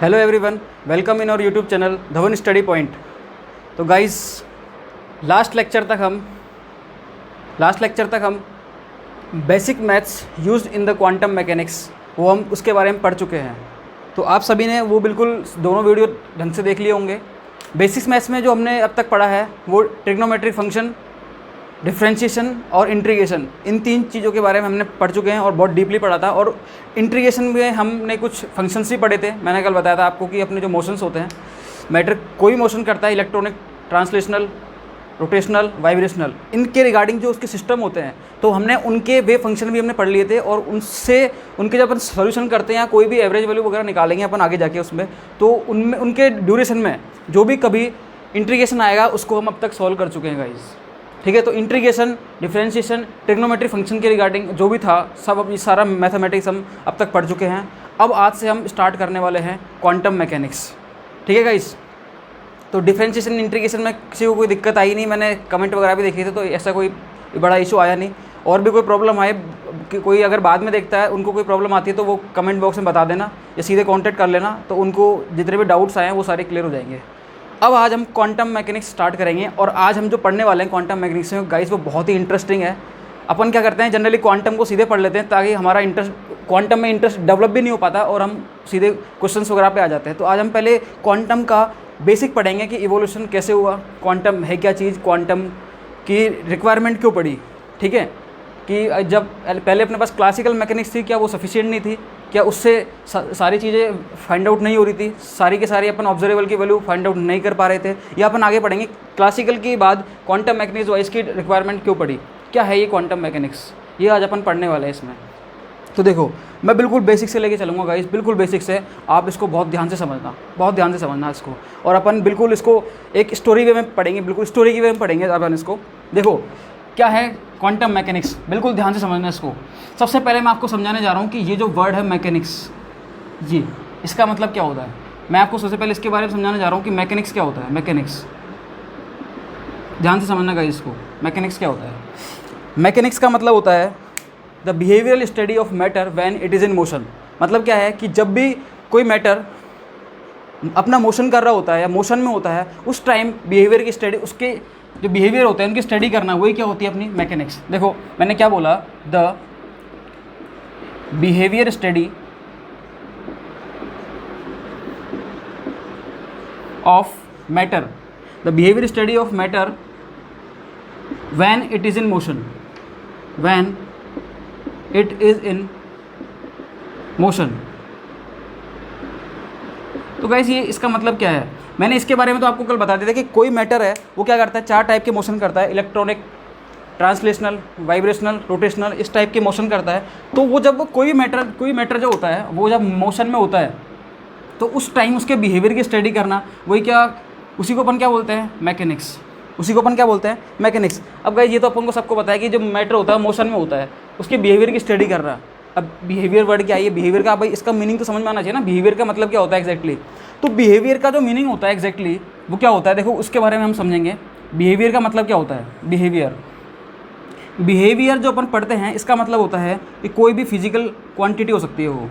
Hello everyone, welcome in our YouTube channel Dhawan study point. तो guys last lecture तक हम basic maths used in the quantum mechanics वो हम उसके बारे में पढ़ चुके हैं। तो आप सभी ने वो बिल्कुल दोनों वीडियो ढंग से देख लिए होंगे। बेसिक्स मैथ्स में जो हमने अब तक पढ़ा है वो ट्रिग्नोमेट्रिक फंक्शन, डिफ्रेंशिएशन और इंटीग्रेशन, इन तीन चीज़ों के बारे में हमने पढ़ चुके हैं और बहुत डीपली पढ़ा था। और इंटीग्रेशन में हमने कुछ फंक्शंस ही पढ़े थे। मैंने कल बताया था आपको कि अपने जो मोशंस होते हैं, मैटर कोई मोशन करता है, इलेक्ट्रॉनिक, ट्रांसलेशनल, रोटेशनल, वाइब्रेशनल, इनके रिगार्डिंग जो उसके सिस्टम होते हैं, तो हमने उनके वे फंक्शन भी हमने पढ़ लिए थे। और उनसे उनके जब अपन सोल्यूशन करते हैं या कोई भी एवरेज वैल्यू वगैरह निकालेंगे अपन आगे जाके उसमें, तो उनमें उनके ड्यूरेशन में जो भी कभी इंटीग्रेशन आएगा उसको हम अब तक सॉल्व कर चुके हैं गाइस। ठीक है, तो इंटीग्रेशन, डिफरेंशिएशन, ट्रिग्नोमेट्रिक फंक्शन के रिगार्डिंग जो भी था सब, अब ये सारा मैथमेटिक्स हम अब तक पढ़ चुके हैं। अब आज से हम स्टार्ट करने वाले हैं क्वांटम मैकेनिक्स। ठीक है गाइस, तो डिफरेंशिएशन, इंटीग्रेशन में किसी को कोई दिक्कत आई नहीं, मैंने कमेंट वगैरह भी देखे थे तो ऐसा कोई बड़ा इशू आया नहीं। और भी कोई प्रॉब्लम आए, कोई अगर बाद में देखता है उनको कोई प्रॉब्लम आती है तो वो कमेंट बॉक्स में बता देना या सीधे कॉन्टैक्ट कर लेना, तो उनको जितने भी डाउट्स आए हैं वो सारे क्लियर हो जाएंगे। अब आज हम क्वांटम मैकेनिक्स स्टार्ट करेंगे और आज हम जो पढ़ने वाले हैं क्वांटम मैकेनिक्स में गाइस वो बहुत ही इंटरेस्टिंग है। अपन क्या करते हैं, जनरली क्वांटम को सीधे पढ़ लेते हैं ताकि हमारा क्वांटम में इंटरेस्ट डेवलप भी नहीं हो पाता और हम सीधे क्वेश्चंस वगैरह पे आ जाते हैं। तो आज हम पहले क्वांटम का बेसिक पढ़ेंगे कि इवोल्यूशन कैसे हुआ, क्वांटम है क्या चीज़, क्वांटम की रिक्वायरमेंट क्यों पड़ी। ठीक है, कि जब पहले अपने पास क्लासिकल मैकेनिक्स थी, क्या वो सफिशिएंट नहीं थी, क्या उससे सारी चीज़ें फाइंड आउट नहीं हो रही थी, सारी के सारी अपन ऑब्जर्वेबल की वैल्यू फाइंड आउट नहीं कर पा रहे थे, या अपन आगे पढ़ेंगे क्लासिकल के बाद क्वांटम मैकेनिक्स वाइज की रिक्वायरमेंट क्यों पड़ी, क्या है ये क्वांटम मैकेनिक्स, ये आज अपन पढ़ने वाले हैं इसमें। तो देखो, मैं बिल्कुल बेसिक से लेके चलूँगा गाइस, बिल्कुल बेसिक से। आप इसको बहुत ध्यान से समझना, बहुत ध्यान से समझना इसको। और अपन बिल्कुल इसको एक स्टोरी वे में पढ़ेंगे, बिल्कुल स्टोरी की वे में पढ़ेंगे अपन इसको। देखो क्या है क्वांटम मैकेनिक्स, बिल्कुल ध्यान से समझना इसको। सबसे पहले मैं आपको समझाने जा रहा हूँ कि ये जो वर्ड है मैकेनिक्स, ये इसका मतलब क्या होता है। मैं आपको सबसे पहले इसके बारे में समझाने जा रहा हूँ कि मैकेनिक्स क्या होता है। मैकेनिक्स ध्यान से समझना गाइस इसको। मैकेनिक्स क्या होता है? मैकेनिक्स का मतलब होता है the behavioural study of matter when it is in motion. मतलब क्या है कि जब भी कोई मैटर अपना मोशन कर रहा होता है या मोशन में होता है, उस टाइम बिहेवियर की स्टडी, उसके जो बिहेवियर होते हैं उनकी स्टडी करना, वही क्या होती है अपनी मैकेनिक्स। देखो मैंने क्या बोला, the behaviour study of matter, the behaviour study of matter when it is in motion, when it is in motion. तो गाइस ये इसका मतलब क्या है, मैंने इसके बारे में तो आपको कल बता दिया था कि कोई मैटर है वो क्या करता है, चार टाइप के मोशन करता है, इलेक्ट्रॉनिक, ट्रांसलेशनल, वाइब्रेशनल, रोटेशनल, इस टाइप के मोशन करता है। तो वो जब कोई मैटर जो होता है वो जब मोशन में होता है तो उस टाइम उसके बिहेवियर की स्टडी करना, वही क्या, उसी को अपन क्या बोलते हैं, मैकेनिक्स। उसी को अपन क्या बोलते हैं, मैकेनिक्स। अब गाइस ये तो अपन को सबको पता है कि जो मैटर होता है मोशन में होता है, उसके बिहेवियर की स्टडी कर रहा है। अब बिहेवियर वर्ड क्या है, ये बिहेवियर का भाई इसका मीनिंग तो समझ में आना चाहिए ना, बिहेवियर का मतलब क्या होता है एग्जैक्टली। तो बिहेवियर का जो मीनिंग होता है एग्जैक्टली वो क्या होता है, देखो उसके बारे में हम समझेंगे। बिहेवियर का मतलब क्या होता है, बिहेवियर जो अपन पढ़ते हैं इसका मतलब होता है कि कोई भी फिजिकल क्वांटिटी हो सकती है, वो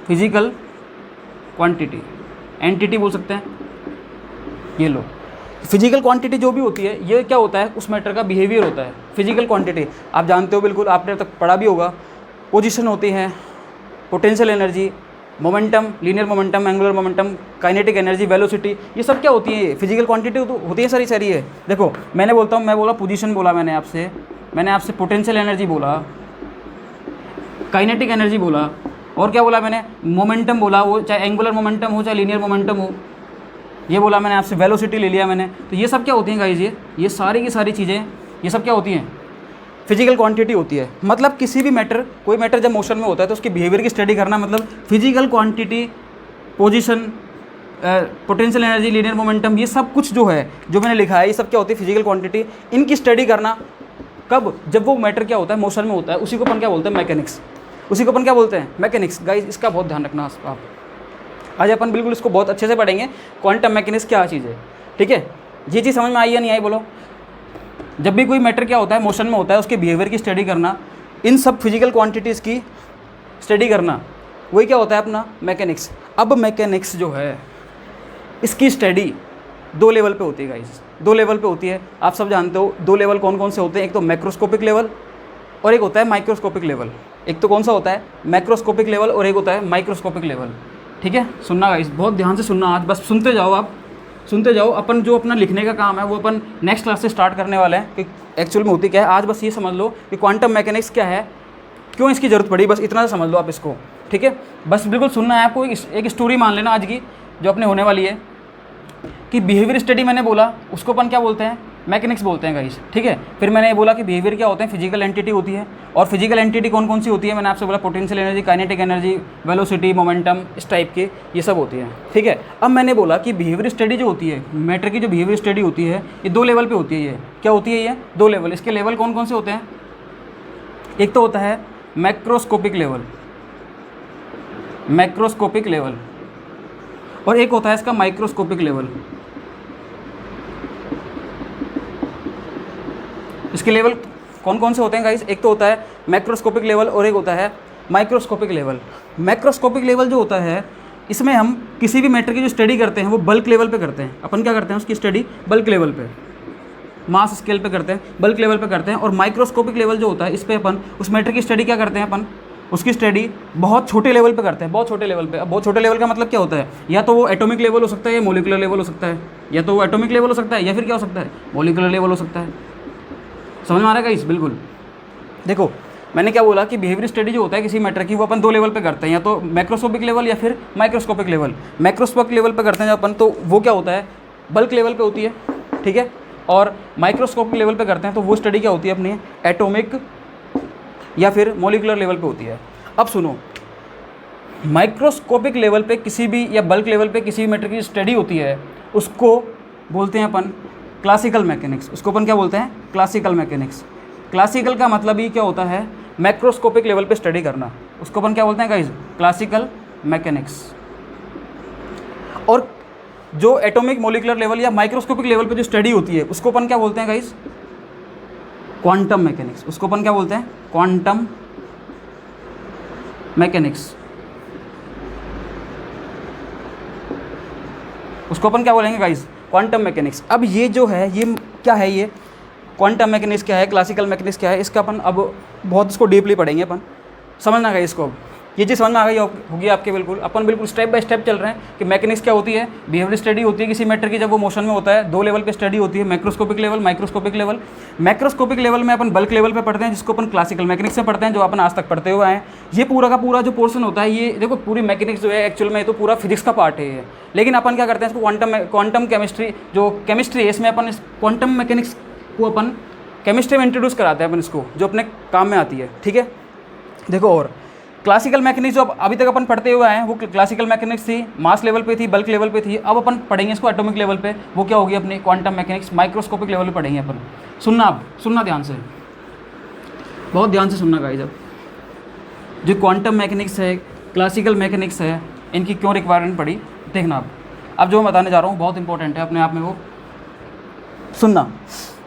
फिजिकल क्वांटिटी, एंटिटी बोल सकते हैं। ये लो, फिजिकल क्वांटिटी जो भी होती है ये क्या होता है, उस मैटर का बिहेवियर होता है। फिजिकल क्वांटिटी आप जानते हो, बिल्कुल आपने तक पढ़ा भी होगा। पोजीशन होती है, potential energy, momentum, linear momentum, angular momentum, kinetic energy, velocity, ये सब क्या होती है, फिजिकल क्वांटिटी तो होती है सारी है। देखो मैं बोला पोजीशन बोला मैंने आपसे पोटेंशियल एनर्जी बोला, काइनेटिक एनर्जी बोला, और क्या बोला मैंने, मोमेंटम बोला, वो चाहे एंगुलर मोमेंटम हो चाहे लीनियर मोमेंटम हो, ये बोला मैंने आपसे, वेलोसिटी ले लिया मैंने। तो ये सब क्या होती हैं गाइस, ये सारी की सारी चीज़ें, ये सब क्या होती हैं, फिजिकल क्वांटिटी होती है। मतलब किसी भी मैटर, कोई मैटर जब मोशन में होता है तो उसके बिहेवियर की स्टडी करना, मतलब physical quantity, position, potential energy, linear momentum, ये सब कुछ जो है, जो मैंने लिखा है, ये सब क्या होती है, फिजिकल क्वांटिटी। इनकी स्टडी करना कब, जब वो मैटर क्या होता है, मोशन में होता है, उसी को अपन क्या बोलते हैं, मैकेनिक्स। उसी को अपन क्या बोलते हैं, मैकेनिक्स। गाइस इसका बहुत ध्यान रखना आप। आज अपन बिल्कुल इसको बहुत अच्छे से पढ़ेंगे, क्वांटम मैकेनिक्स क्या चीज़ है। ठीक है, ये चीज़ समझ में आई या नहीं आई बोलो। जब भी कोई मैटर क्या होता है, मोशन में होता है, उसके बिहेवियर की स्टडी करना, इन सब फिजिकल क्वांटिटीज़ की स्टडी करना, वही क्या होता है अपना मैकेनिक्स। अब मैकेनिक्स जो है इसकी स्टडी 2 लेवल पे होती है गाइस, 2 लेवल पे होती है। आप सब जानते हो 2 लेवल कौन कौन से होते हैं, एक तो मैक्रोस्कोपिक लेवल और एक होता है माइक्रोस्कोपिक लेवल। एक तो कौन सा होता है, मैक्रोस्कोपिक लेवल, और एक होता है माइक्रोस्कोपिक लेवल। ठीक है, सुनना गाइस, बहुत ध्यान से सुनना, आज बस सुनते जाओ, आप सुनते जाओ। अपन जो अपना लिखने का काम है वो अपन नेक्स्ट क्लास से स्टार्ट करने वाले हैं कि एक्चुअल में होती क्या है। आज बस ये समझ लो कि क्वांटम मैकेनिक्स क्या है, क्यों इसकी ज़रूरत पड़ी, बस इतना समझ लो आप इसको। ठीक है, बस बिल्कुल सुनना है आपको। एक स्टोरी मान लेना आज की जो अपने होने वाली है कि बिहेवियर स्टडी मैंने बोला, उसको अपन क्या बोलते हैं, मैकेनिक्स बोलते हैं गाइस। ठीक है, फिर मैंने ये बोला कि बिहेवियर क्या होते हैं, फिजिकल एंटिटी होती है। और फिजिकल एंटिटी कौन कौन सी होती है, मैंने आपसे बोला potential energy, kinetic energy, velocity, momentum, इस टाइप के ये सब होती है। ठीक है, अब मैंने बोला कि बिहेवियर स्टडी जो होती है, मैटर की जो बिहेवियर स्टडी होती है, ये 2 लेवल पे होती है। ये क्या होती है, ये 2 लेवल। इसके लेवल कौन कौन से होते हैं, एक तो होता है मैक्रोस्कोपिक लेवल, मैक्रोस्कोपिक लेवल, और एक होता है इसका माइक्रोस्कोपिक लेवल। इसके लेवल कौन कौन से होते हैं गाइस, एक तो होता है मैक्रोस्कोपिक लेवल और एक होता है माइक्रोस्कोपिक लेवल। मैक्रोस्कोपिक लेवल जो होता है, इसमें हम किसी भी मैटर की जो स्टडी करते हैं वो बल्क लेवल पे करते हैं। अपन क्या करते हैं, उसकी स्टडी बल्क लेवल पे, मास स्केल पे करते हैं, बल्क लेवल पे करते हैं। और माइक्रोस्कोपिक लेवल जो होता है, इस पे अपन उस मैटर की स्टडी क्या करते हैं, अपन उसकी स्टडी बहुत छोटे लेवल पे करते हैं, बहुत छोटे लेवल पे। अब बहुत छोटे लेवल का मतलब क्या होता है, या तो वो एटॉमिक लेवल हो सकता है या मोलिकुलर लेवल हो सकता है, या तो वो एटॉमिक लेवल हो सकता है या फिर क्या हो सकता है, मोलिकुलर लेवल हो सकता है। समझ में आ रहा है गाइस, बिल्कुल। देखो मैंने क्या बोला कि बिहेवियर स्टडी जो होता है किसी मैटर की, वो अपन 2 लेवल पे करते हैं, या तो मैक्रोस्कोपिक लेवल या फिर माइक्रोस्कोपिक लेवल। मैक्रोस्कोपिक लेवल पे करते हैं जब अपन, तो वो क्या होता है, बल्क लेवल पे होती है। ठीक है, और माइक्रोस्कोपिक लेवल पे करते हैं तो वो स्टडी क्या होती है अपनी, एटॉमिक या फिर मोलिकुलर लेवल पे होती है। अब सुनो, माइक्रोस्कोपिक लेवल पे किसी भी या बल्क लेवल पे किसी भी मैटर की स्टडी होती है, उसको बोलते हैं अपन क्लासिकल मैकेनिक्स। उसको अपन क्या बोलते हैं, क्लासिकल मैकेनिक्स। क्लासिकल का मतलब ही क्या होता है, मैक्रोस्कोपिक लेवल पे स्टडी करना, उसको अपन क्या बोलते हैं गाइस, क्लासिकल मैकेनिक्स। और जो एटॉमिक, मोलिकुलर लेवल या माइक्रोस्कोपिक लेवल पे जो स्टडी होती है, उसको अपन क्या बोलते हैं गाइस, क्वांटम मैकेनिक्स। उसको अपन क्या बोलते हैं, क्वांटम मैकेनिक्स। उसको अपन क्या बोलेंगे गाइस, क्वांटम मैकेनिक्स। अब ये जो है, ये क्या है, ये क्वांटम मैकेनिक्स क्या है, क्लासिकल मैकेनिक्स क्या है, इसका अपन अब बहुत इसको डीपली पढ़ेंगे अपन, समझना गाइस इसको। अब ये चीज़ समझ में आ गई होगी आपके, बिल्कुल। अपन बिल्कुल स्टेप बाय स्टेप चल रहे हैं कि मैकेनिक्स क्या होती है, बिहेवियर स्टडी होती है किसी मैटर की जब वो मोशन में होता है। 2 लेवल पे स्टडी होती है, macroscopic level, microscopic level. Macroscopic level में अपन बल्क लेवल पे पढ़ते हैं, जिसको अपन क्लासिकल मैकेनिक्स से पढ़ते हैं, जो अपन आज तक पढ़ते हुए हैं। ये पूरा का पूरा जो पोर्शन होता है, ये देखो पूरी मैकेनिक्स जो है एक्चुअल में तो पूरा फिजिक्स का पार्ट है ये। लेकिन अपन क्या करते हैं, इसको क्वांटम केमिस्ट्री, जो केमिस्ट्री है इसमें अपन इस क्वांटम मैकेनिक्स को अपन केमिस्ट्री में इंट्रोड्यूस कराते हैं अपन इसको, जो अपने काम में आती है। ठीक है, देखो और क्लासिकल मैकेनिक्स जो अभी तक अपन पढ़ते हुए हैं वो क्लासिकल मैकेनिक्स थी, मास लेवल पे थी, बल्क लेवल पे थी। अब अपन पढ़ेंगे इसको एटॉमिक लेवल पे, वो क्या होगी अपनी क्वांटम मैकेनिक्स, माइक्रोस्कोपिक लेवल पे पढ़ेंगे अपन। सुनना, अब सुनना ध्यान से, बहुत ध्यान से सुनना गाइस। अब जो क्वांटम मैकेनिक्स है, क्लासिकल मैकेनिक्स है, इनकी क्यों रिक्वायरमेंट पड़ी देखना। अब जो मैं बताने जा रहा हूँ बहुत इंपॉर्टेंट है अपने आप में, वो सुनना।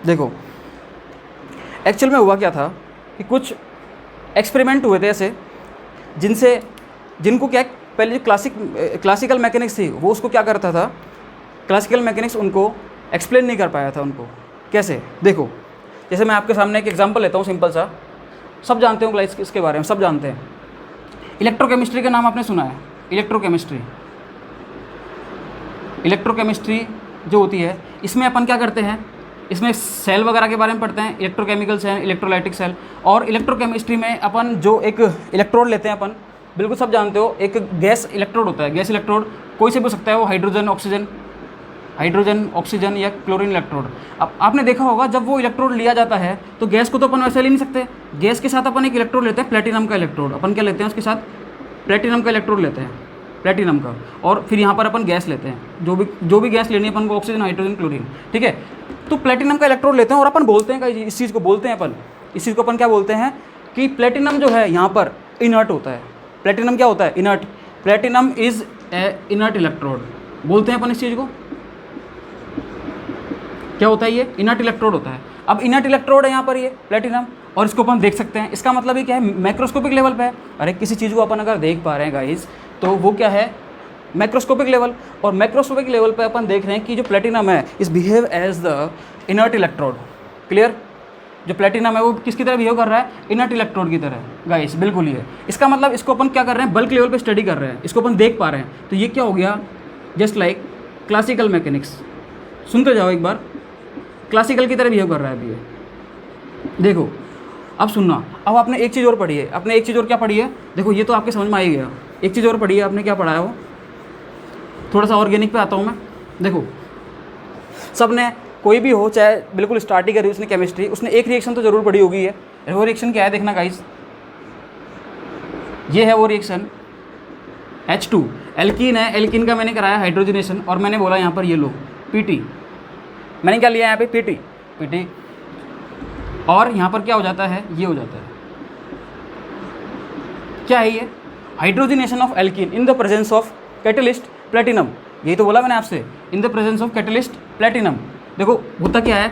देखो एक्चुअल में हुआ क्या था कि कुछ एक्सपेरिमेंट हुए थे ऐसे, जिनको क्या, पहले जो क्लासिकल मैकेनिक्स थी वो उसको क्या करता था, क्लासिकल मैकेनिक्स उनको एक्सप्लेन नहीं कर पाया था। उनको कैसे, देखो जैसे मैं आपके सामने एक एग्जांपल लेता हूँ सिंपल सा, सब जानते हो इसके बारे में, सब जानते हैं। इलेक्ट्रोकेमिस्ट्री का नाम आपने सुना है, इलेक्ट्रोकेमिस्ट्री। इलेक्ट्रोकेमिस्ट्री जो होती है, इसमें अपन क्या करते हैं, इसमें सेल वगैरह के बारे में पढ़ते हैं, इलेक्ट्रोकेमिकल सेल, इलेक्ट्रोलाइटिक सेल। और इलेक्ट्रोकेमिस्ट्री में अपन जो एक इलेक्ट्रोड लेते हैं अपन, बिल्कुल सब जानते हो, एक गैस इलेक्ट्रोड होता है। गैस इलेक्ट्रोड कोई से भी हो सकता है, वो हाइड्रोजन ऑक्सीजन या क्लोरीन इलेक्ट्रोड। अब आपने देखा होगा जब वो इलेक्ट्रोड लिया जाता है तो गैस को तो अपन वैसे ले नहीं सकते, गैस के साथ अपन एक इलेक्ट्रोड लेते हैं, प्लेटिनम का इलेक्ट्रोड। अपन क्या लेते हैं उसके साथ, प्लेटिनम का इलेक्ट्रोड लेते हैं, प्लेटिनम का। और फिर यहाँ पर अपन गैस लेते हैं, जो भी गैस लेनी है अपन को, ऑक्सीजन, हाइड्रोजन, क्लोरीन। ठीक है, तो प्लेटिनम का इलेक्ट्रोड लेते हैं और अपन बोलते हैं इस चीज़ को बोलते हैं अपन, इस चीज़ को अपन क्या बोलते हैं कि प्लेटिनम जो है यहाँ पर इनर्ट होता है। प्लेटिनम क्या होता है, inert. Platinum is a inert electrode, बोलते हैं अपन इस चीज़ को। क्या होता है ये, इनर्ट इलेक्ट्रोड होता है। अब इनर्ट इलेक्ट्रोड है यहाँ पर ये प्लेटिनम, और इसको अपन देख सकते हैं। इसका मतलब ये क्या है, मैक्रोस्कोपिक लेवल पे है। अरे किसी चीज़ को अपन अगर देख पा रहे हैं गाइस, तो वो क्या है, मैक्रोस्कोपिक लेवल, और मैक्रोस्कोपिक लेवल पे अपन देख रहे हैं कि जो प्लेटिनम है is behave as the inert electrode. Clear? जो प्लेटिनम है वो किसकी तरह बिहेव कर रहा है? इनर्ट इलेक्ट्रोड की तरह गाइस, बिल्कुल ये। इसका मतलब इसको अपन क्या कर रहे हैं? बल्क लेवल पे स्टडी कर रहे हैं, इसको अपन देख पा रहे हैं। तो ये क्या हो गया? Just like classical mechanics. सुनते जाओ एक बार, क्लासिकल की तरह बिहेव कर रहा है अभी ये। देखो अब सुनना, अब आपने एक चीज़ और पढ़ी है। आपने एक चीज़ और क्या पढ़ी है? देखो ये तो आपके समझ में आ ही गया। एक चीज़ और पढ़ी है आपने, क्या पढ़ा है वो? थोड़ा सा ऑर्गेनिक पे आता हूँ मैं। देखो सब ने, कोई भी हो, चाहे बिल्कुल स्टार्ट ही करी उसने केमिस्ट्री, उसने एक रिएक्शन तो जरूर पढ़ी होगी है। वो रिएक्शन क्या है देखना गाइस, ये है वो रिएक्शन H2 एल्कीन है। एल्कीन का मैंने कराया हाइड्रोजनेशन, और मैंने बोला यहाँ पर ये लो PT। मैंने क्या लिया यहाँ पे? PT। और यहाँ पर क्या हो जाता है? ये हो जाता है, क्या है ये? Hydrogenation of alkene in the presence of catalyst platinum. यही तो बोला मैंने आपसे, in the presence of catalyst platinum. देखो होता क्या है?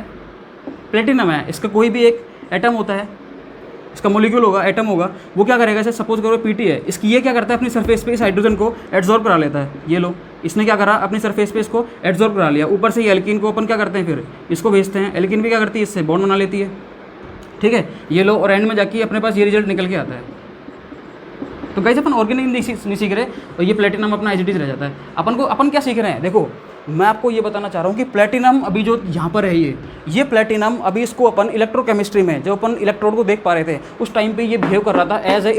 प्लेटिनम है, इसका कोई भी एक एटम होता है, इसका मोलिक्यूल होगा, एटम होगा, वो क्या करेगा? जैसे सपोज करो PT है, इसकी ये क्या करता है? अपनी सरफेस पे इस हाइड्रोजन को एड्जॉर्ब करा लेता है। ये लो, इसने क्या करा? अपनी सरफेस पे इसको एड्जॉर्ब करा लिया। ऊपर से ये एल्कीन को अपन क्या करते हैं? फिर इसको भेजते हैं। एल्कीन भी क्या करती है? इससे बॉन्ड बना लेती है। ठीक है, ये लो, और एंड में जाके अपने पास ये रिजल्ट निकल के आता है। तो गाइस अपन ऑर्गेनिक नहीं सीख रहे, और ये प्लेटिनम अपना एज इट इज रह जाता है। अपन क्या सीख रहे हैं? देखो मैं आपको ये बताना चाह रहा हूँ कि प्लेटिनम अभी जो यहाँ पर है, ये प्लेटिनम अभी इसको अपन इलेक्ट्रोकेमिस्ट्री में जब अपन इलेक्ट्रोड को देख पा रहे थे, उस टाइम पे ये बिहेव कर रहा था एज ए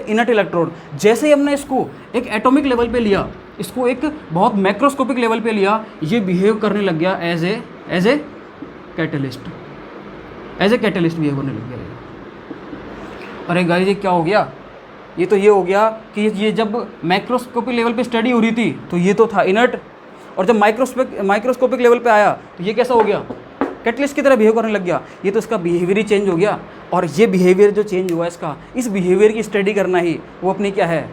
इनर्ट इलेक्ट्रोड। जैसे ही हमने इसको एक एटॉमिक लेवल पे लिया, इसको एक बहुत मैक्रोस्कोपिक लेवल पे लिया, ये बिहेव करने लग गया एज ए कैटलिस्ट बिहेव करने लग गया। अरे गाइस ये क्या हो गया? ये हो गया कि ये जब माइक्रोस्कोपिक लेवल पे स्टडी हो रही थी तो ये तो था इनर्ट, और जब माइक्रोस्कोपिक लेवल पे आया तो ये कैसा हो गया? कैटलिस्ट की तरह बिहेव करने लग गया। ये तो इसका बिहेवियर ही चेंज हो गया, और ये बिहेवियर जो चेंज हुआ इसका, इस बिहेवियर की स्टडी करना ही वो अपनी क्या है?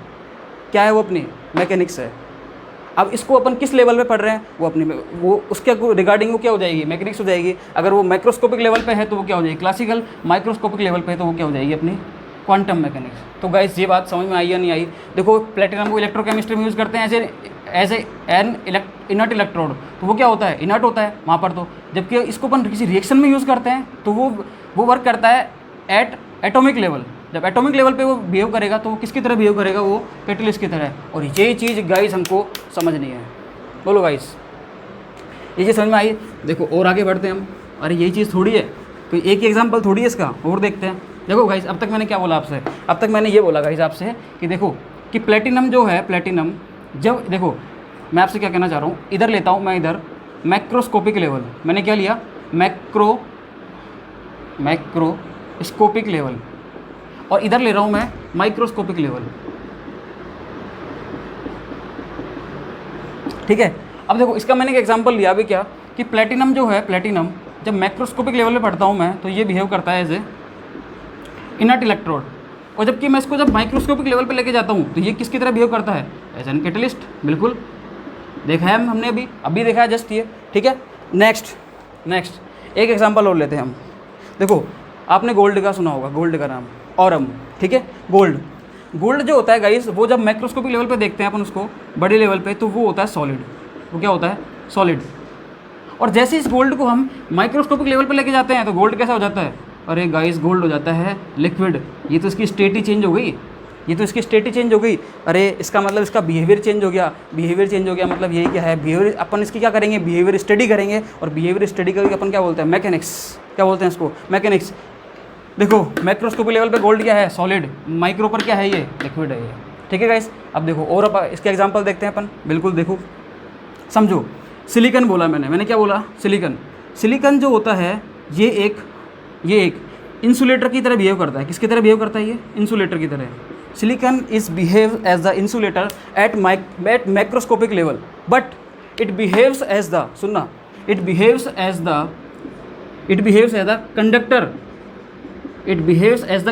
वो अपनी मैकेनिक्स है। अब इसको अपन किस लेवल पे पढ़ रहे हैं? वो उसके रिगार्डिंग वो क्या हो जाएगी? मैकेनिक्स हो जाएगी। अगर वो माइक्रोस्कोपिक लेवल पे है तो वो क्या हो जाएगी? क्लासिकल। माइक्रोस्कोपिक लेवल पे है तो वो क्या हो जाएगी? अपनी क्वांटम मैकेनिक्स। तो गाइस ये बात समझ में आई या नहीं आई? देखो प्लेटिनम को इलेक्ट्रोकेमिस्ट्री में यूज़ करते हैं एज एन इनर्ट इलेक्ट्रोड, तो वो क्या होता है? इनर्ट होता है वहाँ पर। तो जबकि इसको अपन किसी रिएक्शन में यूज़ करते हैं तो वो वर्क करता है एट एटॉमिक लेवल। जब एटॉमिक लेवल पे वो बिहेव करेगा तो वो किसकी तरह बिहेव करेगा? वो कैटलिस्ट की तरह। और यही चीज़ गाइस हमको समझनी है। बोलो गाइस, ये चीज़ समझ में आई? देखो और आगे बढ़ते हैं हम। अरे यही चीज़ थोड़ी है, तो एक ही एग्जाम्पल थोड़ी है इसका, और देखते हैं। देखो गाइस अब तक मैंने क्या बोला आपसे? अब तक मैंने ये बोला गाइस आपसे कि देखो कि प्लेटिनम जो है, प्लेटिनम जब, देखो मैं आपसे क्या कहना चाह रहा हूँ, इधर लेता हूँ मैं, इधर मैक्रोस्कोपिक लेवल, मैंने क्या लिया? मैक्रोस्कोपिक लेवल, और इधर ले रहा हूँ मैं माइक्रोस्कोपिक लेवल। ठीक है, अब देखो इसका मैंने एक एग्जांपल लिया अभी, क्या कि प्लेटिनम जो है, प्लेटिनम जब मैक्रोस्कोपिक लेवल पे पढ़ता हूँ मैं तो ये बिहेव करता है एज ए इनर्ट इलेक्ट्रोड, और जबकि मैं इसको जब माइक्रोस्कोपिक लेवल पे लेके जाता हूँ तो ये किसकी तरह बिहेव करता है? As an catalyst. बिल्कुल देखा है हमने अभी देखा है जस्ट ये। ठीक है, नेक्स्ट एक एग्जांपल और लेते हैं हम। देखो आपने गोल्ड का सुना होगा, गोल्ड का नाम, ऑरम। ठीक है, गोल्ड जो होता है गाइस, वो जब माइक्रोस्कोपिक लेवल पे देखते हैं अपन उसको, बड़े लेवल पे, तो वो होता है सॉलिड। वो क्या होता है? सॉलिड। और जैसे इस गोल्ड को हम माइक्रोस्कोपिक लेवल पे लेके जाते हैं तो गोल्ड कैसा हो जाता है? अरे गाइस गोल्ड हो जाता है लिक्विड। ये तो इसकी स्टेट ही चेंज हो गई, अरे इसका मतलब इसका बिहेवियर चेंज हो गया। मतलब यही क्या है? बिहेवियर। अपन इसकी क्या करेंगे? बिहेवियर स्टडी करेंगे, और बिहेवियर स्टडी करके अपन क्या बोलते हैं? मैकेनिक्स। क्या बोलते हैं इसको? मैकेनिक्स। देखो मैक्रोस्कोपिक लेवल पे गोल्ड क्या है? सॉलिड। माइक्रो पर क्या है? ये लिक्विड है ये। ठीक है गाइस, अब देखो और अब इसके एग्जांपल देखते हैं अपन। बिल्कुल देखो, समझो। सिलिकॉन बोला मैंने क्या बोला? सिलिकॉन जो होता है ये एक इंसुलेटर की तरह बिहेव करता है। किसकी तरह बिहेव करता है ये? इंसुलेटर की तरह। Silicon is behave as the insulator at macroscopic level, but it behaves as the, सुनना, it behaves as the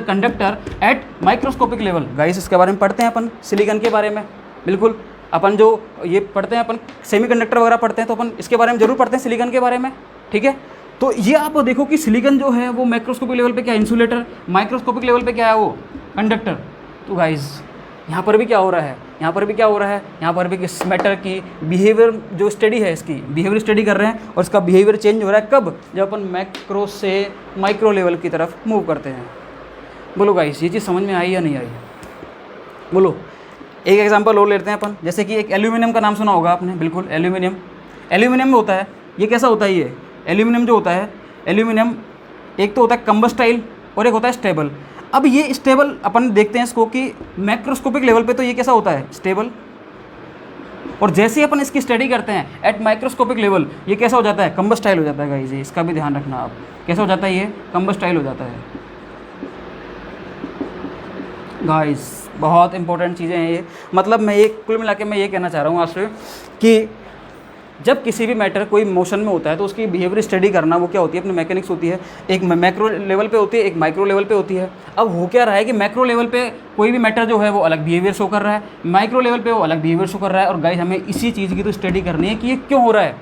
conductor at microscopic level. Guys इसके बारे में पढ़ते हैं अपन, सिलिकॉन के बारे में। बिल्कुल, अपन जो ये पढ़ते हैं, अपन सेमीकंडक्टर वगैरह पढ़ते हैं, तो अपन इसके बारे में जरूर पढ़ते हैं, सिलिकॉन के बारे में। ठीक है, तो ये आप देखो कि सिलिकॉन जो है वो मैक्रोस्कोपिक लेवल पे क्या? इंसुलेटर। माइक्रोस्कोपिक लेवल पे क्या है? वो कंडक्टर। तो गाइस यहाँ पर भी क्या हो रहा है, यहाँ पर भी क्या हो रहा है, यहाँ पर भी किस मैटर की बिहेवियर जो स्टडी है, इसकी बिहेवियर स्टडी कर रहे हैं और इसका बिहेवियर चेंज हो रहा है कब, जब अपन मैक्रो से माइक्रो लेवल की तरफ मूव करते हैं। बोलो गाइस, ये चीज़ समझ में आई या नहीं आई? बोलो। एक एग्जांपल और लेते हैं अपन, जैसे कि एक एल्यूमिनियम का नाम सुना होगा आपने, बिल्कुल एल्यूमिनियम। एल्यूमिनियम में होता है, ये कैसा होता है, ये एल्यूमिनियम जो होता है, एल्यूमिनियम एक तो होता है कंबस्टाइल और एक होता है स्टेबल। अब ये स्टेबल अपन देखते हैं इसको कि मैक्रोस्कोपिक लेवल पे तो ये कैसा होता है, स्टेबल, और जैसे ही अपन इसकी स्टडी करते हैं एट माइक्रोस्कोपिक लेवल ये कैसा हो जाता है, कंबस्टाइल हो जाता है गाइस। इसका भी ध्यान रखना आप, कैसा हो जाता है, ये कंबस्टाइल हो जाता है गाइस। बहुत इंपॉर्टेंट चीज़ें हैं ये। मतलब मैं ये कुल मिला के मैं ये कहना चाह रहा हूँ आपसे कि जब किसी भी मैटर कोई मोशन में होता है तो उसकी बिहेवियर स्टडी करना वो क्या होती है, अपनी मैकेनिक्स होती है। एक मैक्रो लेवल पे होती है, एक माइक्रो लेवल पे होती है। अब हो क्या रहा है कि मैक्रो लेवल पे कोई भी मैटर जो है वो अलग बिहेवियर शो कर रहा है, माइक्रो लेवल पे वो अलग बिहेवियर शो कर रहा है। और गाइस हमें इसी चीज़ की तो स्टडी करनी है कि ये क्यों हो रहा है,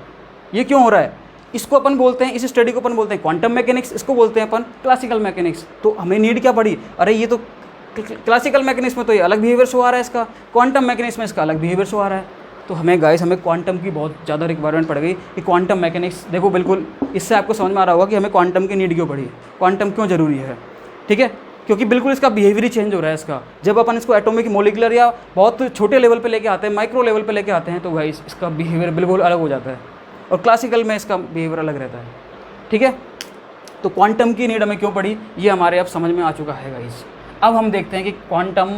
ये क्यों हो रहा है। इसको अपन बोलते हैं, इस स्टडी को अपन बोलते हैं क्वांटम मैकेनिक्स, इसको बोलते हैं अपन क्लासिकल मैकेनिक्स। तो हमें नीड क्या पड़ी, अरे ये तो क्लासिकल मैकेनिक्स में तो ये अलग बिहेवियर शो आ रहा है इसका, क्वांटम मैकेनिक्स में इसका अलग बिहेवियर शो आ रहा है। तो हमें गाइस हमें क्वांटम की बहुत ज़्यादा रिक्वायरमेंट पड़ गई कि क्वांटम मैकेनिक्स, देखो बिल्कुल इससे आपको समझ में आ रहा होगा कि हमें क्वांटम की नीड क्यों पड़ी है, क्वांटम क्यों ज़रूरी है, ठीक है। क्योंकि बिल्कुल इसका बिहेवियर ही चेंज हो रहा है इसका। जब अपन इसको एटॉमिक मॉलिक्यूलर या बहुत छोटे लेवल पे लेके आते हैं, माइक्रो लेवल पे लेके आते हैं, तो गाइस इसका बिहेवियर बिल्कुल अलग हो जाता है और क्लासिकल में इसका बिहेवियर अलग रहता है, ठीक है। तो क्वांटम की नीड हमें क्यों पड़ी ये हमारे अब समझ में आ चुका है गाइस। अब हम देखते हैं कि क्वांटम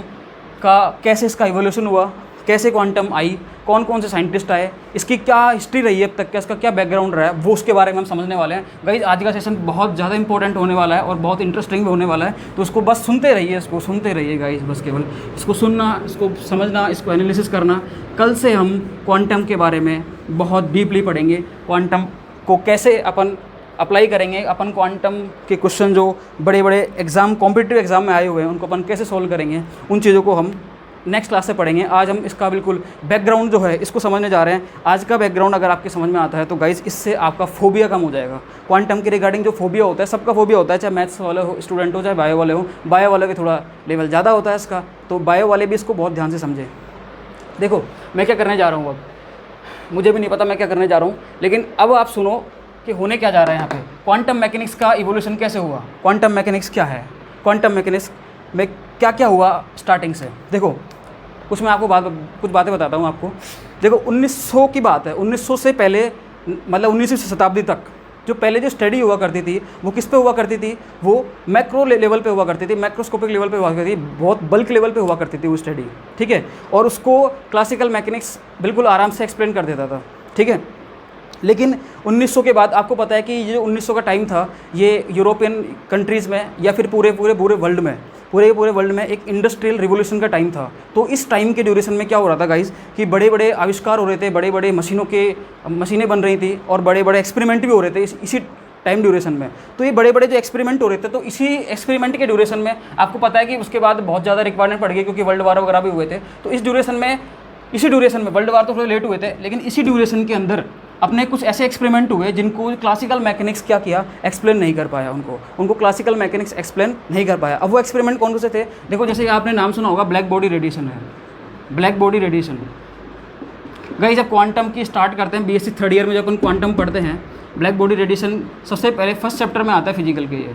का कैसे इसका इवोल्यूशन हुआ, कैसे क्वांटम आई, कौन कौन से साइंटिस्ट आए, इसकी क्या हिस्ट्री रही है अब तक, क्या इसका क्या बैकग्राउंड रहा है, वो उसके बारे में हम समझने वाले हैं गाइस। आज का सेशन बहुत ज़्यादा इंपॉर्टेंट होने वाला है और बहुत इंटरेस्टिंग भी होने वाला है। तो उसको बस सुनते रहिए, इसको सुनते रहिए गाइस, बस केवल इसको सुनना, इसको समझना, इसको एनालिसिस करना। कल से हम क्वांटम के बारे में बहुत डीपली पढ़ेंगे, क्वांटम को कैसे अपन अप्लाई करेंगे, अपन क्वांटम के क्वेश्चन जो बड़े बड़े एग्ज़ाम, कॉम्पिटिटिव एग्ज़ाम में आए हुए हैं उनको अपन कैसे सोल्व करेंगे, उन चीज़ों को हम नेक्स्ट क्लास से पढ़ेंगे। आज हम इसका बिल्कुल बैकग्राउंड जो है इसको समझने जा रहे हैं। आज का बैकग्राउंड अगर आपके समझ में आता है तो गाइस इससे आपका फोबिया कम हो जाएगा। क्वांटम के रिगार्डिंग जो फोबिया होता है, सबका फोबिया होता है, चाहे मैथ्स वाले हो स्टूडेंट हो, चाहे बायो वाले हो। बायो वाले के थोड़ा लेवल ज़्यादा होता है इसका, तो बायो वाले भी इसको बहुत ध्यान से समझें। देखो मैं क्या करने जा रहा हूँ, अब मुझे भी नहीं पता मैं क्या करने जा रहा हूँ, लेकिन अब आप सुनो कि होने क्या जा रहा है यहाँ पे। क्वांटम मैकेनिक्स का इवोल्यूशन कैसे हुआ, क्वांटम मैकेनिक्स क्या है, क्वांटम मैकेनिक्स में क्या क्या हुआ स्टार्टिंग से। देखो कुछ मैं आपको कुछ बातें बताता हूँ आपको। देखो 1900 की बात है, 1900 से पहले, मतलब 19वीं शताब्दी तक जो पहले जो स्टडी हुआ करती थी वो किस पे हुआ करती थी, वो मैक्रो लेवल पे हुआ करती थी, मैक्रोस्कोपिक लेवल पे हुआ करती थी, बहुत बल्क लेवल पे हुआ करती थी वो स्टडी, ठीक है। और उसको क्लासिकल मैकेनिक्स बिल्कुल आराम से एक्सप्लेन कर देता था, ठीक है। लेकिन 1900 के बाद आपको पता है कि ये जो 1900 का टाइम था ये यूरोपियन कंट्रीज़ में या फिर पूरे वर्ल्ड में, पूरे वर्ल्ड में एक इंडस्ट्रियल रिवोल्यूशन का टाइम था। तो इस टाइम के ड्यूरेशन में क्या हो रहा था गाइस कि बड़े बड़े आविष्कार हो रहे थे, बड़े बड़े मशीनें बन रही थी और बड़े बड़े एक्सपेरिमेंट भी हो रहे थे इसी टाइम ड्यूरेशन में। तो ये बड़े बड़े जो एक्सपेरिमेंट हो रहे थे, तो इसी एक्सपेरिमेंट के ड्यूरेशन में आपको पता है कि उसके बाद बहुत ज़्यादा रिक्वायरमेंट पड़ गई, क्योंकि वर्ल्ड वार वगैरह भी हुए थे। तो इसी ड्यूरेशन में वर्ल्ड वार तो थोड़े लेट हुए थे, लेकिन इसी ड्यूरेशन के अंदर अपने कुछ ऐसे एक्सपेरिमेंट हुए जिनको क्लासिकल मैकेनिक्स क्या किया, एक्सप्लेन नहीं कर पाया, उनको क्लासिकल मैकेनिक्स एक्सप्लेन नहीं कर पाया। अब वो एक्सपेरिमेंट कौन से थे, देखो जैसे आपने नाम सुना होगा ब्लैक बॉडी रेडिएशन है, ब्लैक बॉडी रेडिएशन। गाइस जब क्वांटम की स्टार्ट करते हैं बीएससी थर्ड ईयर में, जब अपन क्वांटम पढ़ते हैं, ब्लैक बॉडी रेडिएशन सबसे पहले फर्स्ट चैप्टर में आता है फिजिकल के। ये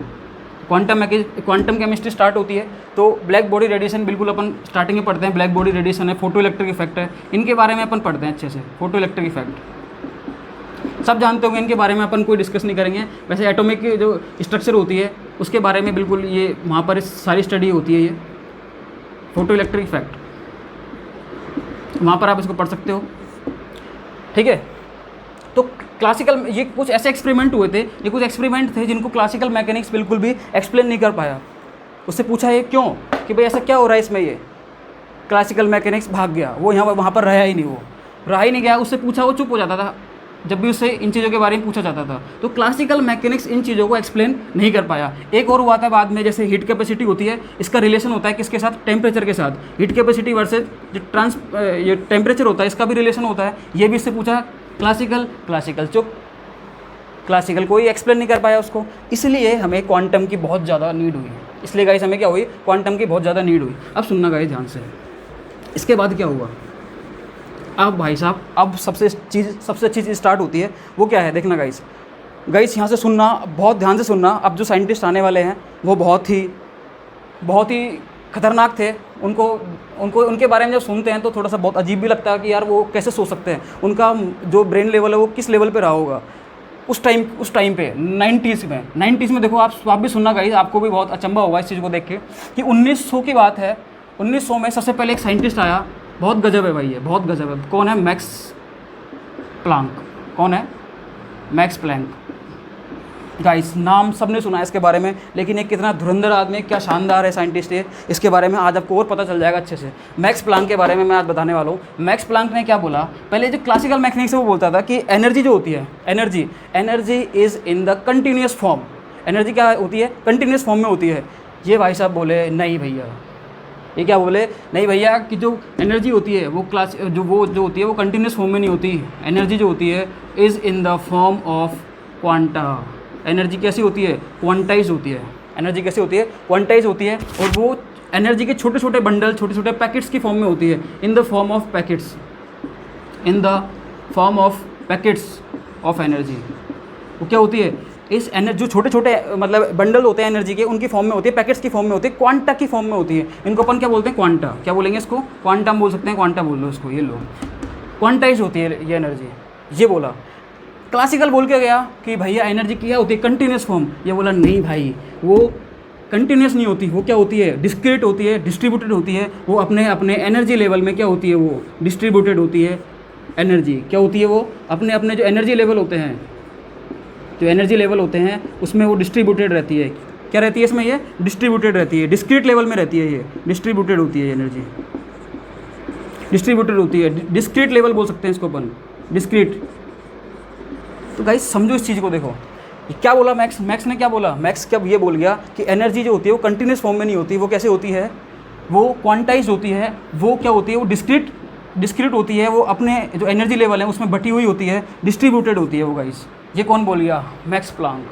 क्वांटम केमिस्ट्री स्टार्ट होती है तो ब्लैक बॉडी रेडिएशन बिल्कुल अपन स्टार्टिंग में पढ़ते हैं। ब्लैक बॉडी रेडिएशन है, फोटो इलेक्ट्रिक इफेक्ट है, इनके बारे में अपन पढ़ते हैं अच्छे से। फोटो इलेक्ट्रिक इफेक्ट सब जानते होंगे, इनके बारे में अपन कोई डिस्कस नहीं करेंगे। वैसे एटॉमिक की जो स्ट्रक्चर होती है उसके बारे में बिल्कुल ये वहाँ पर सारी स्टडी होती है। ये फोटो इलेक्ट्रिक इफेक्ट वहाँ पर आप इसको पढ़ सकते हो, ठीक है। तो क्लासिकल ये कुछ ऐसे एक्सपेरिमेंट हुए थे, ये कुछ एक्सपेरिमेंट थे जिनको क्लासिकल मैकेनिक्स बिल्कुल भी एक्सप्लेन नहीं कर पाया। उससे पूछा ये क्यों, कि भाई ऐसा क्या हो रहा है इसमें, ये क्लासिकल मैकेनिक्स भाग गया, वो यहाँ वहाँ पर रहा ही नहीं, वो रहा ही नहीं गया। उससे पूछा वो चुप हो जाता था जब भी उससे इन चीज़ों के बारे में पूछा जाता था। तो क्लासिकल मैकेनिक्स इन चीज़ों को एक्सप्लेन नहीं कर पाया। एक और हुआ था बाद में, जैसे हीट कैपेसिटी होती है, इसका रिलेशन होता है किसके साथ, टेम्परेचर के साथ। हीट कैपेसिटी वर्सेज जो ये टेम्परेचर होता है, इसका भी रिलेशन होता है। ये भी इससे पूछा, क्लासिकल चुप, क्लासिकल कोई एक्सप्लेन नहीं कर पाया उसको। इसलिए हमें क्वांटम की बहुत ज़्यादा नीड हुई। इसलिए गाइस हमें क्या हुई, क्वांटम की बहुत ज़्यादा नीड हुई। अब सुनना गाइस ध्यान से, इसके बाद क्या हुआ, अब भाई साहब अब सबसे अच्छी चीज़ स्टार्ट होती है। वो क्या है देखना गाइस, यहाँ से सुनना, बहुत ध्यान से सुनना। अब जो साइंटिस्ट आने वाले हैं वो बहुत ही खतरनाक थे। उनको उनके बारे में जब सुनते हैं तो थोड़ा सा बहुत अजीब भी लगता है कि यार वो कैसे सोच सकते हैं, उनका जो ब्रेन लेवल है वो किस लेवल पे रहा होगा उस टाइम पे 90s में। देखो आप भी सुनना गाइस, आपको भी बहुत अचंभा होगा इस चीज़ को देख के कि 1900 की बात है। 1900 में सबसे पहले एक साइंटिस्ट आया, बहुत गजब है भाई, ये बहुत गजब है। कौन है? Max Planck. कौन है? Max Planck. गाइस नाम सबने सुना है इसके बारे में, लेकिन एक कितना धुरंधर आदमी, क्या शानदार है साइंटिस्ट है, इसके बारे में आज आपको और पता चल जाएगा अच्छे से। मैक्स प्लांक के बारे में मैं आज बताने वाला हूँ। मैक्स प्लांक ने क्या बोला, पहले जो क्लासिकल मैकेनिक्स है वो बोलता था कि एनर्जी जो होती है, energy is in the continuous form. Energy क्या होती है? कंटिन्यूस फॉर्म में होती है। ये भाई साहब बोले नहीं भैया, ये क्या बोले? नहीं भैया कि जो एनर्जी होती है वो जो होती है वो कंटिन्यूस फॉर्म में नहीं होती। एनर्जी जो होती है is in the form of quanta. Energy कैसी होती है? क्वांटाइज होती है। एनर्जी कैसी होती है? क्वांटाइज होती है, और वो एनर्जी के छोटे छोटे बंडल, छोटे छोटे पैकेट्स की फॉर्म में होती है, in the form of packets, in the form of packets of energy. वो क्या होती है? इस एनर्जी जो छोटे छोटे मतलब बंडल होते हैं एनर्जी के, उनकी फॉर्म में होती है, पैकेट्स की फॉर्म में होती है, क्वांटा की फॉर्म में होती है। इनको अपन क्या बोलते हैं? क्वांटा। क्या बोलेंगे इसको? क्वांटम बोल सकते हैं, क्वांटा बोल लो इसको। ये लो, क्वांटाइज होती है ये एनर्जी। ये बोला। क्लासिकल बोल के गया कि भैया एनर्जी क्या होती है? Continuous form. ये बोला नहीं भाई, वो कंटिन्यूस नहीं होती, वो क्या होती है? डिस्क्रीट होती है, डिस्ट्रीब्यूटेड होती है। वो अपने अपने एनर्जी लेवल में क्या होती है? वो डिस्ट्रीब्यूटेड होती है। एनर्जी क्या होती है? वो अपने अपने जो एनर्जी लेवल होते हैं, जो एनर्जी लेवल होते हैं उसमें वो डिस्ट्रीब्यूटेड रहती है। क्या रहती है इसमें? ये डिस्ट्रीब्यूटेड रहती है, डिस्क्रीट लेवल में रहती है, ये डिस्ट्रीब्यूटेड होती है। एनर्जी डिस्ट्रीब्यूटेड होती है, डिस्क्रीट लेवल बोल सकते हैं इसको अपन, डिस्क्रीट। तो गाइस समझो इस चीज़ को, देखो क्या बोला मैक्स ने क्या बोला? मैक्स क्या ये बोल गया कि एनर्जी जो होती है वो कंटिन्यूस फॉर्म में नहीं होती। वो कैसे होती है? वो क्वांटाइज होती है। वो क्या होती है? वो डिस्क्रीट होती है। वो अपने जो एनर्जी लेवल है उसमें बटी हुई होती है, डिस्ट्रीब्यूटेड होती है वो गाइस। ये कौन बोल गया? Max Planck.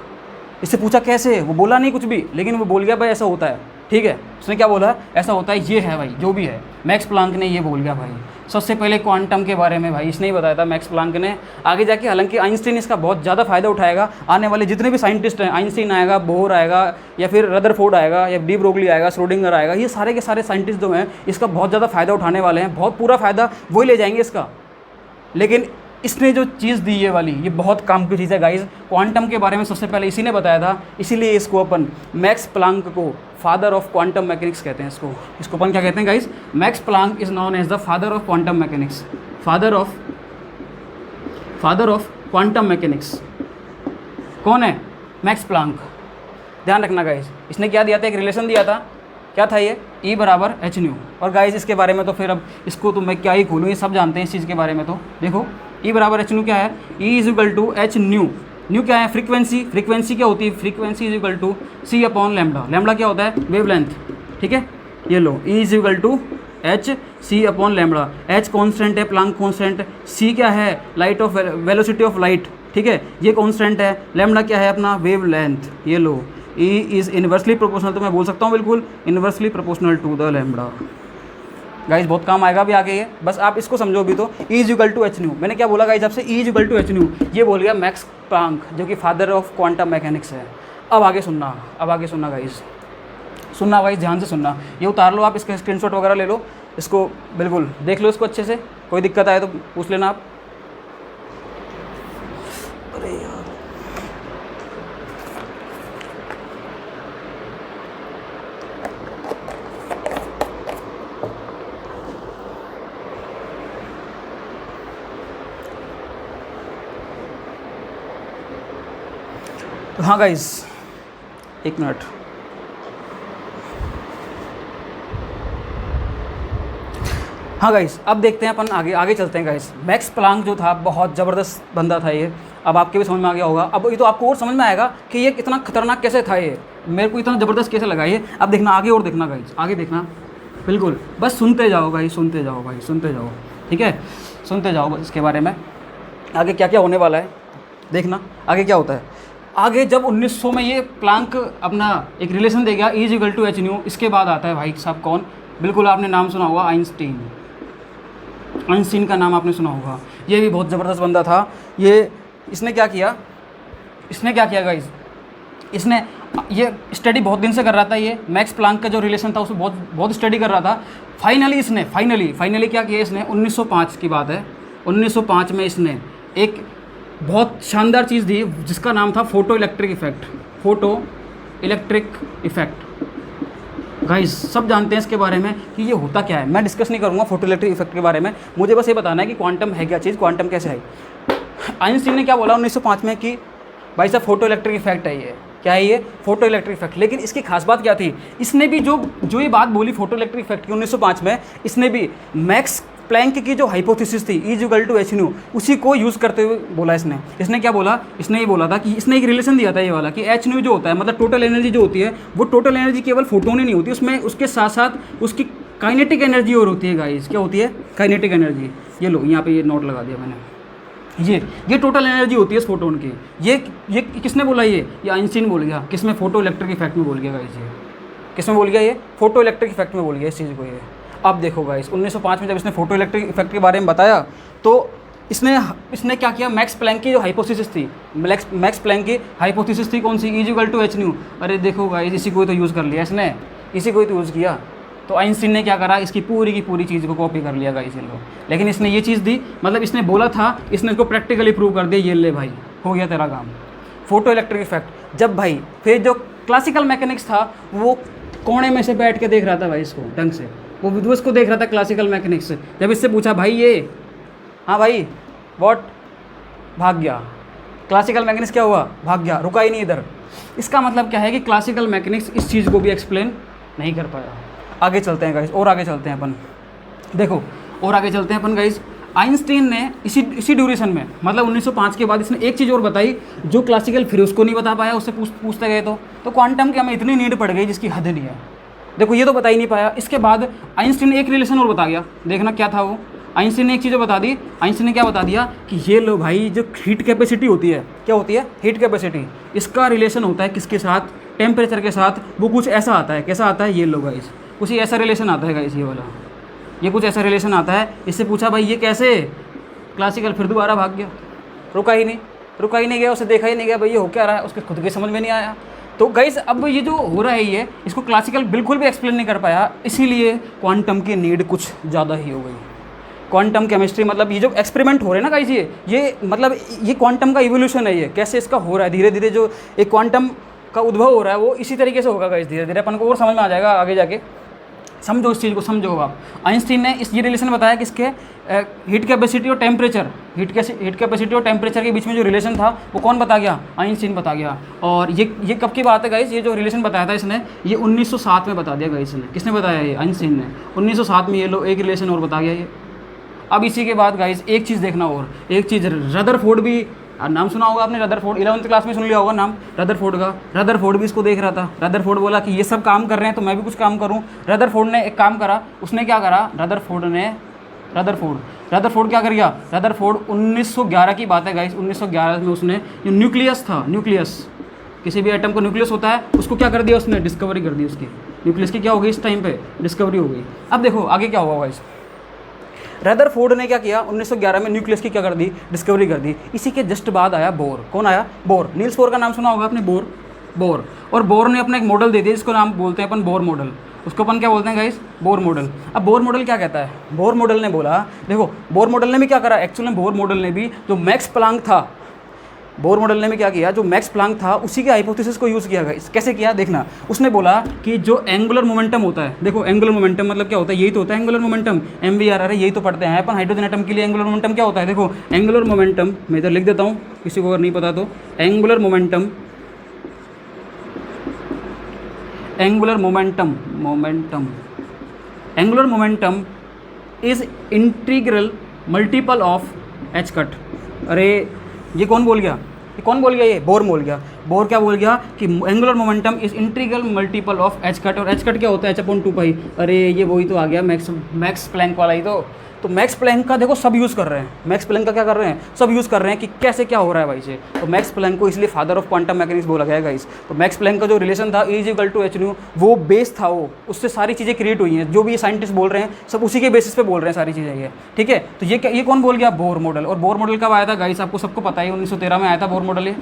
इससे पूछा कैसे, वो बोला नहीं कुछ भी, लेकिन वो बोल गया भाई ऐसा होता है। ठीक है, उसने क्या बोला? ऐसा होता है, ये है भाई, जो भी है मैक्स प्लांक ने ये बोल गया भाई। सबसे पहले क्वांटम के बारे में भाई इसने ही बताया था मैक्स प्लांक ने। आगे जाके हालांकि आइंस्टीन इसका बहुत ज़्यादा फ़ायदा उठाएगा। आने वाले जितने भी साइंटिस्ट हैं, आइंस्टीन आएगा, बोहर आएगा, या फिर रदरफोर्ड आएगा, या डी ब्रोगली आएगा, श्रोडिंगर आएगा, ये सारे के सारे साइंटिस्ट जो हैं इसका बहुत ज़्यादा फ़ायदा उठाने वाले हैं। बहुत पूरा फ़ायदा वही ले जाएंगे इसका। लेकिन इसने जो चीज़ दी ये वाली, ये बहुत काम की चीज़ है गाइज। क्वांटम के बारे में सबसे पहले इसी ने बताया था, इसीलिए इसको अपन मैक्स प्लांक को फादर ऑफ क्वांटम मैकेनिक्स कहते हैं। इसको अपन क्या कहते हैं guys? Max Planck is known as the father of quantum mechanics. Father of quantum mechanics कौन है? Max Planck. ध्यान रखना गाइज, इसने क्या दिया था? एक रिलेशन दिया था। क्या था ये? E बराबर एच न्यू। और गाइज इसके बारे में तो फिर अब इसको तो मैं क्या ही खोलूँ, ये सब जानते हैं इस चीज़ के बारे में। तो देखो E बराबर एच न्यू क्या है? E is equal to h nu. Nu क्या है? फ्रीक्वेंसी क्या होती है? Frequency is equal to C upon lambda. Lambda क्या होता है? वेवलेंथ। ठीक है, ये लो, E is equal to h C upon lambda. H constant है, प्लांक कॉन्स्टेंट। C क्या है? Light of velocity of light. ठीक है, ये कॉन्स्टेंट है। लैम्बडा क्या है? अपना वेव लेंथ। ये लो, E इज़ इन्वर्सली प्रोपोर्शनल, तो मैं बोल सकता हूँ बिल्कुल inversely proportional to the lambda. Guys बहुत काम आएगा भी आगे ये, बस आप इसको समझो भी। तो E is equal to h nu. मैंने क्या बोला गाइज आपसे? E is equal to h nu. ये बोल गया मैक्स प्लांक, जो कि फादर ऑफ क्वांटम मैकेनिक्स है। अब आगे सुनना गाइज, सुनना गाइज, ध्यान से सुनना। ये उतार लो आप, इसका स्क्रीनशॉट वगैरह ले लो, इसको बिल्कुल देख लो इसको अच्छे से। कोई दिक्कत आए तो पूछ लेना आप। अरे यार, तो हाँ गाइज, एक मिनट। हाँ गाइज, अब देखते हैं अपन आगे चलते हैं गाइज। मैक्स प्लांक जो था बहुत ज़बरदस्त बंदा था ये। अब आपके भी समझ में आ गया होगा। अब ये तो आपको और समझ में आएगा कि ये कितना खतरनाक कैसे था, ये मेरे को इतना ज़बरदस्त कैसे लगा ये। अब देखना आगे, और देखना गाइज, आगे देखना बिल्कुल, बस सुनते जाओ भाई, सुनते जाओ। ठीक है, सुनते जाओ बस इसके बारे में, आगे क्या क्या होने वाला है देखना। आगे क्या होता है? आगे जब 1900 में ये प्लांक अपना एक रिलेशन दे गया, E is equal to h nu. इसके बाद आता है भाई साहब कौन? बिल्कुल आपने नाम सुना होगा, आइंस्टीन। आइंस्टीन का नाम आपने सुना होगा, ये भी बहुत ज़बरदस्त बंदा था। इसने क्या किया गाइस, इसने ये स्टडी बहुत दिन से कर रहा था, ये मैक्स प्लांक का जो रिलेशन था उसमें बहुत स्टडी कर रहा था। फाइनली क्या किया इसने, 1905 की बात है, 1905 में इसने एक बहुत शानदार चीज़ दी जिसका नाम था फोटो इलेक्ट्रिक इफेक्ट। गाइस सब जानते हैं इसके बारे में कि ये होता क्या है। मैं डिस्कस नहीं करूँगा फोटो इलेक्ट्रिक इफेक्ट के बारे में, मुझे बस ये बताना है कि क्वांटम है क्या चीज़, क्वांटम कैसे है। आइंस्टीन ने क्या बोला 1905 में कि भाई साहब फोटो इलेक्ट्रिक इफेक्ट है ये, क्या है ये, फोटो इलेक्ट्रिक इफेक्ट। लेकिन इसकी खास बात क्या थी, इसने भी जो ये बात बोली फोटो इलेक्ट्रिक इफेक्ट की 1905 में, इसने भी मैक्स प्लैंक की जो हाइपोथेसिस थी E=hν उसी को यूज़ करते हुए बोला इसने क्या बोला, इसने ये बोला था कि इसने एक रिलेशन दिया था ये वाला कि hν जो होता है, मतलब टोटल एनर्जी जो होती है, वो टोटल एनर्जी केवल फोटोन ही नहीं होती, उसमें उसके साथ साथ उसकी काइनेटिक एनर्जी और होती है गाइस। क्या होती है, काइनेटिक एनर्जी। ये लो यहाँ पे ये नोट लगा दिया मैंने, ये टोटल एनर्जी होती है इस फोटोन की। ये किसने बोला, ये आइंस्टीन बोल गया। किसमें, फोटो इलेक्ट्रिक इफेक्ट में बोल गया गाइस। ये किसमें बोल गया, ये फोटो इलेक्ट्रिक इफेक्ट में बोल गया इस चीज़ को ये। अब देखो गाइस 1905 में जब इसने फोटो इलेक्ट्रिक इफेक्ट के बारे में बताया तो इसने क्या किया, मैक्स प्लैंक की जो हाइपोथेसिस थी, मैक्स प्लैंक की हाइपोथेसिस थी कौन सी, E=hν। अरे देखो गाइस इसी को तो यूज़ कर लिया इसने, इसी को तो यूज़ किया। तो आइंस्टीन ने क्या करा, इसकी पूरी की पूरी चीज़ को कॉपी कर लिया गाइस इन लोग। लेकिन इसने ये चीज़ दी, मतलब इसने बोला था, इसने इसको प्रैक्टिकली प्रूव कर दिया। ये ले भाई, हो गया तेरा काम, फोटो इलेक्ट्रिक इफेक्ट। जब भाई फिर जो क्लासिकल मैकेनिक्स था वो कोने में से बैठ के देख रहा था भाई इसको ढंग से, वो विद्वस को देख रहा था क्लासिकल मैकेनिक्स। जब इससे पूछा भाई ये, हाँ भाई व्हाट, भाग गया। क्लासिकल मैकेनिक्स क्या हुआ, भाग गया, रुका ही नहीं इधर। इसका मतलब क्या है कि क्लासिकल मैकेनिक्स इस चीज़ को भी एक्सप्लेन नहीं कर पाया। आगे चलते हैं गाइस, और आगे चलते हैं अपन, देखो और आगे चलते हैं अपन गाइस। आइंस्टीन ने इसी ड्यूरेशन में, मतलब 1905 के बाद इसने एक चीज़ और बताई जो क्लासिकल फिर उसको नहीं बता पाया, उससे पूछते गए तो क्वांटम की हमें इतनी नीड पड़ गई जिसकी हद नहीं है। देखो ये तो बता ही नहीं पाया। इसके बाद आइंस्टीन ने एक रिलेशन और बता गया, देखना क्या था वो। आइंस्टीन ने एक चीज़ बता दी, आइंस्टीन ने क्या बता दिया कि ये लो भाई जो हीट कैपेसिटी होती है, क्या होती है, हीट कैपेसिटी, इसका रिलेशन होता है किसके साथ, टेम्परेचर के साथ। वो कुछ ऐसा आता है, कैसा आता है, ये लो गाइस, कुछ ऐसा रिलेशन आता है गाइस, ये वाला, ये कुछ ऐसा रिलेशन आता है। इससे पूछा भाई ये कैसे, क्लासिकल फिर दोबारा भाग गया, रुका ही नहीं गया, उसे देखा ही नहीं गया भाई ये हो क्या रहा है, उसके खुद के समझ में नहीं आया। तो गाइस अब ये जो हो रहा है ये, इसको क्लासिकल बिल्कुल भी एक्सप्लेन नहीं कर पाया, इसीलिए क्वांटम की नीड कुछ ज़्यादा ही हो गई। क्वांटम केमिस्ट्री मतलब ये जो एक्सपेरिमेंट हो रहे हैं ना गाइस, ये मतलब ये क्वांटम का इवोल्यूशन है, ये कैसे इसका हो रहा है धीरे धीरे, जो एक क्वांटम का उद्भव हो रहा है वो इसी तरीके से होगा गाइस, धीरे धीरे अपन को और समझ में आ जाएगा आगे जाके। समझो इस चीज़ को, समझो आप। आइंस्टीन ने ये रिलेशन बताया किसके, हीट कैपेसिटी और टेम्परेचर, हीट कैपेसिटी और टेम्परेचर के बीच में जो रिलेशन था वो कौन बता गया, आइंस्टीन बता गया। और ये कब की बात है गाइस, ये जो रिलेशन बताया था इसने, ये 1907 में बता दिया गाइस ने। किसने बताया, ये आइंस्टीन ने 1907 में। ये लो एक रिलेशन और बता गया ये। अब इसी के बाद गाइस एक चीज़ देखना, और एक चीज़, रदरफोर्ड भी नाम सुना होगा आपने, रदरफोर्ड 11th क्लास में सुन लिया होगा नाम रदरफोर्ड का। रदरफोर्ड भी इसको देख रहा था। रदरफोर्ड बोला कि ये सब काम कर रहे हैं तो मैं भी कुछ काम करूं। रदरफोर्ड ने एक काम करा, उसने क्या करा, रदरफोर्ड क्या कर गया, रदरफोर्ड 1911 की बात है गाइस, 1911 में उसने जो न्यूक्लियस था, न्यूक्लियस किसी भी एटम को न्यूक्लियस होता है, उसको क्या कर दिया उसने, डिस्कवरी कर दी उसकी, न्यूक्लियस की क्या हो गई इस टाइम पे, डिस्कवरी हो गई। अब देखो आगे क्या हुआ गाइस, रदरफोर्ड ने क्या किया 1911 में, न्यूक्लियस की क्या कर दी, डिस्कवरी कर दी। इसी के जस्ट बाद आया बोर। कौन आया, बोर। नील्स बोर का नाम सुना होगा आपने, बोर। और बोर ने अपना एक मॉडल दे दिया जिसको नाम बोलते हैं अपन बोर मॉडल। उसको अपन क्या बोलते हैं गाइस, बोर मॉडल। अब बोर मॉडल क्या कहता है, बोर मॉडल ने बोला, देखो बोर मॉडल ने भी क्या करा, एक्चुअली बोर मॉडल ने भी जो मैक्स प्लांक था, बोर मॉडल ने भी क्या किया, जो मैक्स प्लांक था उसी के हाइपोथेसिस को यूज़ किया गाइस। कैसे किया देखना, उसने बोला कि जो एंगुलर मोमेंटम होता है, देखो एंगुलर मोमेंटम मतलब क्या होता है, यही तो होता है एंगुलर मोमेंटम, MVR, अरे यही तो पढ़ते हैं अपन हाइड्रोजन एटम के लिए। एंगुलर मोमेंटम क्या होता है, देखो एंगुलर मोमेंटम, मैं इधर लिख देता हूँ किसी को अगर नहीं पता तो, angular momentum is integral multiple of h cut. अरे ये कौन बोल गया, ये बोर बोल गया। बोर क्या बोल गया कि angular momentum is integral multiple of H cut, और एच कट क्या होता है, h/2 पाई। अरे ये वही तो आ गया मैक्स प्लैंक वाला ही तो मैक्स प्लैंक का देखो सब यूज़ कर रहे हैं, मैक्स प्लैंक का क्या कर रहे हैं, सब यूज़ कर रहे हैं कि कैसे क्या हो रहा है भाई से। तो मैक्स प्लैंक को इसलिए फादर ऑफ क्वांटम मैकेनिक्स बोला गया गाइस। तो मैक्स प्लैंक का जो रिलेशन था E=hν, वो बेस था, वो उससे सारी चीज़ें क्रिएट हुई हैं। जो भी ये साइंटिस्ट बोल रहे हैं सब उसी के बेसिस पे बोल रहे हैं सारी चीज़ें ये, ठीक है। तो ये कौन बोल गया, बोर मॉडल। और बोर मॉडल कब आया था गाइस, आपको सबको पता है 1913 में आया था बोर मॉडल। ये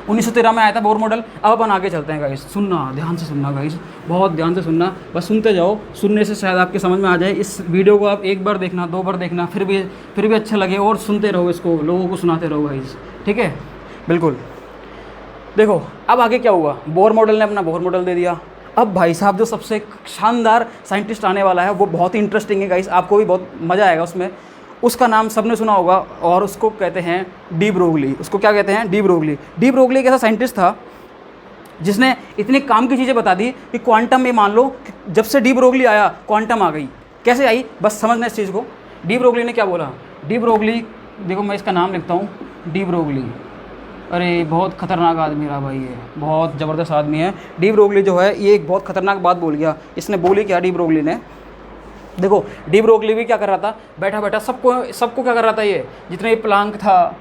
1913 में आया था बोर मॉडल। अब अपन आगे चलते हैं गाइस, सुनना ध्यान से सुनना गाइस, बहुत ध्यान से सुनना, बस सुनते जाओ, सुनने से शायद आपके समझ में आ जाए। इस वीडियो को आप एक बार देखना, 2 बार देखना, फिर भी अच्छा लगे, और सुनते रहो इसको, लोगों को सुनाते रहो गाइस, ठीक है, बिल्कुल। देखो अब आगे क्या हुआ, बोर मॉडल ने अपना बोर मॉडल दे दिया। अब भाई साहब जो सबसे शानदार साइंटिस्ट आने वाला है वो बहुत ही इंटरेस्टिंग है गाइस, आपको भी बहुत मज़ा आएगा उसमें। उसका नाम सबने सुना होगा और उसको कहते हैं डी ब्रोगली। उसको क्या कहते हैं, डी ब्रोगली। डी ब्रोगली एक ऐसा साइंटिस्ट था जिसने इतने काम की चीज़ें बता दी कि क्वांटम में मान लो कि जब से डी ब्रोगली आया क्वांटम आ गई। कैसे आई, बस समझना इस चीज़ को। डी ब्रोगली ने क्या बोला, डी ब्रोगली, देखो मैं इसका नाम लिखता हूँ, डी ब्रोगली। अरे बहुत खतरनाक आदमी रहा भाई, ये बहुत ज़बरदस्त आदमी है। डी ब्रोगली जो है ये एक बहुत खतरनाक बात बोल गया। इसने बोली क्या डी ब्रोगली ने, देखो डी ब्रोगली भी क्या कर रहा था, बैठा बैठा सबको क्या कर रहा था, ये जितने प्लांक था,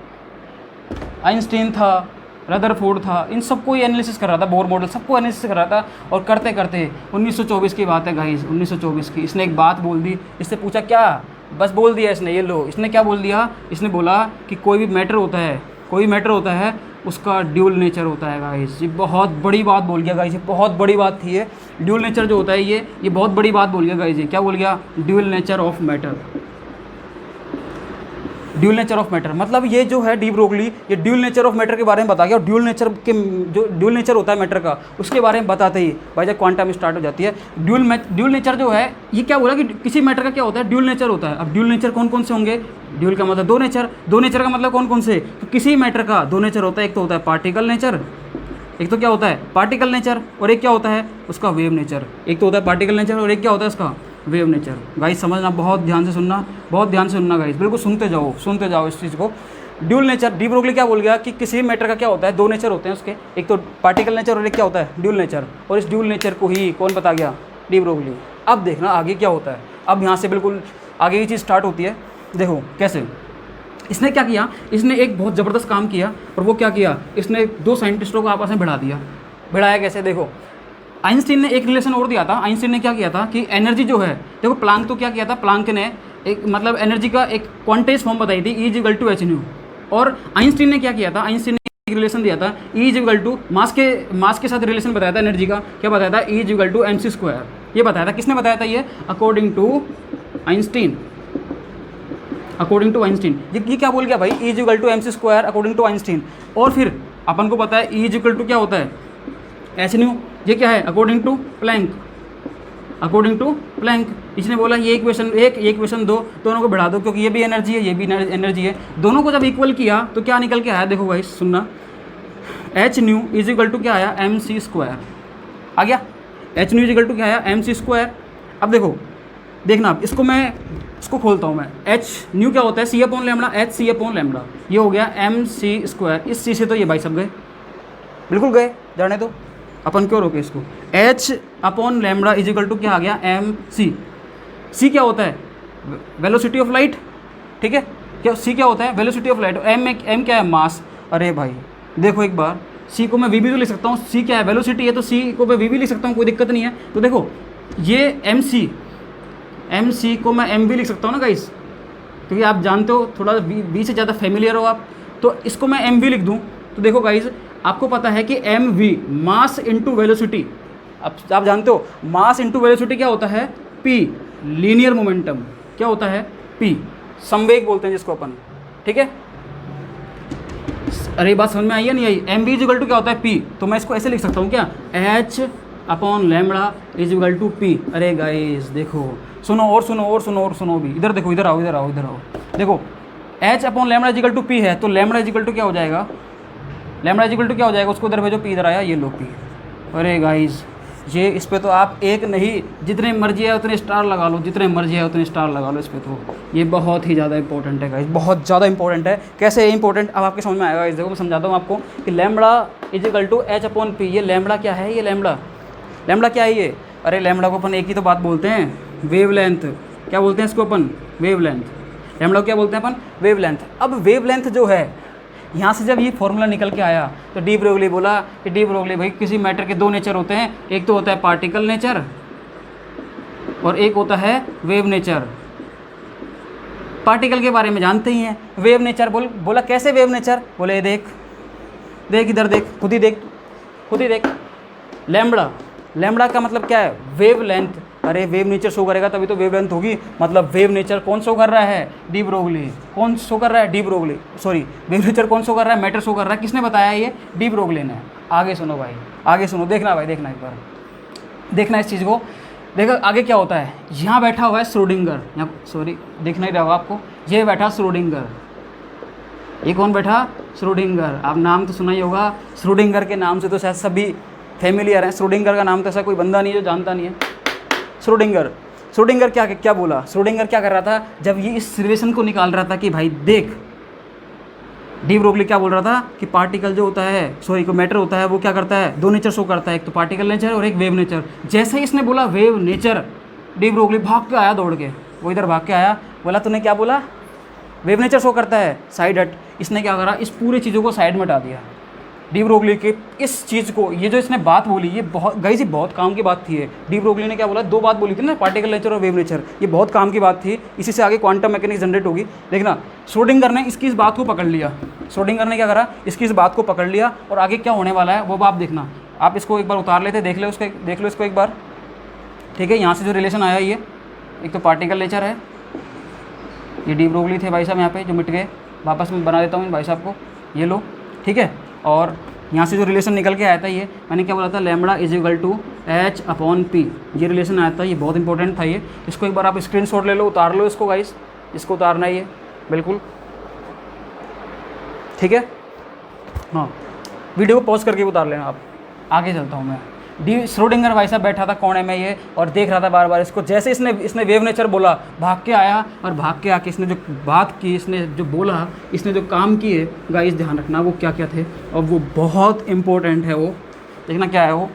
आइंस्टीन था, रदरफोर्ड था, इन सबको ये एनालिसिस कर रहा था, बोर मॉडल सबको एनालिसिस कर रहा था। और करते करते 1924 की बात है गाइस, 1924 की, इसने एक बात बोल दी। इससे पूछा क्या, बस बोल दिया इसने, ये लो, इसने क्या बोल दिया, इसने बोला कि कोई भी मैटर होता है, कोई मैटर होता है उसका ड्यूल नेचर होता है गाइस। ये बहुत बड़ी बात बोल गया गाइस, ये बहुत बड़ी बात थी ये। ड्यूल नेचर जो होता है ये बहुत बड़ी बात बोल गया गाइस। ये क्या बोल गया, dual nature of matter. Dual nature of matter मतलब ये जो है डी ब्रोगली, ये ड्यूल नेचर ऑफ मैटर के बारे में बता गया। और ड्यूल नेचर के जो ड्यूल नेचर होता है मैटर का, उसके बारे में बताते ही भाई जब क्वांटम स्टार्ट हो जाती है। ड्यूल नेचर जो है, ये क्या बोला कि किसी मैटर का क्या होता है, ड्यूल नेचर होता है। अब ड्यूल नेचर कौन कौन से होंगे, ड्यूल का मतलब दो नेचर, दो नेचर का मतलब कौन कौन से, तो किसी मैटर का दो नेचर होता है। एक तो होता है पार्टिकल नेचर, एक तो क्या होता है पार्टिकल नेचर, और एक क्या होता है उसका वेव नेचर। एक तो होता है पार्टिकल नेचर और एक क्या होता है उसका वेव नेचर। गाइस समझना, बहुत ध्यान से सुनना, बहुत ध्यान से सुनना गाइस, बिल्कुल सुनते जाओ इस चीज़ को। ड्यूल नेचर, डी ब्रोगली क्या बोल गया कि किसी मैटर का क्या होता है, दो नेचर होते हैं उसके, एक तो पार्टिकल नेचर और एक क्या होता है ड्यूल नेचर। और इस ड्यूल नेचर को ही कौन बता गया, डी ब्रोगली। अब देखना आगे क्या होता है, अब यहाँ से बिल्कुल आगे की चीज़ स्टार्ट होती है। देखो कैसे इसने क्या किया, इसने एक बहुत ज़बरदस्त काम किया। और वो क्या किया, इसने दो साइंटिस्टों को आपस में भिड़ा दिया। भिड़ाया कैसे, देखो आइंस्टीन ने एक रिलेशन और दिया था। आइंस्टीन ने क्या किया था कि एनर्जी जो है, देखो प्लांक तो क्या किया था, प्लांक ने एक मतलब एनर्जी का एक क्वांटाइज फॉर्म बताई थी, E=hν। और आइंस्टीन ने क्या किया था, आइंस्टीन ने एक रिलेशन दिया था, E= मास के साथ रिलेशन बताया था एनर्जी का। क्या बताया था, E=mc²। ये बताया था, किसने बताया था ये, according to Einstein. According to Einstein ये क्या बोल गया भाई, E=mc² अकॉर्डिंग टू आइंस्टीन। और फिर अपन को पता है E= क्या होता है, hν। ये क्या है, according to Planck. According to Planck इसने बोला ये इक्वेशन 1 ये इक्वेशन 2 दोनों को बढ़ा दो, क्योंकि ये भी एनर्जी है ये भी एनर्जी है। दोनों को जब इक्वल किया तो क्या निकल के आया, देखो भाई सुनना, hν क्या आया, mc² आ गया। hν क्या आया, mc²। अब देखना इसको खोलता हूँ मैं। hν क्या होता है, c/λ, hc/λ। ये हो गया mc²। इस सी से तो ये भाई सब गए, बिल्कुल गए, जाने दो, अपन क्यों रोके इसको। h/λ क्या आ गया, mc। c क्या होता है, वेलोसिटी ऑफ लाइट, ठीक है, क्या c क्या होता है, वेलोसिटी ऑफ लाइट। m क्या है, मास। अरे भाई देखो एक बार, c को मैं v भी तो लिख सकता हूँ, c क्या है, वेलोसिटी है, तो c को मैं v भी लिख सकता हूँ, कोई दिक्कत नहीं है। तो देखो ये mc को मैं m भी लिख सकता हूँ ना गाइस, क्योंकि आप जानते हो थोड़ा v से ज़्यादा फेमिलियर हो आप, तो इसको मैं m भी लिख दूँ। तो देखो गाइस आपको पता है कि mv मास इंटू वेलोसिटी, आप जानते हो मास इंटू वेलोसिटी क्या होता है, p। लीनियर मोमेंटम क्या होता है, p। संवेग बोलते हैं जिसको अपन, ठीक है। अरे बात समझ में आई है नहीं आई, mv क्या होता है, p। तो मैं इसको ऐसे लिख सकता हूँ क्या, h/λ = p। अरे गाइस देखो सुनो भी, इधर देखो, इधर आओ। देखो h/λ = p है, तो λ क्या हो जाएगा, λ क्या हो जाएगा, उसको उधर भेजो, p इधर आया, ये लो p। अरे गाइस ये इस पे तो आप एक नहीं जितने मर्जी है उतने स्टार लगा लो, जितने मर्जी है उतने स्टार लगा लो इस पे तो। ये बहुत ही ज़्यादा इंपॉर्टेंट है गाइस, बहुत ज़्यादा इंपॉर्टेंट है। कैसे इंपॉर्टेंट अब आपके समझ में आएगा। इस देखो मैं समझाता हूँ आपको कि lambda is equal to h upon p. ये लैम्बडा क्या है, ये लैम्बडा क्या है ये? अरे लैम्बडा को अपन एक ही तो बात बोलते हैं, वेवलेंथ। क्या बोलते हैं इसको अपन? वेवलेंथ। लैम्बडा को क्या बोलते हैं अपन? वेवलेंथ। अब वेवलेंथ जो है, यहाँ से जब ये फॉर्मूला निकल के आया तो डी ब्रोगली बोला कि डी ब्रोगली भाई किसी मैटर के दो नेचर होते हैं, एक तो होता है पार्टिकल नेचर और एक होता है वेव नेचर। पार्टिकल के बारे में जानते ही हैं। वेव नेचर बोला कैसे वेव नेचर? बोले देख इधर देख, खुद ही देख। लैम्बडा का मतलब क्या है? Wave length. अरे वेव नेचर शो करेगा तभी तो वेव लेंथ होगी। मतलब वेव नेचर कौन शो कर रहा है? De Broglie. कौन शो कर रहा है? De Broglie. Sorry, wave nature कौन शो कर रहा है? मैटर शो कर रहा है। किसने बताया ये? डी ब्रोगली ने। आगे सुनो भाई, आगे सुनो, देखना भाई, देखना एक बार, देखना इस चीज़ को। देखो आगे क्या होता है। यहाँ बैठा हुआ है श्रोडिंगर, यहाँ सॉरी देखना ही रहा होगा आपको। ये बैठा श्रोडिंगर। ये कौन बैठा? श्रोडिंगर। आप नाम तो सुना ही होगा। श्रोडिंगर के नाम से तो शायद सभी फैमिलियर हैं। श्रोडिंगर का नाम तो ऐसा कोई बंदा नहीं है जो जानता नहीं है। श्रोडिंगर क्या बोला? श्रोडिंगर क्या कर रहा था जब ये इस रिलेशन को निकाल रहा था कि भाई देख, डी ब्रोगली क्या बोल रहा था कि पार्टिकल जो होता है, सॉरी को मैटर होता है, वो क्या करता है? दो नेचर शो करता है, एक तो पार्टिकल नेचर और एक वेव नेचर। जैसे ही इसने बोला वेव नेचर, डी ब्रोगली भाग के आया दौड़ के। वो इधर भाग के आया, बोला तूने क्या बोला? वेव नेचर शो करता है, साइड हट। इसने क्या करा? इस पूरे चीज़ों को साइड में हटा दिया। डी ब्रोगली के इस चीज़ को, ये जो इसने बात बोली, ये बहुत गाइस ये बहुत काम की बात थी। डी ब्रोगली ने क्या बोला? दो बात बोली थी ना, पार्टिकल नेचर और वेव नेचर। ये बहुत काम की बात थी। इसी से आगे क्वांटम मैकेनिक्स जनरेट होगी। देखना, श्रोडिंगर ने इसकी इस बात को पकड़ लिया। श्रोडिंगर ने क्या करा? इसकी इस बात को पकड़ लिया और आगे क्या होने वाला है वो आप देखना। आप इसको एक बार उतार लेते, देख लो इसको एक बार, ठीक है। यहाँ से जो रिलेशन आया, ये एक तो पार्टिकल नेचर है, ये डी ब्रोगली थे भाई साहब यहाँ पे जो मिट गए। वापस मैं बना देता हूँ इन भाई साहब को, ये लो, ठीक है। और यहाँ से जो रिलेशन निकल के आया था, ये मैंने क्या बोला था? Lambda is equal to h upon p. ये रिलेशन आया था, ये बहुत इंपॉर्टेंट था। ये इसको एक बार आप स्क्रीनशॉट ले लो, उतार लो इसको गाइस, इसको उतारना है ये बिल्कुल, ठीक है। हाँ, वीडियो को पॉज करके उतार लेना आप। आगे चलता हूँ मैं। डी श्रोडिंगर भाई साहब बैठा था कोने में ये और देख रहा था बार बार इसको। जैसे इसने वेव नेचर बोला, भाग के आया और भाग के आके इसने जो बात की, इसने जो बोला, इसने जो काम किए गाइस, ध्यान रखना वो क्या क्या थे और वो बहुत इंपॉर्टेंट है। वो देखना क्या है वो,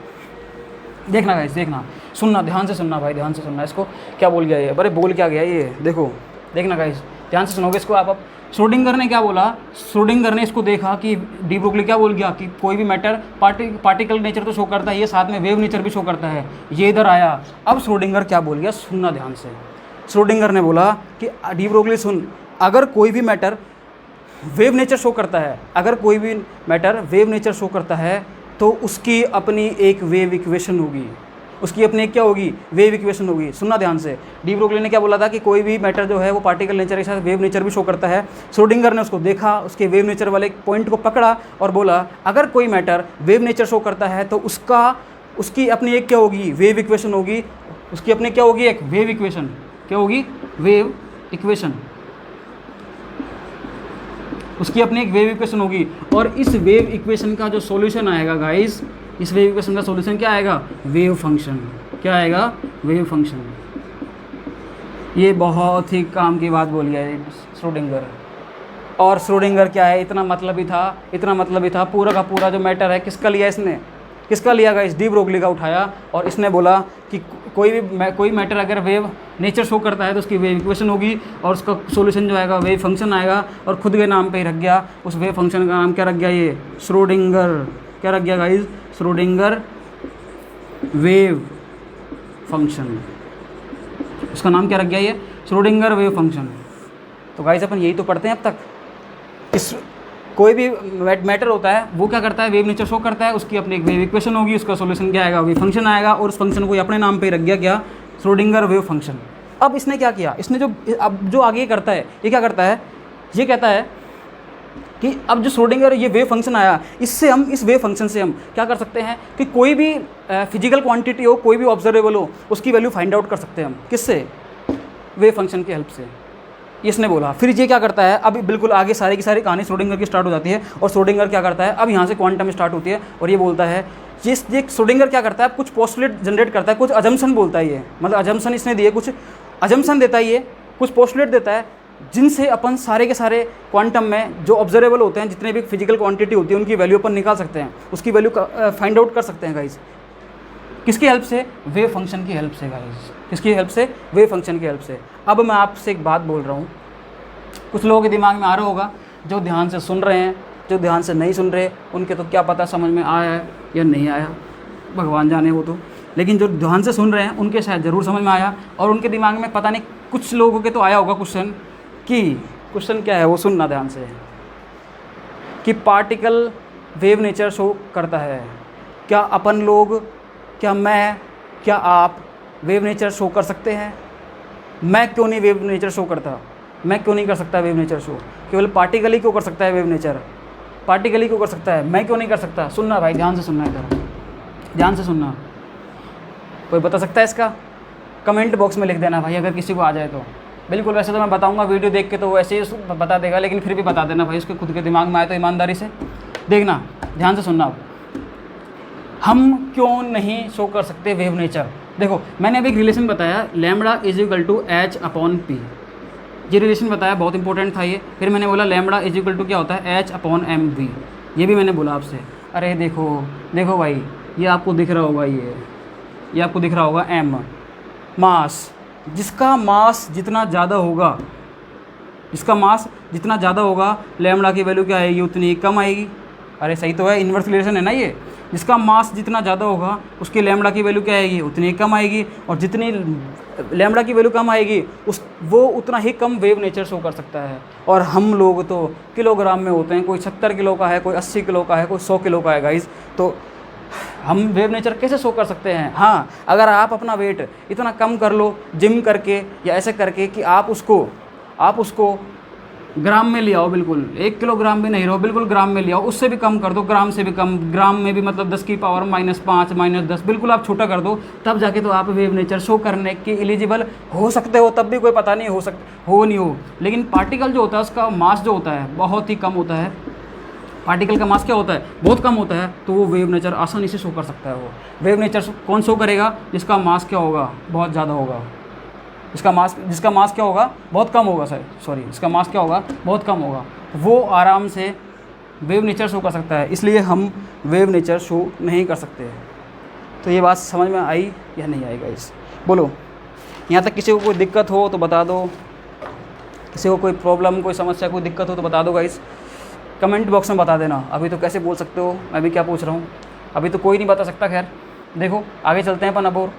देखना गाइस, देखना, सुनना, ध्यान से सुनना भाई, ध्यान से सुनना। इसको क्या बोल गया ये? अरे बोल क्या गया ये? देखो, देखना गाइस, ध्यान से सुनोगे इसको आप। श्रोडिंगर ने क्या बोला? श्रोडिंगर ने इसको देखा कि डी ब्रोगली क्या बोल गया कि कोई भी मैटर पार्टिकल नेचर तो शो करता है, ये साथ में वेव नेचर भी शो करता है। ये इधर आया। अब श्रोडिंगर क्या बोल गया? सुनना ध्यान से। श्रोडिंगर ने बोला कि डी ब्रोगली सुन, अगर कोई भी मैटर वेव नेचर शो करता है, अगर कोई भी मैटर वेव नेचर शो करता है तो उसकी अपनी एक वेव इक्वेशन होगी। उसकी अपनी एक क्या होगी? वेव इक्वेशन होगी। सुनना ध्यान से। डी ब्रोगली ने क्या बोला था कि कोई भी मैटर जो है वो पार्टिकल नेचर के साथ वेव नेचर भी शो करता है। श्रोडिंगर ने उसको देखा, उसके वेव नेचर वाले पॉइंट को पकड़ा और बोला अगर कोई मैटर वेव नेचर शो करता है तो उसकी अपनी एक क्या होगी? वेव इक्वेशन होगी। उसकी अपनी क्या होगी? एक वेव इक्वेशन। क्या होगी? Wave equation. उसकी अपनी एक वेव इक्वेशन होगी और इस वेव इक्वेशन का जो सॉल्यूशन आएगा गाइस, इस वेव इक्वेशन का सॉल्यूशन क्या आएगा? Wave function. क्या आएगा? Wave function. ये बहुत ही काम की बात बोली है श्रोडिंगर। और श्रोडिंगर क्या है? इतना मतलब ही था। पूरा का पूरा जो मैटर है किसका लिया इसने? किसका लिया गाइस? डी ब्रोगली का उठाया और इसने बोला कि कोई मैटर अगर वेव नेचर शो करता है तो उसकी वेव इक्वेशन होगी और उसका सॉल्यूशन जो आएगा वेव फंक्शन आएगा। और खुद के नाम पे ही रख गया, उस वेव फंक्शन का नाम क्या रख गया? ये श्रोडिंगर। क्या रख गया गाइस? Schrodinger wave function. उसका नाम क्या रख गया? ये श्रोडिंगर वेव फंक्शन। तो गाइस अपन यही तो पढ़ते हैं अब तक। इस कोई भी मैटर होता है वो क्या करता है? वेव नेचर शो करता है, उसकी अपनी एक वेव इक्वेशन होगी, उसका सॉल्यूशन क्या आएगा? वेव फंक्शन आएगा और उस फंक्शन को अपने नाम पे रख गया क्या? Schrodinger wave function. अब इसने क्या किया? इसने जो आगे करता है, ये क्या करता है? ये कहता है कि अब जो श्रोडिंगर ये वेव फंक्शन आया, इस वेव फंक्शन से हम क्या कर सकते हैं कि कोई भी फिजिकल क्वांटिटी हो, कोई भी ऑब्जर्वेबल हो, उसकी वैल्यू फाइंड आउट कर सकते हैं हम। किससे? वेव फंक्शन की हेल्प से। इसने बोला। फिर ये क्या करता है? अब बिल्कुल आगे सारी की सारी कहानी श्रोडिंगर की स्टार्ट हो जाती है और श्रोडिंगर क्या करता है? अब यहाँ से क्वांटम स्टार्ट होती है और ये बोलता है ये श्रोडिंगर क्या करता है, कुछ पोस्टुलेट जनरेट करता है, कुछ अजम्पशन बोलता है ये, मतलब अजम्पशन इसने दिए, कुछ अजम्पशन देता है ये, कुछ पोस्टुलेट देता है, जिनसे अपन सारे के सारे क्वांटम में जो ऑब्जर्वेबल होते हैं, जितने भी फिजिकल क्वांटिटी होती है, उनकी वैल्यू अपन निकाल सकते हैं, उसकी वैल्यू फाइंड आउट कर सकते हैं गाइस। किसकी हेल्प से? वेव फंक्शन की हेल्प से गाइस। किसकी हेल्प से? वेव फंक्शन की हेल्प से। अब मैं आपसे एक बात बोल रहा हूँ, कुछ लोगों के दिमाग में आ रहा होगा, जो ध्यान से सुन रहे हैं, जो ध्यान से नहीं सुन रहे, उनके तो क्या पता समझ में आया है या नहीं आया, भगवान जाने वो तो, लेकिन जो ध्यान से सुन रहे हैं उनके शायद ज़रूर समझ में आया, और उनके दिमाग में पता नहीं कुछ लोगों के तो आया होगा क्वेश्चन, कि क्वेश्चन क्या है वो सुनना ध्यान से, कि पार्टिकल वेव नेचर शो करता है। क्या अपन लोग, क्या मैं, क्या आप वेव नेचर शो कर सकते हैं? मैं क्यों नहीं वेव नेचर शो करता? मैं क्यों नहीं कर सकता वेव नेचर शो? केवल पार्टिकल ही क्यों कर सकता है वेव नेचर? पार्टिकल ही क्यों कर सकता है, मैं क्यों नहीं कर सकता? सुनना भाई, ध्यान से सुनना है, इधर ध्यान से सुनना। कोई बता सकता है इसका? कमेंट बॉक्स में लिख देना भाई, अगर किसी को आ जाए तो। बिल्कुल, वैसे तो मैं बताऊंगा वीडियो देख के तो वो ऐसे ही बता देगा, लेकिन फिर भी बता देना भाई, उसके खुद के दिमाग में आए तो ईमानदारी से देखना, ध्यान से सुनना। हम क्यों नहीं शो कर सकते वेव नेचर? देखो, मैंने अभी एक रिलेशन बताया, lambda is equal to h upon p, ये रिलेशन बताया, बहुत इंपॉर्टेंट था ये। फिर मैंने बोला लैम्बडा इज इक्वल टू क्या होता है, एच अपॉन एम वी, ये भी मैंने बोला आपसे। अरे देखो देखो भाई, ये आपको दिख रहा होगा, ये आपको दिख रहा होगा एम, मास, जिसका मास जितना ज़्यादा होगा, जिसका मास जितना ज़्यादा होगा, लैम्बडा की वैल्यू क्या आएगी, उतनी कम आएगी। अरे सही तो है, इन्वर्स रिलेशन है ना ये। जिसका मास जितना ज़्यादा होगा, उसकी लैम्बडा की वैल्यू क्या आएगी, उतनी कम आएगी, और जितनी लैम्बडा की वैल्यू कम आएगी वो उतना ही कम वेव नेचर शो कर सकता है। और हम लोग तो किलोग्राम में होते हैं, कोई 70 किलो का है, कोई 80 किलो का है, कोई 100 किलो का है गाइस, तो हम वेव नेचर कैसे शो कर सकते हैं? हाँ, अगर आप अपना वेट इतना कम कर लो जिम करके या ऐसे करके कि आप उसको ग्राम में ले आओ, बिल्कुल 1 किलोग्राम भी नहीं रहो, बिल्कुल ग्राम में ले आओ, उससे भी कम कर दो, ग्राम से भी कम, ग्राम में भी मतलब 10 की पावर -5 -10, बिल्कुल आप छोटा कर दो, तब जाके तो आप वेव नेचर शो करने के एलिजिबल हो सकते हो। तब भी कोई पता नहीं हो नहीं हो। लेकिन पार्टिकल जो होता है उसका मास जो होता है बहुत ही कम होता है, पार्टिकल का मास क्या होता है, बहुत कम होता है, तो वो वेव नेचर आसानी से शो कर सकता है। वो वेव नेचर कौन शो करेगा? जिसका मास क्या होगा, बहुत ज़्यादा होगा, जिसका मास क्या होगा, बहुत कम होगा, जिसका मास क्या होगा, बहुत कम होगा, वो आराम से वेव नेचर शो कर सकता है। इसलिए हम वेव नेचर शो नहीं कर सकते। तो ये बात समझ में आई या नहीं आई गाइस? बोलो, यहाँ तक किसी को कोई दिक्कत हो तो बता दो, किसी को कोई प्रॉब्लम, कोई समस्या, कोई दिक्कत हो तो बता दो गाइस, कमेंट बॉक्स में बता देना। अभी तो कैसे बोल सकते हो, मैं भी क्या पूछ रहा हूँ, अभी तो कोई नहीं बता सकता। खैर देखो, आगे चलते हैं अपन अब। और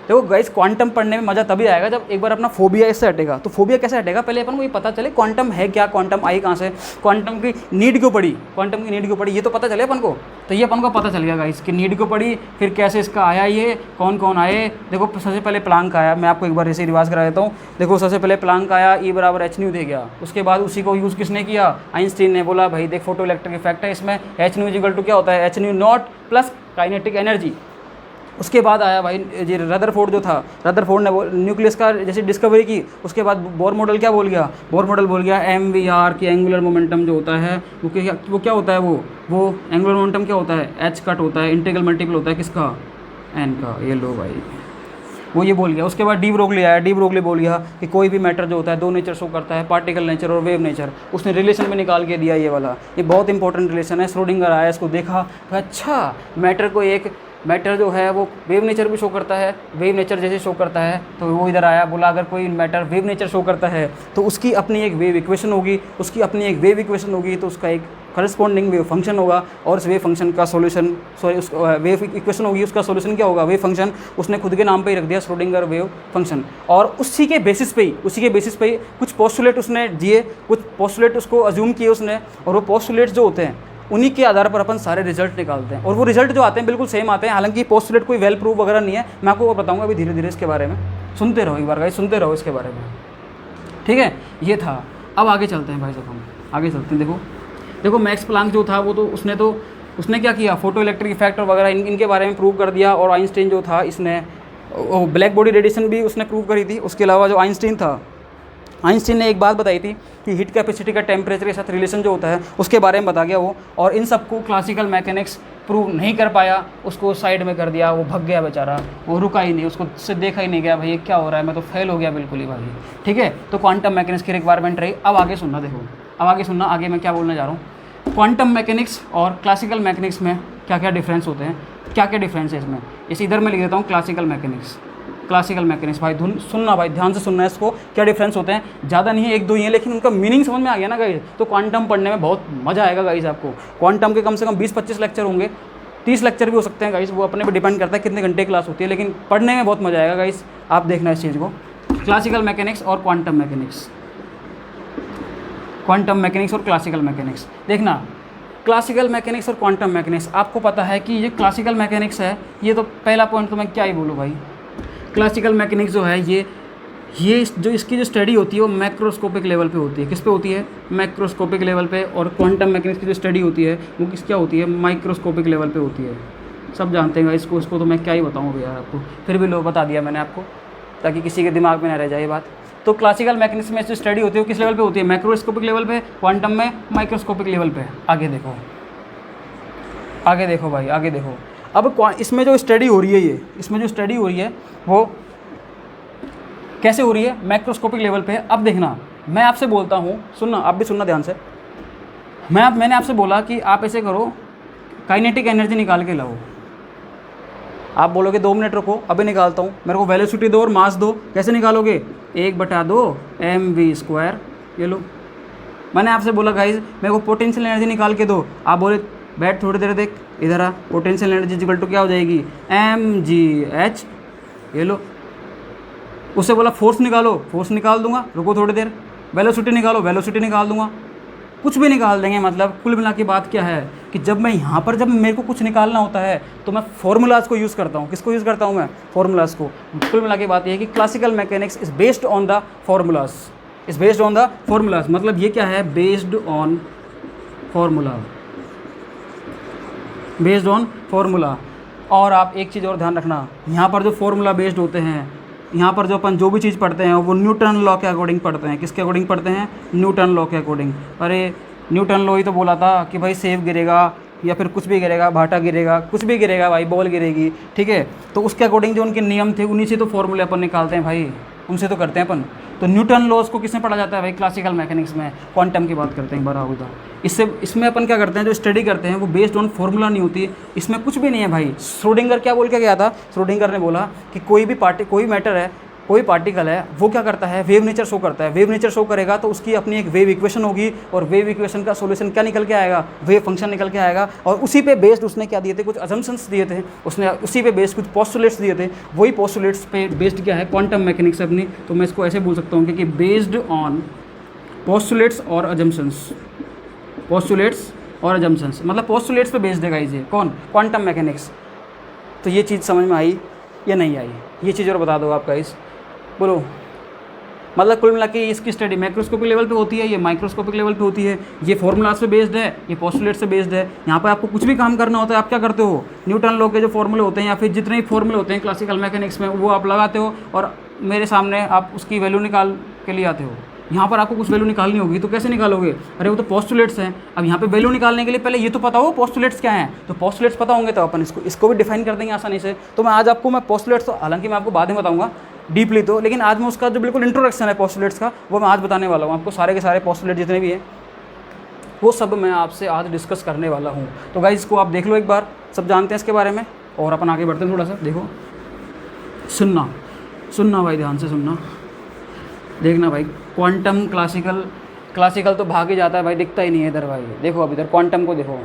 देखो गाइस, क्वांटम पढ़ने में मज़ा तभी आएगा जब एक बार अपना फोबिया इससे हटेगा। तो फोबिया कैसे हटेगा? पहले अपन को ये पता चले क्वांटम है क्या, क्वांटम आई कहाँ से, क्वांटम की नीड क्यों पड़ी, ये तो पता चले अपन को। तो ये अपन को पता चल गया गाइस कि नीड क्यों पड़ी, फिर कैसे इसका आया, ये कौन कौन आए। देखो, सबसे पहले प्लांक आया, मैं आपको एक बार ऐसे रिवाज करा देता हूँ। देखो, सबसे पहले प्लांक आया, E = h न्यू दे गया। उसके बाद उसी को यूज़ किसने किया? आइंस्टीन ने। बोला भाई देख, फोटो इलेक्ट्रिक इफेक्ट है इसमें, h न्यू = क्या होता है, h new not plus kinetic energy. उसके बाद आया भाई जी रदरफोर्ड जो था, रदरफोर्ड ने न्यूक्लियस का जैसे डिस्कवरी की। उसके बाद बोर मॉडल क्या बोल गया, बोर मॉडल बोल गया MVR की एंगुलर मोमेंटम जो होता है वो क्या होता है, वो एंगुलर मोमेंटम क्या होता है, h कट होता है, इंटीग्रल मल्टीपल होता है किसका, n का। ये लो भाई, वो ये बोल गया। उसके बाद डी ब्रोगली आया, डी ब्रोगली बोल गया कि कोई भी मैटर जो होता है 2 नेचर शो करता है, पार्टिकल नेचर और वेव नेचर। उसने रिलेशन में निकाल के दिया ये वाला, ये बहुत इंपॉर्टेंट रिलेशन है। श्रोडिंगर आया, इसको देखा, अच्छा मैटर जो है वो वेव नेचर भी शो करता है, वेव नेचर जैसे शो करता है, तो वो इधर आया, बोला अगर कोई मैटर वेव नेचर शो करता है तो उसकी अपनी एक वेव इक्वेशन होगी, तो उसका एक करस्पॉन्डिंग वेव फंक्शन होगा, और उस वेव फंक्शन का सॉल्यूशन, उस वेव इक्वेशन होगी, उसका सॉल्यूशन क्या होगा, वेव फंक्शन। उसने खुद के नाम पे ही रख दिया, श्रोडिंगर वेव फंक्शन। और उसी के बेसिस पे ही कुछ पोस्टुलेट उसने दिए, कुछ पोस्टुलेट उसको अज्यूम किए उसने, और वो पोस्टुलेट्स जो होते हैं उन्हीं के आधार पर अपन सारे रिजल्ट निकालते हैं, और वो रिजल्ट जो आते हैं बिल्कुल सेम आते हैं। हालांकि पोस्टुलेट कोई वेल प्रूफ वगैरह नहीं है, मैं आपको बताऊंगा अभी धीरे धीरे इसके बारे में। सुनते रहो एक बार गाइस, सुनते रहो इसके बारे में, ठीक है। ये था। अब आगे चलते हैं भाई साहब, हम आगे चलते हैं। देखो मैक्स प्लांक जो था वो तो उसने क्या किया, फोटो इलेक्ट्रिक इफेक्ट और वगैरह इनके बारे में प्रूव कर दिया। और आइंस्टीन जो था, इसने ब्लैक बॉडी रेडिएशन भी उसने प्रूव करी थी। उसके अलावा जो आइंस्टीन ने एक बात बताई थी कि हीट कैपेसिटी का टेम्परेचर के साथ रिलेशन जो होता है उसके बारे में बता गया वो। और इन सबको क्लासिकल मैकेनिक्स प्रूव नहीं कर पाया, उसको साइड में कर दिया, वो भग गया बेचारा, वो रुका ही नहीं, उसको से देखा ही नहीं गया भाई ये क्या हो रहा है, मैं तो फेल हो गया बिल्कुल ही भाई। ठीक है, तो क्वांटम मैकेनिक्स की रिक्वायरमेंट रही। अब आगे सुनना, देखो अब आगे सुनना, आगे मैं क्या बोलने जा रहा हूँ। क्वांटम मैकेनिक्स और क्लासिकल मैकेनिक्स में क्या क्या डिफरेंस होते हैं, क्या क्या डिफरेंस है इसमें। इस इधर मैं लिख देता हूँ क्लासिकल मैकेनिक्स। क्लासिकल मैकेनिक्स भाई धुन सुनना, भाई ध्यान से सुनना है इसको, क्या डिफरेंस होते हैं, ज़्यादा नहीं है, एक दो ही है, लेकिन उनका मीनिंग समझ में आ गया ना गाइस, तो क्वांटम पढ़ने में बहुत मज़ा आएगा गाइस आपको। क्वांटम के कम से कम 20-25 लेक्चर होंगे, 30 लेक्चर भी हो सकते हैं गाइस, वो अपने पे डिपेंड करता है कितने घंटे क्लास होती है, लेकिन पढ़ने में बहुत मज़ा आएगा गाइस, आप देखना इस चीज़ को। क्लासिकल मैकेनिक्स और क्वांटम मैकेनिक्स, क्वांटम मैकेनिक्स और क्लासिकल मैकेनिक्स देखना। क्लासिकल मैकेनिक्स और क्वांटम मैकेनिक्स, आपको पता है कि ये क्लासिकल मैकेनिक्स है, ये तो पहला पॉइंट तो मैं क्या ही बोलूँ भाई। क्लासिकल मैकेनिक्स जो है ये जो इसकी जो स्टडी होती है वो मैक्रोस्कोपिक लेवल पे होती है। किस पे होती है, मैक्रोस्कोपिक लेवल पे। और क्वांटम मैकेनिक्स की जो स्टडी होती है वो क्या होती है, माइक्रोस्कोपिक लेवल पे होती है। सब जानते हैं इसको तो मैं क्या ही बताऊँ अभी यार आपको, फिर भी लो बता दिया मैंने आपको, ताकि किसी के दिमाग में ना रह जाए ये बात। तो क्लासिकल मैकेनिक्स में जो स्टडी होती है वो किस लेवल पे होती है, मैक्रोस्कोपिक लेवल पे, क्वांटम में माइक्रोस्कोपिक लेवल पे। आगे देखो, आगे देखो भाई, आगे देखो। अब इसमें जो स्टडी हो रही है, ये इसमें जो स्टडी हो रही है वो कैसे हो रही है, मैक्रोस्कोपिक लेवल पे। अब देखना, मैं आपसे बोलता हूँ, सुनना, आप भी सुनना ध्यान से। मैंने आपसे बोला कि आप ऐसे करो, काइनेटिक एनर्जी निकाल के लाओ। आप बोलोगे 2 मिनट रुको, अभी निकालता हूँ, मेरे को वेलोसिटी दो और मास दो। कैसे निकालोगे, 1/2 mv²। ये लो, मैंने आपसे बोला गाइज मेरे को पोटेंशियल एनर्जी निकाल के दो। आप बोले बैठ थोड़ी देर, देख इधर आ, पोटेंशियल एनर्जी इक्वल टू क्या हो जाएगी, mgh। ये लो, उससे बोला फोर्स निकालो, फोर्स निकाल दूंगा, रुको थोड़ी देर। वेलोसिटी निकालो, वेलोसिटी निकाल दूंगा, कुछ भी निकाल देंगे। मतलब कुल मिला के बात क्या है कि जब मैं यहाँ पर जब मेरे को कुछ निकालना होता है तो मैं फॉर्मूलाज को यूज़ करता हूँ। किसको यूज़ करता हूँ मैं, फॉर्मूलाज को। कुल मिला के बात ये है कि classical mechanics is based on the formulas, is based on the formulas. मतलब ये क्या है, based on formula, based on formula. और आप एक चीज़ और ध्यान रखना, यहाँ पर जो फॉर्मूला बेस्ड होते हैं, यहाँ पर जो अपन जो भी चीज़ पढ़ते हैं वो न्यूटन लॉ के अकॉर्डिंग पढ़ते हैं। किसके अकॉर्डिंग पढ़ते हैं, न्यूटन लॉ के अकॉर्डिंग। अरे न्यूटन लॉ ही तो बोला था कि भाई सेब गिरेगा या फिर कुछ भी गिरेगा, भाटा गिरेगा, कुछ भी गिरेगा भाई, बॉल गिरेगी, ठीक है। तो उसके अकॉर्डिंग जो उनके नियम थे उन्हीं से तो फॉर्मूले अपन निकालते हैं भाई, उनसे तो करते हैं अपन। तो न्यूटन लॉज को किसमें पढ़ा जाता है भाई, क्लासिकल मैकेनिक्स में। क्वांटम की बात करते हैं एक बार आओ इधर। इसमें अपन क्या करते हैं, जो स्टडी करते हैं वो बेस्ड ऑन फॉर्मूला नहीं होती, इसमें कुछ भी नहीं है भाई। श्रोडिंगर क्या बोल के गया था, श्रोडिंगर ने बोला कि कोई मैटर है, कोई पार्टिकल है, वो क्या करता है, वेव नेचर शो करता है। वेव नेचर शो करेगा तो उसकी अपनी एक वेव इक्वेशन होगी, और वेव इक्वेशन का सॉल्यूशन क्या निकल के आएगा, वेव फंक्शन निकल के आएगा। और उसी पे बेस्ड उसने क्या दिए थे, कुछ अजम्पशंस दिए थे उसने, उसी पे बेस्ड कुछ पोस्टुलेट्स दिए थे। वही पोस्टुलेट्स पे बेस्ड क्या है, क्वांटम मैकेनिक्स अपनी। तो मैं इसको ऐसे बोल सकता हूँ कि बेस्ड ऑन पोस्टुलेट्स और अजम्पशंस, पोस्टुलेट्स और अजम्पशंस, मतलब पोस्टुलेट्स पे बेस्ड है गाइस ये कौन, क्वांटम मैकेनिक्स। तो ये चीज़ समझ में आई या नहीं आई, ये चीज़ और बता दो आप गाइस, बोलो। मतलब कुल मिला के इसकी स्टडी मैक्रोस्कोपिक लेवल पे होती है, ये माइक्रोस्कोपिक लेवल पे होती है। ये फॉर्मूलाज पे बेस्ड है, ये पोस्टुलेट से बेस्ड है। यहाँ पे आपको कुछ भी काम करना होता है, आप क्या करते हो, न्यूटन लॉ के जो फॉर्मूले होते हैं या फिर जितने भी फॉर्मूले होते हैं क्लासिकल मैकेनिक्स में, वो आप लगाते हो और मेरे सामने आप उसकी वैल्यू निकाल के लिए आते हो। यहाँ पर आपको कुछ वैल्यू निकालनी होगी तो कैसे निकालोगे, अरे वो तो पोस्टुलेट्स हैं। अब यहाँ पे वैल्यू निकालने के लिए पहले ये तो पता हो पोस्टुलेट्स क्या हैं, तो पोस्टुलेट्स पता होंगे तो अपन इसको भी डिफाइन कर देंगे आसानी से। तो मैं आज आपको पोस्टुलेट्स, तो हालांकि मैं आपको बाद में बताऊँगा डीपली तो, लेकिन आज मैं उसका जो बिल्कुल इंट्रोडक्शन है पोस्टुलेट्स का, वो मैं आज बताने वाला हूँ आपको। सारे के सारे पोस्टुलेट जितने भी हैं वो सब मैं आपसे आज डिस्कस करने वाला हूँ। तो गाइस इसको आप देख लो एक बार, सब जानते हैं इसके बारे में। और अपन आगे बढ़ते हैं थोड़ा सा, देखो सुनना भाई, ध्यान से सुनना, देखना भाई। क्वांटम क्लासिकल तो भाग ही जाता है भाई, दिखता ही नहीं है इधर भाई। देखो अब इधर क्वांटम को देखो,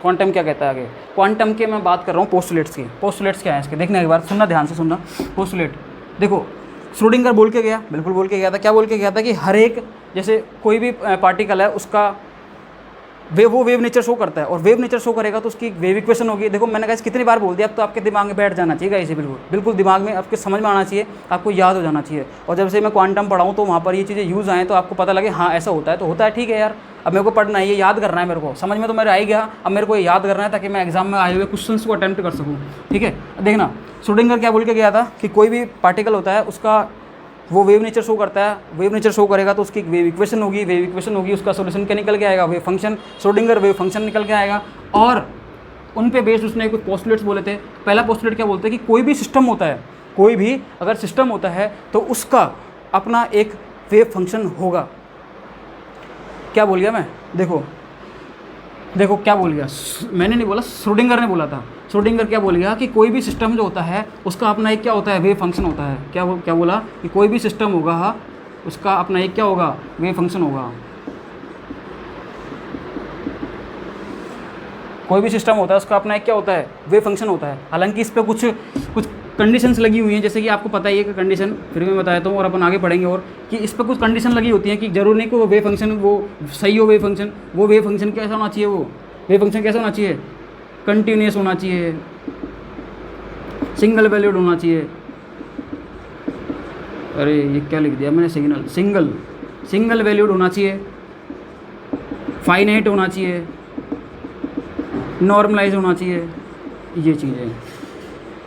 क्वांटम क्या कहता है आगे। क्वांटम के मैं बात कर रहा हूँ पोस्टुलेट्स की। पोस्टुलेट्स क्या है इसके, देखना एक बार, सुनना ध्यान से सुनना। पोस्टुलेट देखो, श्रोडिंगर बोल के गया, बिल्कुल बोल के गया था। क्या बोल के गया था कि हर एक, जैसे कोई भी पार्टिकल है उसका वो वेव नेचर शो करता है, और वेव नेचर शो करेगा तो उसकी वेव इक्वेशन होगी। देखो मैंने कहा कितनी बार बोल दिया, अब तो आपके दिमाग में बैठ जाना चाहिए इसे, बिल्कुल दिमाग में आपके समझ में आना चाहिए, आपको याद हो जाना चाहिए। और जब से मैं क्वांटम पढ़ाऊँ तो वहाँ पर ये चीज़ें यूज़ आएँ तो आपको पता लगे हाँ ऐसा होता है, तो होता है, ठीक है यार। अब मेरे को पढ़ना है, ये याद करना है, मेरे को समझ में तो मेरे आ ही गया, अब मेरे को ये याद करना है ताकि मैं एग्जाम में आए हुए क्वेश्चन को अटैम्प्ट कर सकूँ, ठीक है। देखना श्रोडिंगर क्या बोल के गया था कि कोई भी पार्टिकल होता है उसका वो वेव नेचर शो करता है, वेव नेचर शो करेगा तो उसकी वेव इक्वेशन होगी, वेव इक्वेशन होगी, उसका सॉल्यूशन क्या निकल के आएगा, wave function. Schrodinger wave function निकल के आएगा। और उन पे बेस्ड उसने कुछ पोस्टुलेट्स बोले थे। पहला पोस्टुलेट क्या बोलते हैं कि कोई भी सिस्टम होता है, कोई भी अगर सिस्टम होता है तो उसका अपना एक वेव फंक्शन होगा। क्या बोल गया मैं? देखो देखो क्या बोल गया, मैंने नहीं बोला, श्रोडिंगर ने बोला था। श्रोडिंगर क्या बोल गया कि कोई भी सिस्टम जो होता है उसका अपना एक क्या होता है, वेव फंक्शन होता है। क्या बोला कि कोई भी सिस्टम होगा उसका अपना एक क्या होगा, वेव फंक्शन होगा। कोई भी सिस्टम होता है उसका अपना एक क्या होता है, वेव फंक्शन होता है। हालांकि इस पर कुछ कंडीशंस लगी हुई हैं, जैसे कि आपको पता ही है कि कंडीशन फिर मैं बताता हूँ और अपन आगे पढ़ेंगे, और कि इस पर कुछ कंडीशन लगी होती हैं कि जरूर नहीं कि वो वेव फंक्शन वो सही हो। वेव फंक्शन वो वेव फंक्शन कैसा होना चाहिए, वो वेव फंक्शन कैसा होना चाहिए, कंटिन्यूस होना चाहिए, सिंगल वैल्यूड होना चाहिए। अरे ये क्या लिख दिया मैंने, सिंगल वैल्यूड होना चाहिए, फाइनाइट होना चाहिए, नॉर्मलाइज होना चाहिए। ये चीज़ें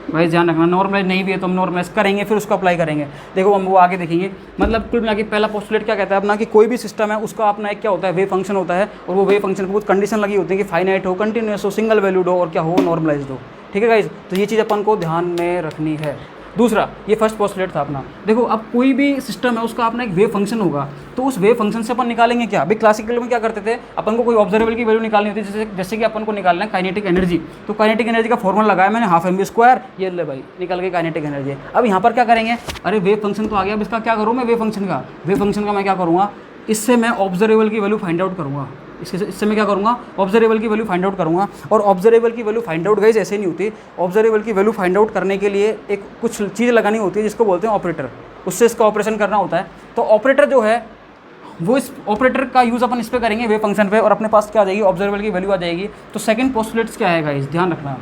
भाई ध्यान रखना, नॉर्मलाइज नहीं भी है तो हम नॉर्मलाइज करेंगे, फिर उसको अप्लाई करेंगे। देखो हम वो आगे देखेंगे। मतलब कुल मिला के पहला पोस्टुलेट क्या कहता है अपना, कि कोई भी सिस्टम है उसका अपना एक क्या होता है, वेव फंक्शन होता है, और वो वेव फंक्शन को कुछ कंडीशन लगी होती है कि फाइनाइट हो, कंटिन्यूस हो, सिंगल वैल्यूड हो, और क्या हो, नॉर्मलाइज्ड हो। ठीक है गाइज, तो ये चीज़ अपन को ध्यान में रखनी है। दूसरा, ये फर्स्ट पोस्टुलेट था अपना। देखो अब कोई भी सिस्टम है उसका अपना एक वेव फंक्शन होगा, तो उस वेव फंक्शन से अपन निकालेंगे क्या। अभी क्लासिकल में क्या करते थे, अपन को कोई ऑब्जर्वेबल की वैल्यू निकालनी होती है, जैसे कि अपन को निकालना है काइनेटिक एनर्जी। तो काइनेटिक एनर्जी का फॉर्मूला लगाया मैंने, हाफ mv², ये ले भाई निकल के काइनेटिक एनर्जी। अब यहाँ पर क्या करेंगे, अरे वेव फंक्शन तो आ गया, अब इसका क्या करूँ मैं, वेव फंक्शन का मैं क्या करूँगा, इससे मैं ऑब्जर्वेबल की वैल्यू फाइंड आउट करूँगा। इससे मैं क्या करूँगा, ऑब्जर्वेबल की वैल्यू फाइंड आउट करूँगा। और ऑब्जर्वेबल की वैल्यू फाइंड आउट गाइस ऐसे नहीं होती। ऑब्जर्वेबल की वैल्यू फाइंड आउट करने के लिए एक कुछ चीज़ लगानी होती है जिसको बोलते हैं ऑपरेटर, उससे इसका ऑपरेशन करना होता है। तो ऑपरेटर जो है वो, इस ऑपरेटर का यूज़ अपन इस पर करेंगे वेव फंक्शन पे, और अपने पास क्या आ जाएगी, ऑब्जर्वेबल की वैल्यू आ जाएगी। तो सेकंड पोस्टुलेट्स क्या है गाइस, ध्यान रखना,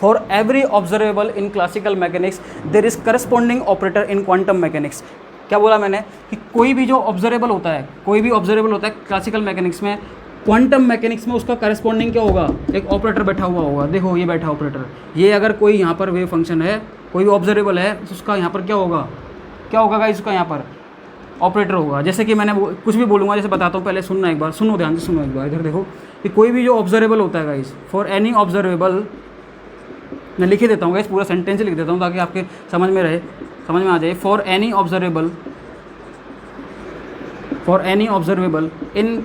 for every observable in classical mechanics there is corresponding operator in quantum mechanics. क्या बोला मैंने कि कोई भी जो ऑब्जर्वेबल होता है, कोई भी ऑब्जर्वेबल होता है क्लासिकल मैकेनिक्स में, क्वांटम मैकेनिक्स में उसका करस्पॉन्डिंग क्या होगा, एक ऑपरेटर बैठा हुआ होगा। देखो ये बैठा ऑपरेटर, ये अगर कोई यहाँ पर वेव फंक्शन है, कोई भी ऑब्जर्वेबल है, तो उसका यहाँ पर क्या होगा गाइस, उसका यहाँ पर ऑपरेटर होगा। जैसे कि मैंने कुछ भी बोलूँगा, जैसे बताता हूँ, पहले सुनना एक बार, सुनो ध्यान से, सुनो एक बार, इधर देखो कि कोई भी जो ऑब्जर्वेबल होता है गाइस, फॉर एनी ऑब्जर्वेबल, मैं लिख ही देता हूँ गाइस, पूरा सेंटेंस लिख देता हूँ ताकि आपके समझ में रहे, समझ में आ जाए। For any observable in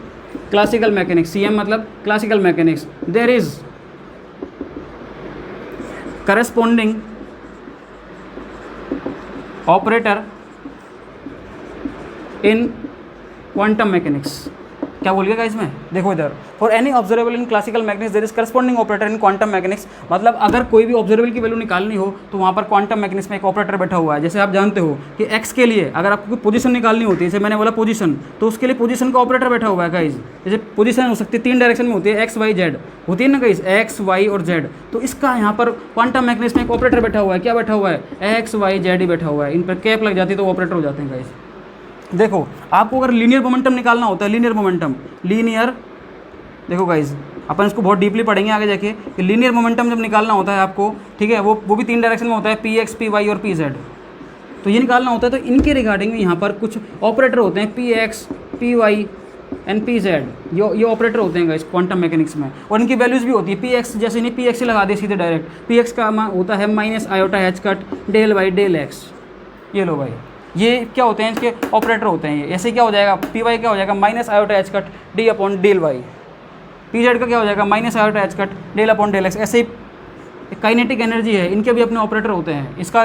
classical mechanics, CM मतलब classical mechanics, there is corresponding operator in quantum mechanics. क्या बोल गया गाइस मैं, देखो इधर, for any observable in classical mechanics there is corresponding operator in quantum mechanics. मतलब अगर कोई भी ऑब्जर्वेबल की वैल्यू निकालनी हो तो वहाँ पर क्वांटम मैकेनिक्स में एक ऑपरेटर बैठा हुआ है। जैसे आप जानते हो कि एक्स के लिए अगर आपको पोजीशन निकालनी होती है, जैसे मैंने बोला पोजीशन, तो उसके लिए पोजीशन का ऑपरेटर बैठा हुआ है गाइस। जैसे पोजीशन हो सकती है 3 डायरेक्शन में होती है, एक्स वाई जेड होती है ना गाइस, एक्स वाई और जेड। तो इसका यहाँ पर क्वांटम मैकेनिक्स में एक ऑपरेटर बैठा हुआ है। क्या बैठा हुआ है, एक्स वाई जेड ही बैठा हुआ है। इन पर कैप लग जाती है तो ऑपरेटर हो जाते हैं गाइस। देखो आपको अगर लीनियर मोमेंटम निकालना होता है, लीनियर देखो गाइज, अपन इसको बहुत डीपली पढ़ेंगे आगे जाके कि लीनियर मोमेंटम जब निकालना होता है आपको, ठीक है, वो भी 3 डायरेक्शन में होता है, PX, PY और PZ। तो ये निकालना होता है, तो इनके रिगार्डिंग यहाँ पर कुछ ऑपरेटर होते हैं, PX, PY एंड PZ। ये ऑपरेटर होते हैं गाइस क्वांटम मैकेनिक्स में, और इनकी वैल्यूज़ भी होती है। PX जैसे नहीं, PX ही लगा दे सीधे डायरेक्ट। PX का होता है -i/h del y del x। ये लो भाई, ये क्या होते हैं, इसके ऑपरेटर होते हैं। ये ऐसे क्या हो जाएगा, PY क्या हो जाएगा -i/h d/del y। PZ का क्या हो जाएगा -i/h del/del x। ऐसे ही काइनेटिक एनर्जी है, इनके भी अपने ऑपरेटर होते हैं। इसका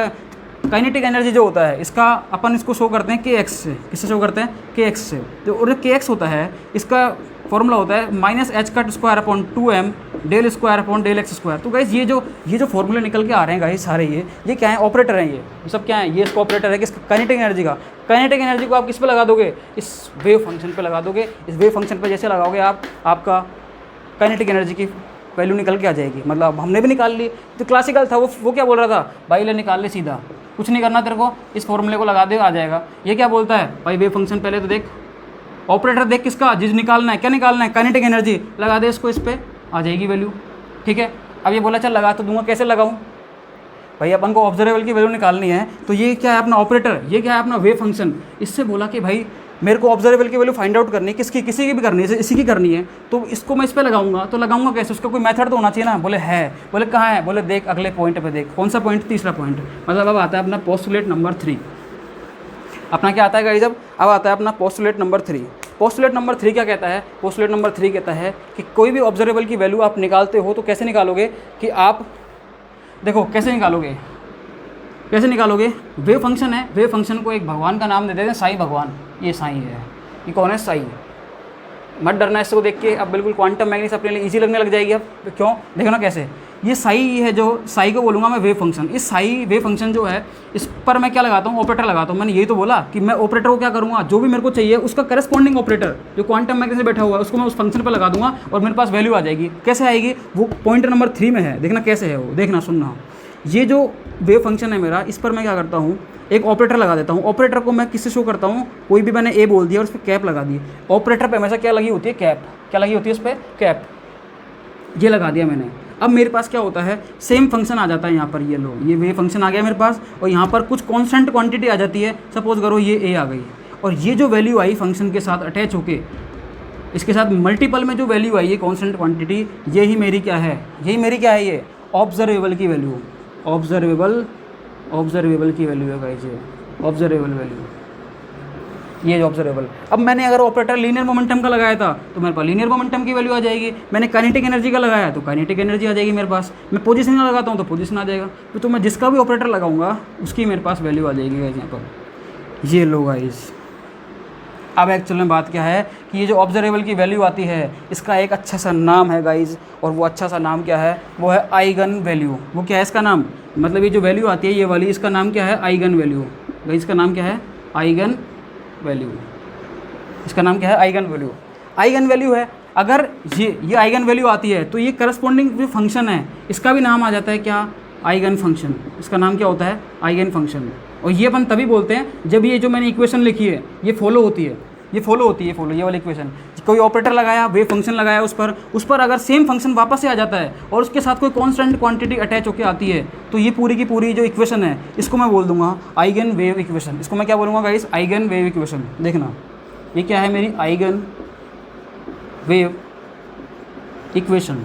काइनेटिक एनर्जी जो होता है, इसका अपन इसको शो करते हैं kx से। किससे शो करते हैं, kx से। तो और kx होता है, इसका फॉर्मूला होता है -h²/2m del² x²। तो गाइस ये जो फॉर्मूले निकल के आ रहे हैं गाइस सारे, ये क्या है, ऑपरेटर हैं। ये सब क्या है, ये इसका ऑपरेटर है किसका, काइनेटिक एनर्जी का। काइनेटिक एनर्जी को आप किस पे लगा दोगे, इस वेव फंक्शन पे लगा दोगे। इस वेव फंक्शन पे जैसे लगाओगे आप, आपका काइनेटिक एनर्जी की वैल्यू निकल के आ जाएगी। मतलब हमने भी निकाल ली। तो क्लासिकल था वो क्या बोल रहा था, भाई ले निकाल ले सीधा, कुछ नहीं करना तेरे को, इस फॉर्मूले को लगा दे आ जाएगा। ये क्या बोलता है भाई, वेव फंक्शन पहले तो देख, ऑपरेटर देख किसका, जिस निकालना है, क्या निकालना है, काइनेटिक एनर्जी, लगा दे इसको, इस पर आ जाएगी वैल्यू। ठीक है, अब ये बोला चल लगा तो दूंगा, कैसे लगाऊं भाई, अपन को ऑब्जर्वेबल की वैल्यू निकालनी है। तो ये क्या है अपना ऑपरेटर, ये क्या है अपना वेव फंक्शन। इससे बोला कि भाई मेरे को ऑब्जर्वेबल की वैल्यू फाइंड आउट करनी है, किसकी, किसी की भी करनी है, इसी की करनी है, तो इसको मैं इस पर लगाऊंगा, तो लगाऊंगा कैसे, उसका कोई मेथड तो होना चाहिए ना। बोले है, बोले कहाँ है, बोले देख अगले पॉइंट पे देख। कौन सा पॉइंट, तीसरा पॉइंट। मतलब अब आता है अपना पोस्टुलेट नंबर 3। अपना क्या आता है गाइस, अब आता है अपना पोस्टुलेट नंबर 3। पोस्टुलेट नंबर 3 क्या कहता है, पोस्टुलेट नंबर 3 कहता है कि कोई भी ऑब्जर्वेबल की वैल्यू आप निकालते हो तो कैसे निकालोगे, कि आप देखो कैसे निकालोगे, कैसे निकालोगे, वेव फंक्शन है, वेव फंक्शन को एक भगवान का नाम दे देते हैं, साईं भगवान। ये साईं है, ये कौन है, साईं। मत डरना इसको देख के, अब बिल्कुल क्वांटम मैकेनिक्स अपने लिए ईजी लगने लग जाएगी। अब क्यों, देखो ना कैसे, ये साई है, जो साई को बोलूँगा मैं वेव फंक्शन। इस साई वेव फंक्शन जो है, इस पर मैं क्या लगाता हूँ, ऑपरेटर लगाता हूँ। मैंने यही तो बोला कि मैं ऑपरेटर को क्या करूँगा, जो भी मेरे को चाहिए उसका करस्पॉन्डिंग ऑपरेटर जो क्वांटम मैकेनिक्स में बैठा हुआ है उसको मैं उस फंक्शन पर लगा दूंगा और मेरे पास वैल्यू आ जाएगी। कैसे आएगी, वो पॉइंट नंबर 3 में है, देखना कैसे है वो, देखना सुनना। ये जो वेव फंक्शन है मेरा, इस पर मैं क्या करता हूँ, एक ऑपरेटर लगा देता हूँ। ऑपरेटर को मैं किससे शो करता हूँ, कोई भी मैंने ए बोल दिया और उस पर कैप लगा दी। ऑपरेटर पे हमेशा क्या लगी होती है, कैप। क्या लगी होती है उस पर, कैप। ये लगा दिया मैंने। अब मेरे पास क्या होता है, सेम फंक्शन आ जाता है यहाँ पर। ये लो, ये वेव फंक्शन आ गया मेरे पास, और यहाँ पर कुछ कॉन्स्टेंट क्वांटिटी आ जाती है। सपोज करो ये ए आ गई, और ये जो वैल्यू आई फंक्शन के साथ अटैच होके, इसके साथ मल्टीपल में जो वैल्यू आई है कॉन्स्टेंट क्वांटिटी, यही मेरी क्या है, यही मेरी क्या है, ये ऑब्जर्वेबल की वैल्यू। ऑब्जर्वेबल की वैल्यू है गाइस, ये ऑब्जर्वेबल वैल्यू, ये ऑब्जर्वेबल। अब मैंने अगर ऑपरेटर लीनियर मोमेंटम का लगाया था तो मेरे पास लीनियर मोमेंटम की वैल्यू आ जाएगी। मैंने काइनेटिक एनर्जी का लगाया तो काइनेटिक एनर्जी आ जाएगी मेरे पास। मैं पोजीशन का लगाता हूँ तो पोजीशन आ जाएगा। तो मैं जिसका भी ऑपरेटर लगाऊंगा उसकी मेरे पास वैल्यू आ जाएगी गाइस यहाँ पर। ये लो गाइस, अब एक्चुअल में बात क्या है कि ये जो ऑब्जर्वेबल की वैल्यू आती है, इसका एक अच्छा सा नाम है गाइज, और वो अच्छा सा नाम क्या है, वो है आइगन वैल्यू। वो क्या है इसका नाम, मतलब ये जो वैल्यू आती है ये वाली, इसका नाम क्या है, आइगन वैल्यू। गाइज इसका नाम क्या है, आइगन वैल्यू। इसका नाम क्या है, आइगन वैल्यू। आइगन वैल्यू है, अगर ये आइगन वैल्यू आती है तो ये करस्पॉन्डिंग जो फंक्शन है इसका भी नाम आ जाता है क्या, आइगन फंक्शन। इसका नाम क्या होता है, आइगन फंक्शन। और ये अपन तभी बोलते हैं जब ये जो मैंने इक्वेशन लिखी है ये फॉलो होती है, ये वाली इक्वेशन। कोई ऑपरेटर लगाया, वेव फंक्शन लगाया, उस पर अगर सेम फंक्शन वापस से आ जाता है और उसके साथ कोई कांस्टेंट क्वांटिटी अटैच होकर आती है, तो ये पूरी की पूरी जो इक्वेशन है इसको मैं बोल दूंगा आइगन वेव इक्वेशन। इसको मैं क्या बोलूँगा गाइस, आइगन वेव इक्वेशन। देखना ये क्या है मेरी आइगन वेव इक्वेशन।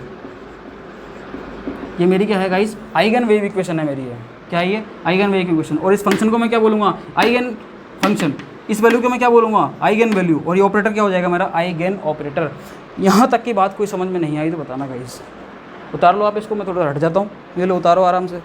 ये मेरी क्या है गाइस, आइगन वेव इक्वेशन है मेरी। है क्या है ये, आइगन वेव इक्वेशन। और इस फंक्शन को मैं क्या बोलूँगा, आइगन फंक्शन। इस वैल्यू को मैं क्या बोलूँगा, आइगन वैल्यू। और ये ऑपरेटर क्या हो जाएगा मेरा, आइगन ऑपरेटर। यहाँ तक की बात कोई समझ में नहीं आई तो बताना गाइस। उतार लो आप इसको, मैं थोड़ा हट जाता हूँ। ये लो उतारो आराम से।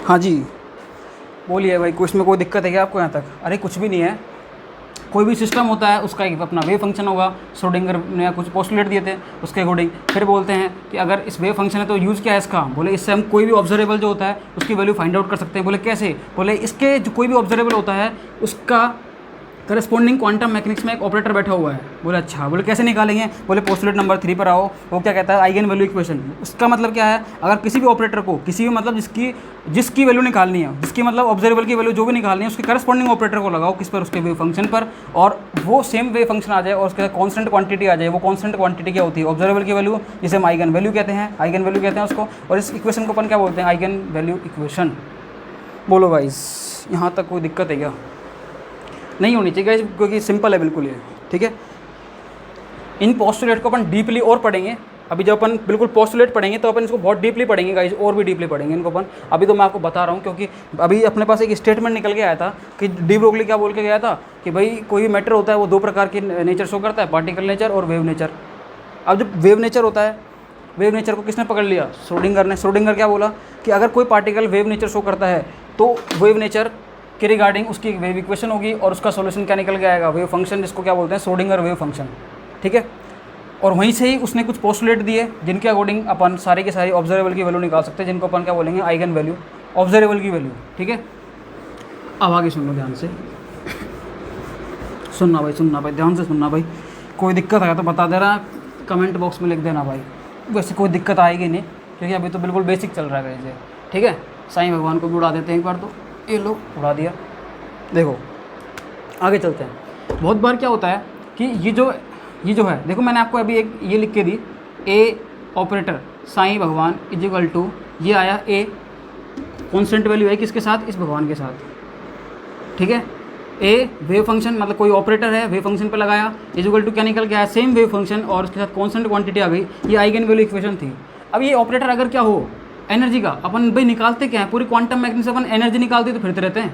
हाँ जी बोलिए भाई, कुछ में कोई दिक्कत है क्या आपको यहाँ तक? अरे कुछ भी नहीं है। कोई भी सिस्टम होता है उसका एक अपना वेव फंक्शन होगा। श्रोडिंगर ने कुछ पोस्टुलेट दिए थे उसके अकॉर्डिंग। फिर बोलते हैं कि अगर इस वेव फंक्शन है तो यूज़ क्या है इसका, बोले इससे हम कोई भी ऑब्जर्वेबल जो होता है उसकी वैल्यू फाइंड आउट कर सकते हैं। बोले कैसे, बोले इसके जो कोई भी ऑब्जर्वेबल होता है उसका करस्पॉन्डिंग क्वांटम मैकेनिक्स में एक ऑपरेटर बैठा हुआ है। बोले अच्छा, बोले कैसे निकालेंगे, बोले पोस्टुलेट नंबर 3 पर आओ। वो क्या कहता है, आइगन वैल्यू इक्वेशन। उसका मतलब क्या है, अगर किसी भी ऑपरेटर को किसी भी मतलब जिसकी वैल्यू निकालनी है, जिसकी मतलब ऑब्जर्वेबल की वैल्यू जो भी निकालनी है, उसके करस्पॉन्डिंग ऑपरेटर को लगाओ किस पर, उसके वेव फंक्शन पर, और वो सेम वेव फंक्शन आ जाए और उसके साथ कॉन्स्टेंट क्वांटिटी आ जाए। वो कॉन्स्टेंट क्वांटिटी क्या होती है, ऑब्जर्वेबल की वैल्यू, जिसे हम आइगन वैल्यू कहते हैं। आइगन वैल्यू कहते हैं उसको। और इस इक्वेशन को अपन क्या बोलते हैं, आइगन वैल्यू इक्वेशन। बोलो गाइस, यहाँ तक कोई दिक्कत है क्या? नहीं होनी चाहिए गाइस, क्योंकि सिंपल है बिल्कुल ये, ठीक है। इन पोस्टुलेट को अपन डीपली और पढ़ेंगे। अभी जब अपन बिल्कुल पोस्टुलेट पढ़ेंगे तो अपन इसको बहुत डीपली पढ़ेंगे गाइस, और भी डीपली पढ़ेंगे इनको अपन। अभी तो मैं आपको बता रहा हूँ, क्योंकि अभी अपने पास एक स्टेटमेंट निकल के आया था कि डी ब्रोगली क्या बोल के गया था कि भाई कोई भी मैटर होता है वो दो प्रकार के नेचर शो करता है, पार्टिकल नेचर और वेव नेचर। अब जब वेव नेचर होता है, वेव नेचर को किसने पकड़ लिया, श्रोडिंगर ने। श्रोडिंगर क्या बोला कि अगर कोई पार्टिकल वेव नेचर शो करता है तो वेव नेचर के रिगार्डिंग उसकी एक वेव इक्वेशन होगी और उसका सॉल्यूशन क्या निकल के आएगा, वेव फंक्शन, जिसको क्या बोलते हैं, श्रोडिंगर वेव फंक्शन, ठीक है। और वहीं से ही उसने कुछ पोस्टुलेट दिए जिनके अकॉर्डिंग अपन सारी की सारी ऑब्जर्वेबल की वैल्यू निकाल सकते हैं, जिनको अपन क्या बोलेंगे, आइगन वैल्यू, ऑब्जर्वेबल की वैल्यू, ठीक है। अब आगे सुन लो ध्यान से, सुनना भाई ध्यान से सुनना भाई। कोई दिक्कत है तो बता दे रहा, कमेंट बॉक्स में लिख देना भाई। वैसे कोई दिक्कत आएगी नहीं क्योंकि अभी तो बिल्कुल बेसिक चल रहा है वैसे, ठीक है। साईं भगवान को भी उड़ा देते हैं एक बार, तो ये लो उड़ा दिया। देखो आगे चलते हैं। बहुत बार क्या होता है कि ये जो है, देखो मैंने आपको अभी एक ये लिख के दी, ए ऑपरेटर साईं भगवान इजिकल टू, ये आया ए कॉन्स्टेंट वैल्यू है किसके साथ, इस भगवान के साथ, ठीक है। ए वेव फंक्शन मतलब कोई ऑपरेटर है, वेव फंक्शन पे लगाया, इजिकल टू क्या निकल के आया, सेम वेव फंक्शन और उसके साथ कॉन्स्टेंट क्वांटिटी आ गई, ये आइगन वैल्यू इक्वेशन थी। अब ये ऑपरेटर अगर क्या हो एनर्जी का, अपन भाई निकालते क्या है, पूरी क्वांटम मैकेनिक्स अपन एनर्जी निकालते तो फिरते रहते हैं,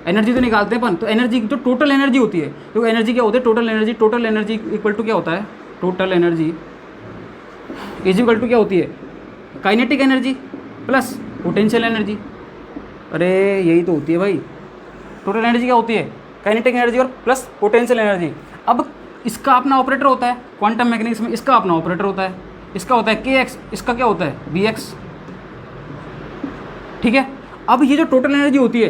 एनर्जी तो निकालते हैं अपन। तो एनर्जी जो टोटल एनर्जी होती है, तो एनर्जी क्या होती है, टोटल एनर्जी इक्वल टू क्या होता है, total energy is equal to क्या होती है, kinetic energy plus potential energy. अरे यही तो होती है भाई, टोटल एनर्जी क्या होती है, काइनेटिक एनर्जी और प्लस पोटेंशियल एनर्जी। अब इसका अपना ऑपरेटर होता है क्वांटम मैकेनिक्स में, इसका अपना ऑपरेटर होता है, इसका होता है के एक्स, इसका क्या होता है बी एक्स, ठीक है। अब ये जो टोटल एनर्जी होती है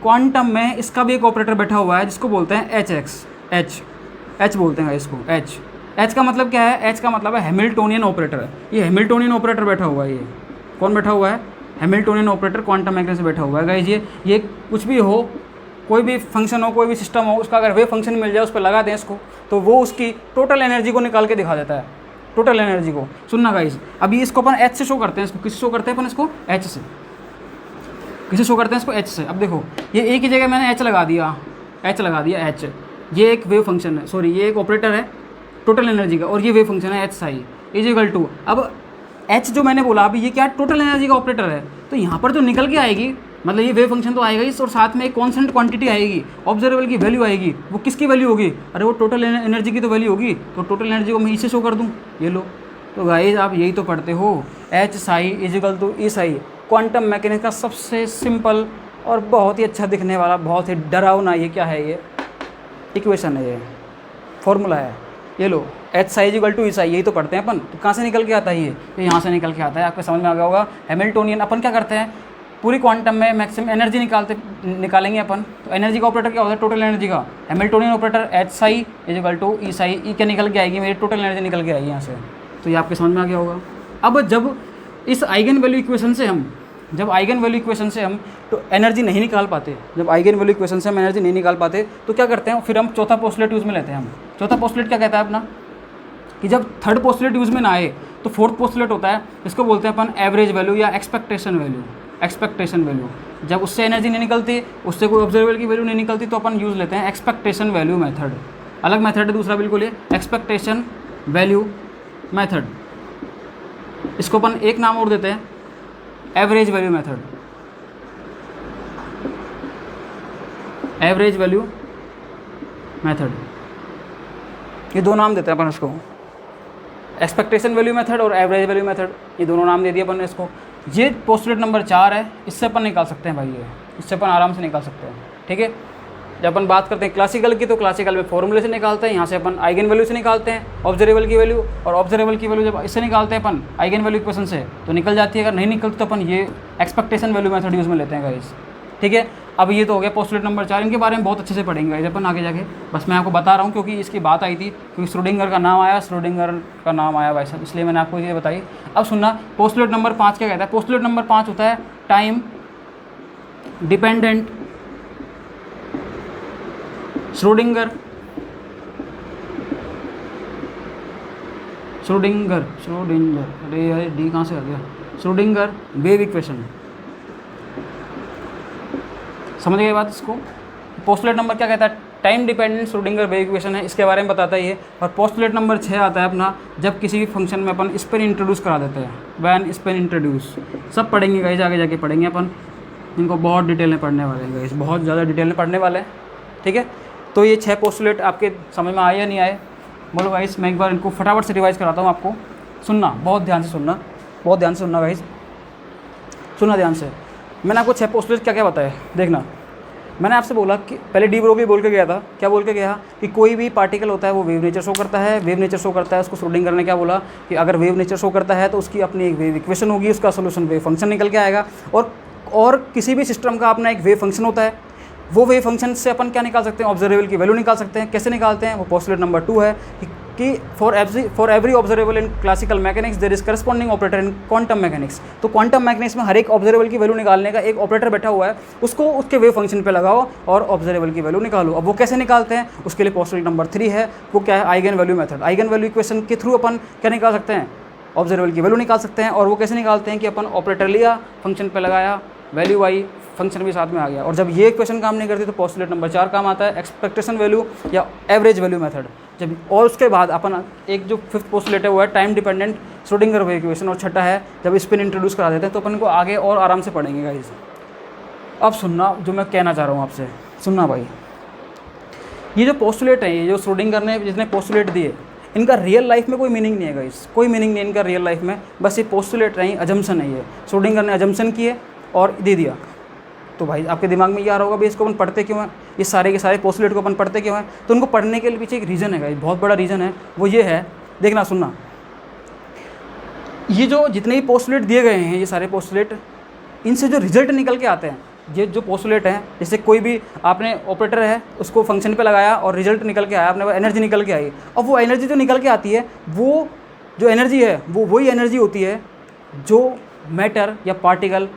क्वांटम में, इसका भी एक ऑपरेटर बैठा हुआ है जिसको बोलते हैं एच एक्स, एच बोलते हैं इसको, एच का मतलब क्या है, एच का मतलब है हैमिल्टोनियन ऑपरेटर। ये हैमिल्टोनियन ऑपरेटर बैठा हुआ है, ये कौन बैठा हुआ है, हैमिल्टोनियन ऑपरेटर क्वांटम मैकेनिक्स में बैठा हुआ है गाइस। ये कुछ भी हो, कोई भी फंक्शन हो, कोई भी सिस्टम हो, उसका अगर वेव फंक्शन मिल जाए, उस पर लगा दें इसको, तो वो उसकी टोटल एनर्जी को निकाल के दिखा देता है, टोटल एनर्जी को। सुनना गाइस, अभी इसको अपन एच से शो करते हैं, इसको किससे शो करते हैं अपन, इसको एच से, किसे शो करते हैं इसको एच से। अब देखो ये एक ही जगह मैंने एच लगा दिया एच, ये एक वेव फंक्शन है, सॉरी ये एक ऑपरेटर है टोटल एनर्जी का, और ये वेव फंक्शन है h psi is equal to. अब एच जो मैंने बोला अभी, ये क्या टोटल एनर्जी का ऑपरेटर है, तो यहाँ पर जो निकल के आएगी, मतलब ये वेव फंक्शन तो आएगा ही, और साथ में एक कॉन्स्टेंट क्वांटिटी आएगी, ऑब्जर्वेबल की वैल्यू आएगी। वो किसकी वैल्यू होगी, अरे वो टोटल एनर्जी की तो वैल्यू होगी, तो टोटल एनर्जी को मैं इसे शो कर दूँ, ये लो। तो गाइस आप यही तो पढ़ते हो, h psi is equal to E psi, quantum mechanics का सबसे सिंपल और बहुत ही अच्छा दिखने वाला, बहुत ही डरावना, ये क्या है, ये इक्वेशन है, ये फॉर्मूला है, ये लो H psi is equal to E psi, यही तो पढ़ते हैं अपन। तो कहाँ से निकल के आता है ये यहाँ से निकल के आता है, आपको समझ में आ गया होगा। हैमिल्टोनियन अपन क्या करते हैं, पूरी क्वांटम में मैक्सिमम एनर्जी निकालेंगे अपन, तो एनर्जी का ऑपरेटर क्या होता है, टोटल एनर्जी का, Hamiltonian operator H psi is equal to E psi, E क्या निकल के आएगी, मेरी टोटल एनर्जी निकल के आएगी यहाँ से, तो ये आपके समझ में आ गया होगा। अब जब इस आइगन वैल्यू इक्वेशन से हम तो एनर्जी नहीं निकाल पाते, जब आइगन वैल्यू इक्वेशन से हम एनर्जी नहीं निकाल पाते, तो क्या करते हैं, फिर हम चौथा पोस्टुलेट यूज़ में लेते हैं। हम चौथा पोस्टुलेट क्या कहता है अपना, कि जब थर्ड पोस्टुलेट यूज़ में ना आए तो फोर्थ पोस्टुलेट होता है, इसको बोलते हैं अपन एवरेज वैल्यू या एक्सपेक्टेशन वैल्यू। जब उससे एनर्जी नहीं निकलती, उससे कोई ऑब्जर्वेबल की वैल्यू नहीं निकलती, तो अपन यूज़ लेते हैं एक्सपेक्टेशन वैल्यू मेथड। अलग मेथड है दूसरा बिल्कुल, ये एक्सपेक्टेशन वैल्यू मेथड। इसको अपन एक नाम और देते हैं, average value method, average value method, ये दो नाम देते हैं अपन इसको, एक्सपेक्टेशन वैल्यू मेथड और एवरेज वैल्यू मेथड, ये दोनों नाम दे दिए अपन ने इसको। ये पोस्टुलेट नंबर 4 है, इससे अपन निकाल सकते हैं भाई, ये इससे अपन आराम से निकाल सकते हैं, ठीक है। जब अपन बात करते हैं क्लासिकल की, तो क्लासिकल में फॉर्मूले से निकालते हैं, यहाँ से अपन आइगन वैल्यू से निकालते हैं ऑब्जर्वेबल की वैल्यू, और ऑब्जर्वेबल की वैल्यू जब इससे निकालते हैं अपन आइगन वैल्यू इक्वेशन से, तो निकल जाती है। अगर नहीं निकलती तो अपन ये एक्सपेक्टेशन वैल्यू मेथड यूज़ में लेते हैं गाइस, ठीक है। अब ये तो हो गया पोस्टुलेट नंबर 4, इनके बारे में बहुत अच्छे से पढ़ेंगे गाइस अपन आगे जाके, बस मैं आपको बता रहा हूँ क्योंकि इसकी बात आई थी, क्योंकि श्रोडिंगर का नाम आया भाई साहब, इसलिए मैंने आपको ये बताई। अब सुनना, पोस्टुलेट नंबर 5 क्या कहता है, पोस्टुलेट नंबर 5 होता है टाइम डिपेंडेंट श्रोडिंगर अरे यार डी कहाँ से आ गया, श्रोडिंगर वेव इक्वेशन, समझ गए बात इसको। पोस्टुलेट नंबर क्या कहता है, time dependent Schrodinger wave equation है, इसके बारे में बताता है ये। और पोस्टुलेट नंबर 6 आता है अपना, जब किसी भी फंक्शन में अपन स्पिन इंट्रोड्यूस करा देते हैं, व्हेन स्पिन इंट्रोड्यूस, सब पढ़ेंगे गाइस, आगे जाके पढ़ेंगे अपन, इनको बहुत डिटेल में पढ़ने वाले हैं गाइस, बहुत ज़्यादा डिटेल में पढ़ने वाले हैं, ठीक है। तो ये 6 पोस्टुलेट आपके समझ में आए या नहीं आए, बोलो गाइस। मैं एक बार इनको फटाफट से रिवाइज कराता हूँ आपको, सुनना बहुत ध्यान से सुनना गाइस, सुनना ध्यान से। मैंने आपको 6 पोस्टुलेट क्या क्या बताया, देखना। मैंने आपसे बोला कि पहले डी ब्रोगली बोल के गया था, क्या बोल के गया कि कोई भी पार्टिकल होता है वो वेव नेचर शो करता है, उसको श्रोडिंगर ने क्या बोला कि अगर वेव नेचर शो करता है तो उसकी अपनी एक वेव इक्वेशन होगी, उसका सोल्यूशन वेव फंक्शन निकल के आएगा, और किसी भी सिस्टम का अपना एक वेव फंक्शन होता है। वो वेव फंक्शन से अपन क्या निकाल सकते हैं, ऑब्जर्वेबल की वैल्यू निकाल सकते हैं। कैसे निकालते हैं, वो पोस्टुलेट नंबर 2 है कि for every observable in classical mechanics there is corresponding operator in quantum mechanics. तो क्वांटम मैकेनिक्स में हर एक ऑब्जर्वेबल की वैल्यू निकालने का एक ऑपरेटर बैठा हुआ है, उसको उसके वेव फंक्शन पे लगाओ और ऑब्जर्वेबल की वैल्यू निकालो। अब वो कैसे निकालते हैं, उसके लिए पोस्टुलेट नंबर 3 है, वो क्या है, eigen value method. Eigen value equation के थ्रू अपन क्या निकाल सकते हैं, ऑब्जर्वेबल की वैल्यू निकाल सकते हैं। और वो कैसे निकालते हैं कि अपन ऑपरेटर लिया, फंक्शन पे लगाया, वैल्यू आई, फंक्शन भी साथ में आ गया। और जब ये इक्वेशन काम नहीं करती तो पोस्टुलेट नंबर 4 काम आता है, एक्सपेक्टेशन वैल्यू या एवरेज वैल्यू मेथड। जब और उसके बाद अपन एक जो 5th पोस्टुलेट है वो है time dependent Schrodinger wave equation, और छठा है जब स्पिन इंट्रोड्यूस करा देते हैं। तो अपन को आगे और आराम से पढ़ेंगे गाइस। अब सुनना जो मैं कहना चाह रहा हूँ आपसे, सुनना भाई। ये जो पोस्टुलेट है, ये जो श्रोडिंगर ने जितने पोस्टुलेट दिए, इनका रियल लाइफ में कोई मीनिंग नहीं है गाइस, कोई मीनिंग नहीं है इनका रियल लाइफ में। बस ये पोस्टुलेट नहीं, अजम्पशन है। ये श्रोडिंगर ने अजम्पशन किए और दे दिया। तो भाई आपके दिमाग में ये आ रहा होगा भाई इसको अपन पढ़ते क्यों हैं, ये सारे के सारे पोस्टुलेट को अपन पढ़ते क्यों हैं। तो उनको पढ़ने के पीछे एक रीज़न है गाइस, बहुत बड़ा रीज़न है। वो ये है, देखना सुनना, ये जो जितने भी पोस्टुलेट दिए गए हैं, ये सारे पोस्टुलेट, इनसे जो रिजल्ट निकल के आते हैं, ये जो पोस्टुलेट हैं, जैसे कोई भी आपने ऑपरेटर है उसको फंक्शन पे लगाया और रिजल्ट निकल के आया, आपने एनर्जी निकल के आई। अब वो एनर्जी जो निकल के आती है, वो जो एनर्जी है वो वही एनर्जी होती है जो मैटर या पार्टिकल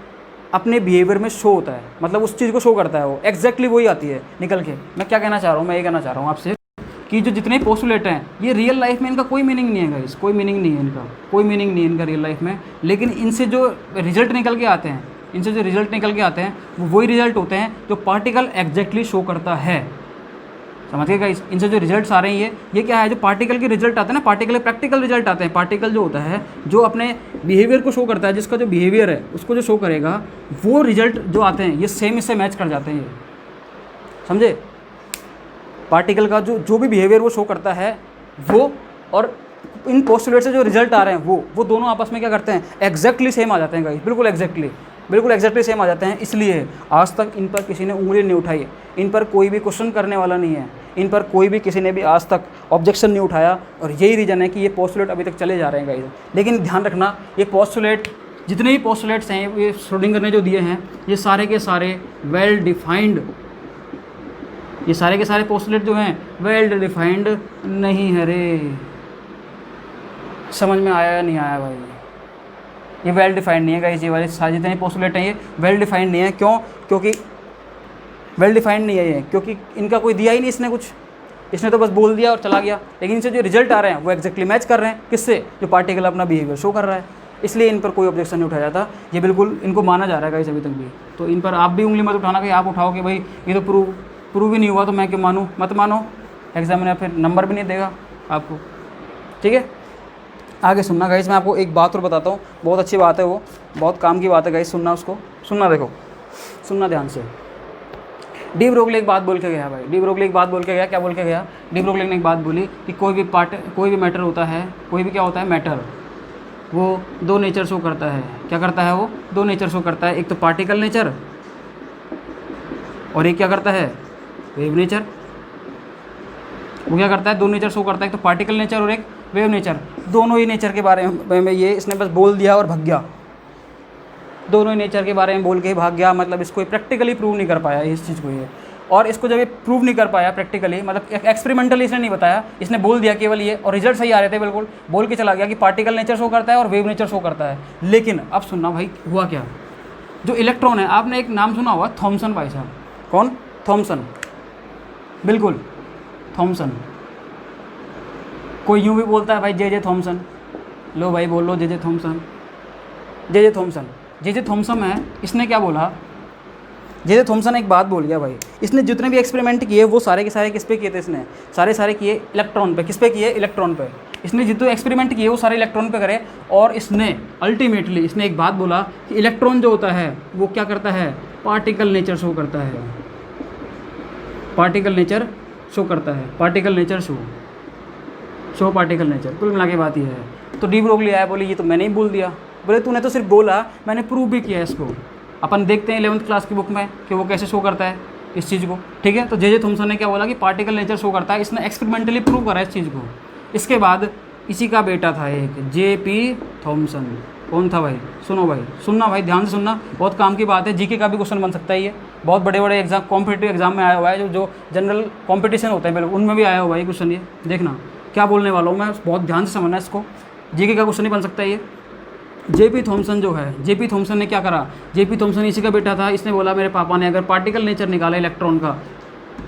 अपने बिहेवियर में शो होता है, मतलब उस चीज़ को शो करता है, वो एग्जैक्टली वही आती है निकल के। मैं क्या कहना चाह रहा हूँ, मैं ये कहना चाह रहा हूँ आपसे कि जो जितने पोस्टुलेट हैं, ये रियल लाइफ में इनका कोई मीनिंग नहीं है गाइस, कोई मीनिंग नहीं है इनका, कोई मीनिंग नहीं है इनका रियल लाइफ में। लेकिन इनसे जो रिजल्ट निकल के आते हैं, इनसे जो रिजल्ट निकल के आते हैं वो वही रिजल्ट होते हैं जो पार्टिकल एग्जैक्टली शो करता है। समझ गए गाइस, इनसे जो रिजल्ट्स आ रहे हैं ये क्या है, जो पार्टिकल के रिजल्ट आते हैं ना, पार्टिकल प्रैक्टिकल रिजल्ट आते हैं। पार्टिकल जो होता है जो अपने बिहेवियर को शो करता है, जिसका जो बिहेवियर है उसको जो शो करेगा, वो रिजल्ट जो आते हैं ये सेम इससे मैच कर जाते हैं। ये समझे, पार्टिकल का जो भी बिहेवियर वो शो करता है वो, और इन पोस्टुलेट से जो रिजल्ट आ रहे हैं वो दोनों आपस में क्या करते हैं, एग्जैक्टली सेम आ जाते हैं गाइस, बिल्कुल एग्जैक्टली सेम आ जाते हैं। इसलिए आज तक इन पर किसी ने उंगली नहीं उठाई, इन पर कोई भी क्वेश्चन करने वाला नहीं है, इन पर कोई भी किसी ने भी आज तक ऑब्जेक्शन नहीं उठाया। और यही रीज़न है कि ये पोस्टुलेट अभी तक चले जा रहे हैं गाइस। लेकिन ध्यान रखना, ये पोस्टुलेट, जितने भी पोस्टुलेट्स हैं ये श्रोडिंगर ने जो दिए हैं, ये सारे के सारे वेल डिफाइंड, ये सारे के सारे पोस्टुलेट जो हैं वेल डिफाइंड नहीं है रे। समझ में आया या नहीं आया भाई, ये वेल डिफाइंड नहीं है गाइस। ये वाले सारे जितने पोस्टुलेट हैं ये वेल डिफाइंड नहीं है। क्यों, क्योंकि वेल डिफाइंड नहीं है ये, क्योंकि इनका कोई दिया ही नहीं इसने कुछ, इसने तो बस बोल दिया और चला गया। लेकिन इनसे जो रिजल्ट आ रहे हैं वो एग्जैक्टली मैच कर रहे हैं किससे, जो पार्टिकल अपना बिहेवियर शो कर रहा है। इसलिए इन पर कोई ऑब्जेक्शन नहीं उठाया जाता, ये बिल्कुल इनको माना जा रहा है गाइस अभी तक भी। तो इन पर आप भी उंगली मत उठाना कि आप उठाओ कि भाई ये तो प्रूव ही नहीं हुआ तो मैं क्यों मानूँ, मत मानो। एग्जामिनर फिर नंबर भी नहीं देगा आपको, ठीक है। आगे सुनना गाइस, मैं आपको एक बात और बताता हूँ, बहुत अच्छी बात है, वो बहुत काम की बात है गाइस, सुनना उसको, सुनना, देखो सुनना ध्यान से। डी ब्रोगली एक बात बोल के गया भाई, डी ब्रोगली एक बात बोल के गया, क्या बोल के गया, डी ब्रोगली ने एक बात बोली कि कोई भी मैटर होता है, कोई भी क्या होता है मैटर, वो दो नेचर शो करता है। क्या करता है वो, दो नेचर शो करता है, एक तो पार्टिकल नेचर और एक क्या करता है, वेव नेचर। वो क्या करता है, दो नेचर शो करता है, एक तो पार्टिकल नेचर और एक वेव नेचर। दोनों ही नेचर के बारे में ये इसने बस बोल दिया और भाग गया, दोनों ही नेचर के बारे में बोल के ही भाग गया। मतलब इसको प्रैक्टिकली प्रूव नहीं कर पाया इस चीज़ को ये। और इसको जब ये प्रूव नहीं कर पाया प्रैक्टिकली, मतलब एक्सपेरिमेंटली इसने नहीं बताया, इसने बोल दिया केवल ये, और रिजल्ट सही आ रहे थे बिल्कुल, बोल के चला गया कि पार्टिकल नेचर शो करता है और वेव नेचर शो करता है। लेकिन अब सुनना भाई, हुआ क्या, जो इलेक्ट्रॉन है, आपने एक नाम सुना हुआ थॉमसन भाई साहब, कौन, थॉमसन, बिल्कुल थॉमसन। कोई यूँ भी बोलता है भाई जे थॉमसन, लो भाई बोल लो जे थॉमसन, जे थॉमसन है। इसने क्या बोला, जे थॉमसन एक बात बोल गया भाई, इसने जितने भी एक्सपेरिमेंट किए वो सारे के सारे किस पे किए थे, इसने सारे किए इलेक्ट्रॉन पे। किस पे किए, इलेक्ट्रॉन पे। इसने जितने एक्सपेरिमेंट किए वो सारे इलेक्ट्रॉन पे करे, और इसने अल्टीमेटली इसने एक बात बोला कि इलेक्ट्रॉन जो होता है वो क्या करता है, पार्टिकल नेचर शो करता है, पार्टिकल नेचर शो करता है, particle nature show particle nature. कुल मिला के बात ये है। तो डी ब्रोगली आया, बोले ये तो मैंने ही बोल दिया। बोले तूने तो सिर्फ बोला, मैंने प्रूव भी किया इसको। अपन देखते हैं 11th क्लास की बुक में कि वो कैसे शो करता है इस चीज़ को, ठीक है। तो जे थॉमसन ने क्या बोला कि पार्टिकल नेचर शो करता है, इसने एक्सपेरिमेंटली प्रूव करा इस चीज़ को। इसके बाद इसी का बेटा था एक, JP थॉमसन, कौन था भाई? सुनो भाई, सुनना भाई, ध्यान से सुनना, बहुत काम की बात है। जीके का भी क्वेश्चन बन सकता है ये, बहुत बड़े बड़े एग्जाम, कॉम्पिटिटिव एग्जाम में आया हुआ है, जो जनरल कॉम्पिटिशन होते हैं बिल्कुल, उनमें भी आया हुआ है क्वेश्चन। ये देखना क्या बोलने वाला हूँ मैं, बहुत ध्यान से समझना इसको। जीके का क्वेश्चन ही बन सकता है ये। जेपी थॉमसन जो है, जेपी थॉमसन ने क्या करा? जेपी थॉमसन इसी का बेटा था। इसने बोला मेरे पापा ने अगर पार्टिकल नेचर निकाला इलेक्ट्रॉन का,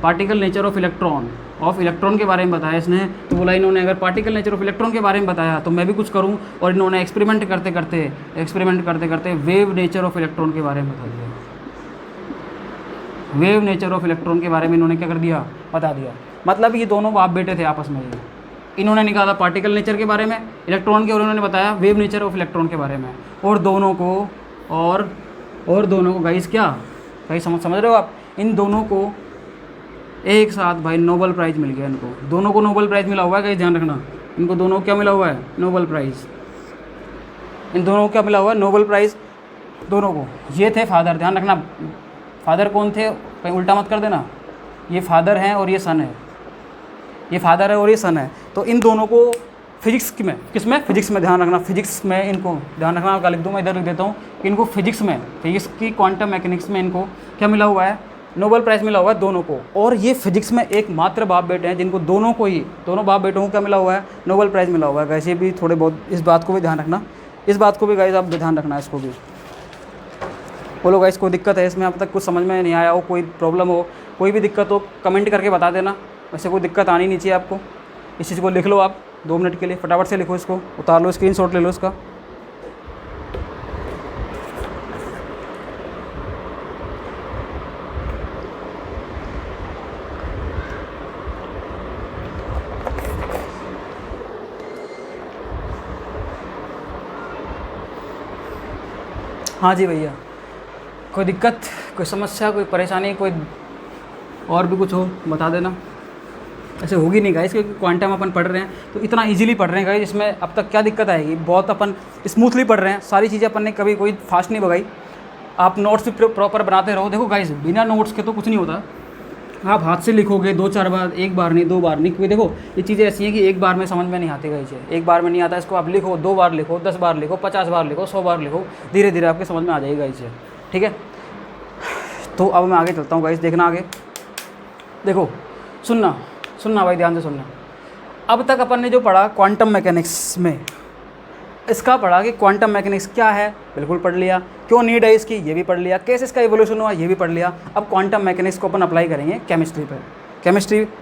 पार्टिकल नेचर ऑफ इलेक्ट्रॉन के बारे में बताया इसने, तो बोला इन्होंने अगर पार्टिकल नेचर ऑफ इलेक्ट्रॉन के बारे में बताया तो मैं भी कुछ करूं। और इन्होंने एक्सपेरिमेंट करते करते वेव नेचर ऑफ इलेक्ट्रॉन के बारे में बता दिया। वेव नेचर ऑफ इलेक्ट्रॉन के बारे में इन्होंने क्या कर दिया? बता दिया। मतलब ये दोनों बाप बेटे थे आपस में। ये इन्होंने निकाला पार्टिकल नेचर के बारे में इलेक्ट्रॉन के, और इन्होंने बताया वेव नेचर ऑफ इलेक्ट्रॉन के बारे में। और दोनों को गाइस, क्या गाइस समझ रहे हो आप? इन दोनों को एक साथ भाई नोबेल प्राइज़ मिल गया। इनको दोनों को नोबेल प्राइज़ मिला हुआ है, गाइस ध्यान रखना। इनको दोनों को क्या मिला हुआ है? Nobel prize. इन दोनों को क्या मिला हुआ है? नोबेल प्राइज़ दोनों को। ये थे फादर, ध्यान रखना। फादर कौन थे? कहीं उल्टा मत कर देना। ये फादर हैं और ये सन है। ये फादर है और ये सन है। तो इन दोनों को फिजिक्स में, किसमें? फिजिक्स में, ध्यान रखना। फिजिक्स में इनको ध्यान रखना, क्या लिख दूँ मैं, इधर लिख देता हूँ कि इनको फिजिक्स में, फिजिक्स की क्वांटम मैकेनिक्स में इनको क्या मिला हुआ है? नोबेल प्राइज़ मिला हुआ है दोनों को। और ये फिजिक्स में एकमात्र बाप बेटे हैं जिनको दोनों बाप बेटों को क्या मिला हुआ है? नोबेल प्राइज़ मिला हुआ है। वैसे भी थोड़े बहुत इस बात को भी ध्यान रखना, इस बात को भी गाइस आप ध्यान रखना, इसको भी। बोलो गाइस कोई दिक्कत है इसमें? अब तक कुछ समझ में नहीं आया हो, कोई प्रॉब्लम हो, कोई भी दिक्कत हो, कमेंट करके बता देना। वैसे कोई दिक्कत आनी नहीं चाहिए आपको। इस चीज़ को लिख लो आप 2 मिनट के लिए, फटाफट से लिखो, इसको उतार लो, स्क्रीनशॉट ले लो इसका। हाँ जी भैया, कोई दिक्कत, कोई समस्या, कोई परेशानी, कोई और भी कुछ हो बता देना। ऐसे होगी नहीं गाइस, क्योंकि क्वांटम अपन पढ़ रहे हैं तो इतना इजीली पढ़ रहे हैं गाइस, इसमें अब तक क्या दिक्कत आएगी? बहुत अपन स्मूथली पढ़ रहे हैं, सारी चीज़ें अपन ने कभी कोई फास्ट नहीं भगाई। आप नोट्स भी प्रॉपर बनाते रहो। देखो गाइस, बिना नोट्स के तो कुछ नहीं होता। आप हाथ से लिखोगे 2-4 बार, एक बार नहीं, 2 बार नहीं, क्योंकि देखो ये चीज़ें ऐसी हैं कि एक बार में समझ में नहीं आती गाइस। एक बार में नहीं आता, इसको आप लिखो, 2 बार लिखो, 10 बार लिखो, 50 बार लिखो, 100 बार लिखो, धीरे धीरे आपके समझ में आ जाएगी गाइस, ठीक है। तो अब मैं आगे चलता हूँ गाइस, देखना आगे। देखो सुनना भाई, ध्यान से सुनना। अब तक अपन ने जो पढ़ा क्वांटम मैकेनिक्स में, इसका पढ़ा कि क्वांटम मैकेनिक्स क्या है, बिल्कुल पढ़ लिया। क्यों नीड है इसकी, ये भी पढ़ लिया। कैसे इसका इवोल्यूशन हुआ, ये भी पढ़ लिया। अब क्वांटम मैकेनिक्स को अपन अप्लाई करेंगे केमिस्ट्री पे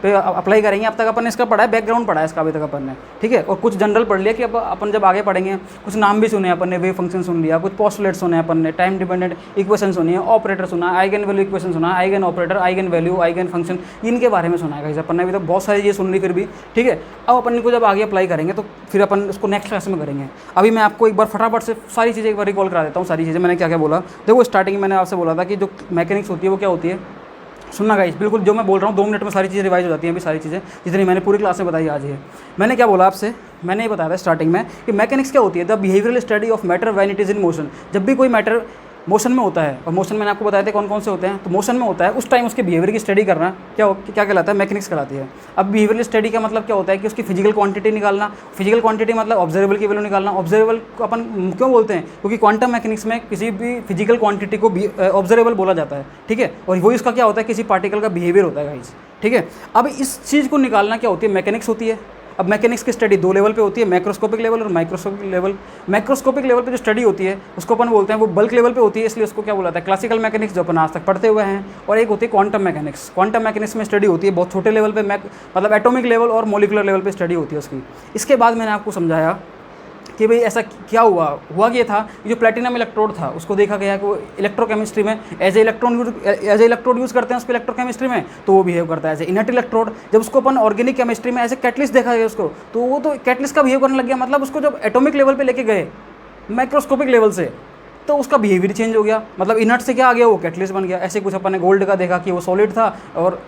अप्लाई करेंगे। अब तक अपन ने इसका पढ़ा है, बैकग्राउंड पढ़ा है इसका अभी तक अपन ने, ठीक है। और कुछ जनरल पढ़ लिया कि अब अपन जब आगे पढ़ेंगे, कुछ नाम भी सुने अपन ने, वेव फंक्शन सुन लिया, कुछ पोस्टुलेट सुने अपन ने, टाइम डिपेंडेंट इक्वेशन सुनी है, ऑपरेटर सुना, आइगन वैल्यू इक्वेशन सुना, eigen operator, eigen value, eigen function, इनके बारे में सुना है अपन ने अभी तक। बहुत सारी चीज़ें सुन ली फिर भी, ठीक है। अब अपन को जब आगे अप्लाई करेंगे तो फिर अपन उसको नेक्स्ट क्लास में करेंगे। अभी मैं आपको एक बार फटाफट से सारी चीज़ें एक बार रिकॉल करा देता हूँ। सारी चीज़ें मैंने क्या क्या बोला। देखो स्टार्टिंग में मैंने आपसे बोला था कि जो मैकेनिक्स होती है वो क्या होती है। सुनना गाइस, बिल्कुल जो मैं बोल रहा हूँ 2 मिनट में सारी चीज़ें रिवाइज हो जाती हैं। अभी सारी चीज़ें जितनी मैंने पूरी क्लास में बताई आज है। मैंने क्या बोला आपसे, मैंने ये बताया था स्टार्टिंग में कि मैकेनिक्स क्या होती है, the behavioural study of matter when it is in motion. जब भी कोई मैटर मोशन में होता है, और मोशन मैंने आपको बताया था कौन कौन से होते हैं, तो मोशन में होता है उस टाइम उसके बिहेवियर की स्टडी करना क्या कहलाता है, मैकेनिक्स कहलाती है। अब बिहेवियरल स्टडी का मतलब क्या होता है कि उसकी फिजिकल क्वांटिटी निकालना। फिजिकल क्वांटिटी मतलब ऑब्जर्वेबल की वैल्यू निकालना। ऑब्जर्वेबल को अपन क्यों बोलते हैं, क्योंकि क्वांटम मैकेनिक्स में किसी भी फिजिकल क्वांटिटी को ऑब्जर्वेबल बोला जाता है, ठीक है। और वही उसका क्या होता है, किसी पार्टिकल का बिहेवियर होता है गाइस, ठीक है। अब इस चीज़ को निकालना क्या होती है, मैकेनिक्स होती है। अब मैकेनिक्स की स्टडी 2 लेवल पे होती है, मैक्रोस्कोपिक लेवल और माइक्रोस्कोपिक लेवल। मैक्रोस्कोपिक लेवल पे जो स्टडी होती है उसको अपन बोलते हैं, वो बल्क लेवल पे होती है, इसलिए उसको क्या बोला जाता है, क्लासिकल मैकेनिक्स, जो अपन आज तक पढ़ते हुए हैं। और एक होती है क्वांटम मैकेनिक्स। क्वांटम मैकेनिक्स में स्टडी होती है बहुत छोटे लेवल पे, मतलब एटॉमिक लेवल और मोलिकुलर लेवल पे स्टडी होती है उसकी। इसके बाद मैंने आपको समझाया कि भाई ऐसा क्या हुआ कि ये था, जो प्लेटिनम इलेक्ट्रोड था उसको देखा गया कि वो इलेक्ट्रोकेमिस्ट्री में एज ए इलेक्ट्रोड यूज़ करते हैं उसको इलेक्ट्रोकेमिस्ट्री में, तो वो बिहेव करता है एज ए इनर्ट इलेक्ट्रोड। जब उसको अपन ऑर्गेनिक केमिस्ट्री में एज ए कैटलिस्ट देखा गया उसको, तो वो तो कैटलिस्ट का बिहेव करने लग गया। मतलब उसको जब एटॉमिक लेवल पर लेके गए माइक्रोस्कोपिक लेवल से, तो उसका बिहेवियर चेंज हो गया। मतलब इनर्ट से क्या आ गया, वो कैटलिस्ट बन गया। ऐसे कुछ अपन ने गोल्ड का देखा कि वो सॉलिड था और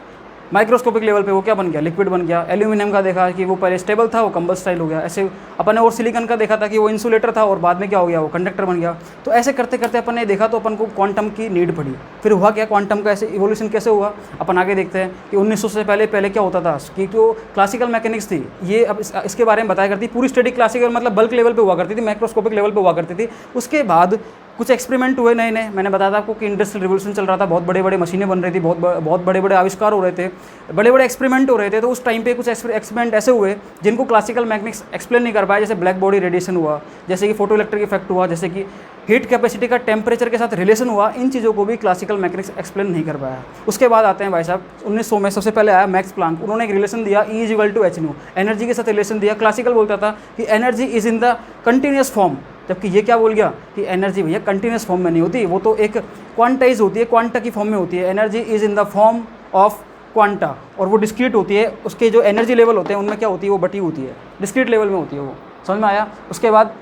माइक्रोस्कोपिक लेवल पे वो क्या बन गया, लिक्विड बन गया। एल्यूमिनियम का देखा कि वो पहले स्टेबल था, वो कंबस्टाइल हो गया। ऐसे अपन ने और सिलिकॉन का देखा था कि वो इंसुलेटर था और बाद में क्या हो गया, वो कंडक्टर बन गया। तो ऐसे करते करते अपन ने देखा तो अपन को क्वांटम की नीड पड़ी। फिर हुआ क्या, क्वांटम का ऐसे इवोल्यूशन कैसे हुआ, अपन आगे देखते हैं कि 1900 से पहले क्या होता था कि जो क्लासिकल मैकेनिक्स थी ये अब इसके बारे में बताया करती, पूरी स्टडी क्लासिकल मतलब बल्क लेवल पे हुआ करती थी, माइक्रोस्कोपिक लेवल पे हुआ करती थी। उसके बाद कुछ एक्सपेरिमेंट हुए नए नए, मैंने बताया था आपको कि इंडस्ट्रियल रिवोल्यूशन चल रहा था, बहुत बड़े बड़े मशीनें बन रही थी, बहुत बड़े बड़े आविष्कार हो रहे थे, बड़े बड़े एक्सपेरिमेंट हो रहे थे। तो उस टाइम पे कुछ एक्सपेरिमेंट ऐसे हुए जिनको क्लासिकल मैकेनिक्स एक्सप्लेन नहीं कर पाया, जैसे ब्लैक बॉडी रेडिएशन हुआ, जैसे कि फोटो इलेक्ट्रिक इफेक्ट हुआ, जैसे कि हीट कैपेसिटी का टेम्परेचर के साथ रिलेशन हुआ। इन चीज़ों को भी क्लासिकल मैकेनिक्स एक्सप्लेन नहीं कर पाया। उसके बाद आते हैं भाई साहब 1900 में सबसे पहले आया मैक्स प्लांक, उन्होंने एक रिलेशन दिया E=hν, एनर्जी के साथ रिलेशन दिया। क्लासिकल बोलता था कि energy is in the continuous form, जबकि ये क्या बोल गया कि एनर्जी भैया कंटिन्यूस फॉर्म में नहीं होती, वो तो एक क्वांटाइज होती है, क्वांटा की फॉर्म में होती है। Energy is in the form of quanta, और वो डिस्क्रीट होती है, उसके जो एनर्जी लेवल होते हैं उनमें क्या होती है, वो बटी होती है, डिस्क्रीट लेवल में होती है वो। समझ में आया। उसके बाद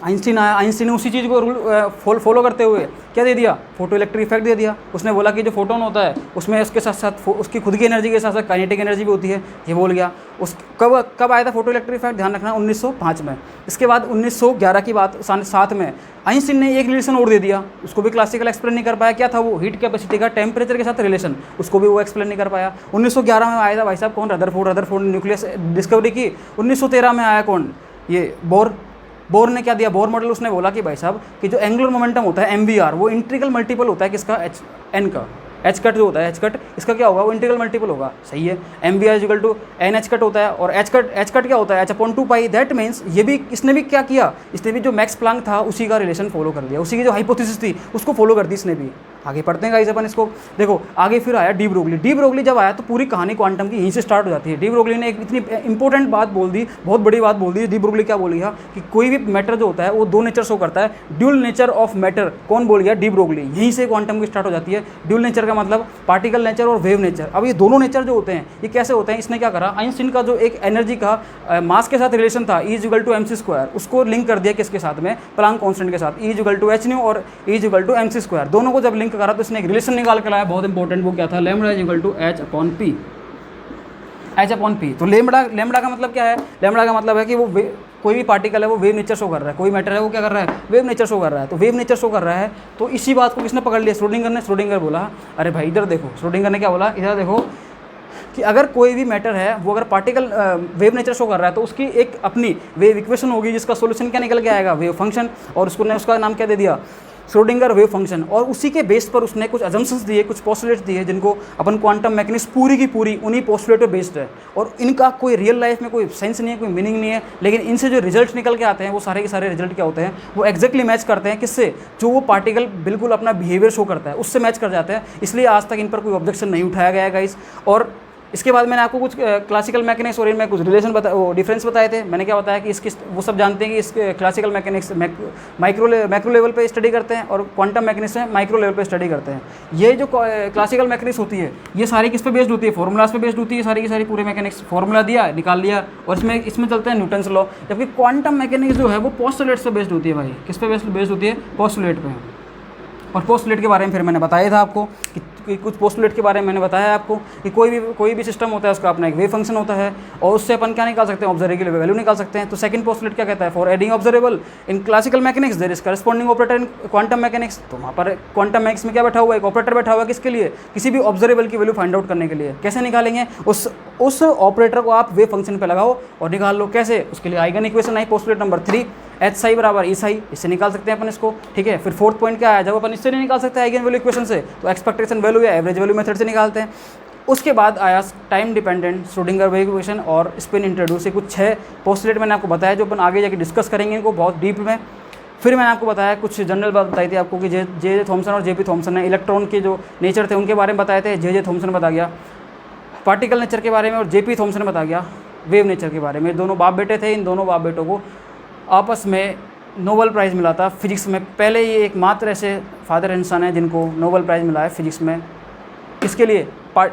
आइंस्टीन आया, आइंस्टीन ने उसी चीज़ को रूल फॉलो करते हुए क्या दे दिया, फोटो इलेक्ट्रिक इफेक्ट दे दिया। उसने बोला कि जो फोटोन होता है उसमें उसके साथ साथ उसकी खुद की एनर्जी के साथ साथ काइनेटिक एनर्जी भी होती है, ये बोल गया। उस कब आया था फोटो इलेक्ट्रिक इफेक्ट, ध्यान रखना 1905 में। इसके बाद 1911 की बात 7 में आइंस्टीन ने एक रिलेशन और दे दिया, उसको भी क्लासिकल एक्सप्लेन नहीं कर पाया। क्या था वो, हीट कैपेसिटी का टेम्परेचर के साथ रिलेशन, उसको भी वो एक्सप्लेन नहीं कर पाया। 1911 में आया था भाई साहब कौन, रदरफोर्ड ने न्यूक्लियस डिस्कवरी की। 1913 में आया कौन, ये बोर ने क्या दिया, बोर मॉडल। उसने बोला कि भाई साहब कि जो एंगुलर मोमेंटम होता है MVR, वो इंटीग्रल मल्टीपल होता है किसका, एन का। एच कट जो होता है, एच कट इसका क्या होगा, वो इंटीग्रल मल्टीपल होगा। सही है, MVR=NH कट होता है। और एच कट क्या होता है, H/2π। दैट मीन्स ये भी इसने भी क्या किया, इसने भी जो मैक्स प्लांक था उसी का रिलेशन फॉलो कर दिया, उसी की जो हाइपोथेसिस थी उसको फॉलो कर दी इसने भी। आगे पढ़ते हैं गाइस अपन इसको। देखो आगे फिर आया डी ब्रोगली जब आया तो पूरी कहानी क्वांटम की यहीं से स्टार्ट हो जाती है। डी ब्रोगली ने एक इतनी इंपॉर्टेंट बात बोल दी, बहुत बड़ी बात बोल दी। डी ब्रोगली क्या बोल गया कि कोई भी मैटर जो होता है वो दो नेचर शो करता है, ड्यूल नेचर ऑफ मैटर। कौन बोल गया, डी ब्रोगली। यहीं से क्वांटम की स्टार्ट हो जाती है। ड्यूल नेचर का मतलब पार्टिकल नेचर और वेव नेचर। अब ये दोनों नेचर जो होते हैं ये कैसे होते हैं, इसने क्या करा, आइंस्टीन का जो एक एनर्जी का मास के साथ रिलेशन था E=mc², उसको लिंक कर दिया किसके साथ में, प्लांक कांस्टेंट के साथ। E=hν और E=mc², दोनों को जब लिंक करा तो इसने एक रिलेशन निकाल के लाया, बहुत इंपॉर्टेंट। वो क्या था, λ=h/p। तो लेमडा का मतलब क्या है, लेमडा का मतलब है कि वो कोई भी पार्टिकल है वो वेव नेचर शो कर रहा है, कोई मैटर है वो क्या कर रहा है, वेव नेचर शो कर रहा है। तो वेव नेचर शो कर रहा है, तो इसी बात को किसने पकड़ लिया, श्रोडिंगर बोला, अरे भाई इधर देखो, श्रोडिंगर ने क्या बोला, इधर देखो कि अगर कोई भी मैटर है वो अगर पार्टिकल वेव नेचर शो कर रहा है तो उसकी एक अपनी वेव इक्वेशन होगी जिसका सोल्यूशन क्या निकल के आएगा, वेव फंक्शन। और उसका नाम क्या दे दिया, श्रोडिंगर वेव फंक्शन। और उसी के बेस पर उसने कुछ अजम्पशंस दिए, कुछ पोस्टुलेट्स दिए, जिनको अपन क्वांटम मैकेनिक्स पूरी की पूरी उन्हीं पोस्टुलेट पर बेस्ड है। और इनका कोई रियल लाइफ में कोई सेंस नहीं है, कोई मीनिंग नहीं है, लेकिन इनसे जो रिजल्ट निकल के आते हैं वो सारे के सारे रिजल्ट क्या होते हैं, वो एक्जैक्टली मैच करते हैं किससे, जो वो पार्टिकल बिल्कुल अपना बिहेवियर शो करता है उससे मैच कर जाते हैं। इसलिए आज तक इन पर कोई ऑब्जेक्शन नहीं उठाया गया है गाइस। और इसके बाद मैंने आपको कुछ क्लासिकल मैकेनिक्स और इनमें कुछ रिलेशन डिफरेंस बताए थे। मैंने क्या बताया कि इसकी वो सब जानते हैं कि इसके क्लासिकल मैकेनिक्स मैक्रो लेवल पे स्टडी करते हैं और क्वांटम मैकेनिक्स में माइक्रो लेवल पे स्टडी करते हैं। ये जो क्लासिकल मैकेनिक्स होती है ये सारी किस पे बेस्ड होती है, फॉर्मूलाज पे बेस्ड होती है सारी की सारी। पूरे मैकेनिक्स फॉर्मूला दिया, निकाल लिया, और इसमें चलते हैं न्यूटन्स लॉ। जबकि क्वांटम मैकेनिक्स जो है वो पोस्टुलेट्स पे बेस्ड होती है भाई। किस पे बेस्ड होती है, पोस्टुलेट पे। और पोस्टुलेट के बारे में फिर मैंने बताया था आपको कि कुछ पोस्टुलेट के बारे में मैंने बताया आपको कि कोई भी सिस्टम होता है उसका अपना एक वेव फंक्शन होता है, और उससे अपन क्या निकाल सकते हैं, ऑब्जर्वेबल वैल्यू निकाल सकते हैं। तो सेकंड पोस्टुलेट क्या कहता है, for adding observable in classical mechanics there is corresponding operator in quantum mechanics. तो वहाँ पर क्वांटम मैकेनिक्स में क्या बैठा हुआ है, एक ऑपरेटर बैठा हुआ है, किसके लिए, किसी भी ऑब्जर्वेबल की वैल्यू फाइंड आउट करने के लिए। कैसे निकालेंगे, उस ऑपरेटर को आप वेव फंक्शन पे लगाओ और निकाल लो। कैसे, उसके लिए आइगन इक्वेशन आई postulate number 3, H psi = E psi, इससे निकाल सकते हैं अपन इसको। ठीक है, फिर फोर्थ पॉइंट क्या आया, जब अपन इससे नहीं निकाल सकते आइगन वैल्यू इक्वेशन से तो एक्सपेक्टेशन वैल्यू या एवरेज वैल्यू मेथड से निकालते हैं। उसके बाद आया time dependent Schrodinger wave equation और स्पिन इंट्रोड्यूस। ये कुछ 6 पोस्टुलेट मैंने आपको बताया जो अपन आगे जाके डिस्कस करेंगे इनको बहुत डीप में। फिर मैंने आपको बताया कुछ जनरल बात बताई थी आपको कि जे थॉमसन और JP थॉमसन ने इलेक्ट्रॉन के जो नेचर थे उनके बारे में बताए थे। जे थॉमसन बता गया पार्टिकल नेचर के बारे में और JP थॉमसन बता गया वेव नेचर के बारे में। दोनों बाप बेटे थे, इन दोनों बाप बेटों को आपस में नोबेल प्राइज़ मिला था फिजिक्स में। पहले ये एकमात्र ऐसे फादर इंसान हैं जिनको नोबेल प्राइज़ मिला है फिजिक्स में। किसके लिए,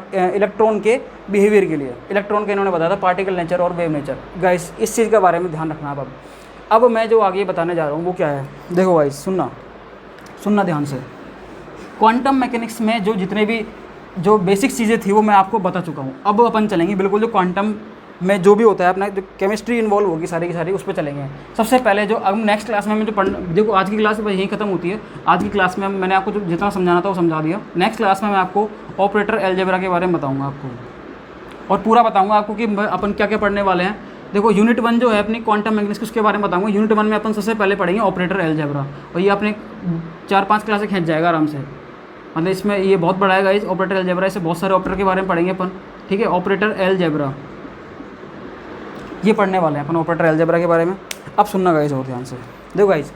इलेक्ट्रॉन के बिहेवियर के लिए। इलेक्ट्रॉन के इन्होंने बताया था पार्टिकल नेचर और वेव नेचर। गाइस इस चीज़ के बारे में ध्यान रखना। अब मैं जो आगे बताने जा रहा हूँ वो क्या है, देखो गाइस सुनना ध्यान से। क्वांटम मैकेनिक्स में जो जितने भी जो बेसिक चीज़ें थी वो मैं आपको बता चुका हूँ। अब अपन चलेंगे बिल्कुल जो क्वांटम में जो भी होता है अपना जो केमिस्ट्री इन्वॉल्व होगी सारी की सारी, उस पर चलेंगे। सबसे पहले जो अब नेक्स्ट क्लास में जो देखो आज की क्लास यहीं खत्म होती है। आज की क्लास में मैंने आपको जो जितना समझाना था वो समझा दिया। नेक्स्ट क्लास में मैं आपको ऑपरेटर अलजेब्रा के बारे में बताऊँगा आपको, और पूरा बताऊँगा आपको कि अपन क्या क्या पढ़ने वाले हैं। देखो यूनिट 1 जो है अपनी क्वांटम मैकेनिक्स, उसके बारे में बताऊँगा। यूनिट 1 में अपन सबसे पहले पढ़ेंगे ऑपरेटर अलजेब्रा, और ये अपने 4-5 क्लासें खींच जाएगा आराम से। मतलब इसमें ये बहुत बड़ा है गाइस ऑपरेटर अलजेब्रा, इससे बहुत सारे ऑपरेटर के बारे में पढ़ेंगे अपन, ठीक है। ऑपरेटर अलजेब्रा ये पढ़ने वाले हैं अपन ऑपरेटर अलजेब्रा के बारे में। अब सुनना गाइस और ध्यान से, देखो गाइस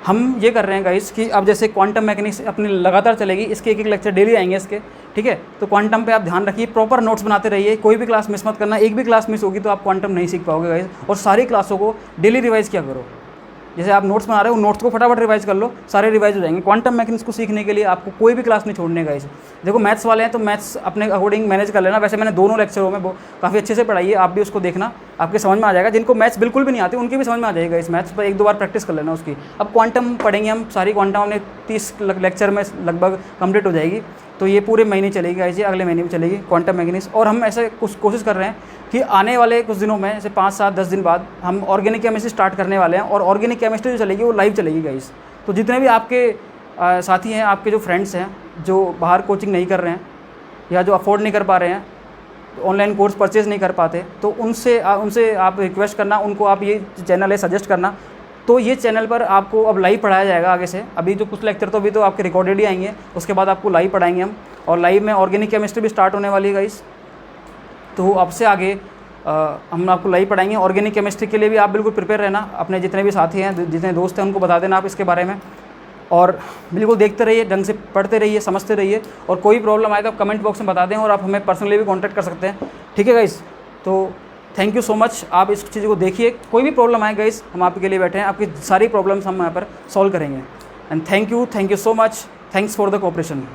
हम ये कर रहे हैं गाइस कि अब जैसे क्वांटम मैकेनिक्स अपनी लगातार चलेगी, इसके एक लेक्चर डेली आएंगे इसके, ठीक है। तो क्वांटम पे आप ध्यान रखिए, प्रॉपर नोट्स बनाते रहिए, कोई भी क्लास मिस मत करना। एक भी क्लास मिस होगी तो आप क्वांटम नहीं सीख पाओगे गाइस। और सारी क्लासों को डेली रिवाइज़ किया करो। जैसे आप नोट्स बना रहे हो, नोट्स को फटाफट रिवाइज कर लो, सारे रिवाइज हो जाएंगे। क्वांटम मैकेनिक्स को सीखने के लिए आपको कोई भी क्लास नहीं छोड़ने का। इसे देखो मैथ्स वाले हैं तो मैथ्स अपने अकॉर्डिंग मैनेज कर लेना। वैसे मैंने दोनों लेक्चरों में काफ़ी अच्छे से पढ़ाई है, आप भी उसको देखना, आपके समझ में आ जाएगा। जिनको मैथ्स बिल्कुल भी नहीं आती उनकी भी समझ में आ जाएगा इस मैथ्स पर, 1-2 बार प्रैक्टिस कर लेना उसकी। अब क्वांटम पढ़ेंगे हम, सारी क्वांटम हमने 30 लेक्चर में लगभग कंप्लीट हो जाएगी। तो ये पूरे महीने चलेगी गाइस, ये अगले महीने भी चलेगी क्वांटम मैकेनिक्स। और हम ऐसे कुछ कोशिश कर रहे हैं कि आने वाले कुछ दिनों में, जैसे 5-7-10 दिन बाद हम ऑर्गेनिक केमिस्ट्री स्टार्ट करने वाले हैं। और ऑर्गेनिक केमिस्ट्री जो चलेगी वो लाइव चलेगी गाइस। तो जितने भी आपके साथी हैं, आपके जो फ्रेंड्स हैं जो बाहर कोचिंग नहीं कर रहे हैं या जो अफोर्ड नहीं कर पा रहे हैं, ऑनलाइन कोर्स परचेज़ नहीं कर पाते, तो उनसे आप रिक्वेस्ट करना, उनको आप ये चैनल है सजेस्ट करना। तो ये चैनल पर आपको अब लाइव पढ़ाया जाएगा आगे से। अभी जो कुछ लेक्चर तो अभी तो आपके रिकॉर्डेड ही आएंगे, उसके बाद आपको लाइव पढ़ाएंगे हम। और लाइव में ऑर्गेनिक केमिस्ट्री भी स्टार्ट होने वाली है गाइस। तो अब से आगे हम आपको लाइव पढ़ाएंगे। ऑर्गेनिक केमिस्ट्री के लिए भी आप बिल्कुल प्रिपेयर रहना। अपने जितने भी साथी हैं, जितने दोस्त हैं, उनको बता देना आप इसके बारे में। और बिल्कुल देखते रहिए, ढंग से पढ़ते रहिए, समझते रहिए। और कोई प्रॉब्लम आए तो आप कमेंट बॉक्स में बता दें, और आप हमें पर्सनली भी कॉन्टैक्ट कर सकते हैं, ठीक है गाइस। तो थैंक यू सो मच, आप इस चीज़ को देखिए। कोई भी प्रॉब्लम आए गाइस, हम आपके लिए बैठे हैं, आपकी सारी प्रॉब्लम्स हम यहाँ पर सॉल्व करेंगे। And thank you so much, thanks for the cooperation.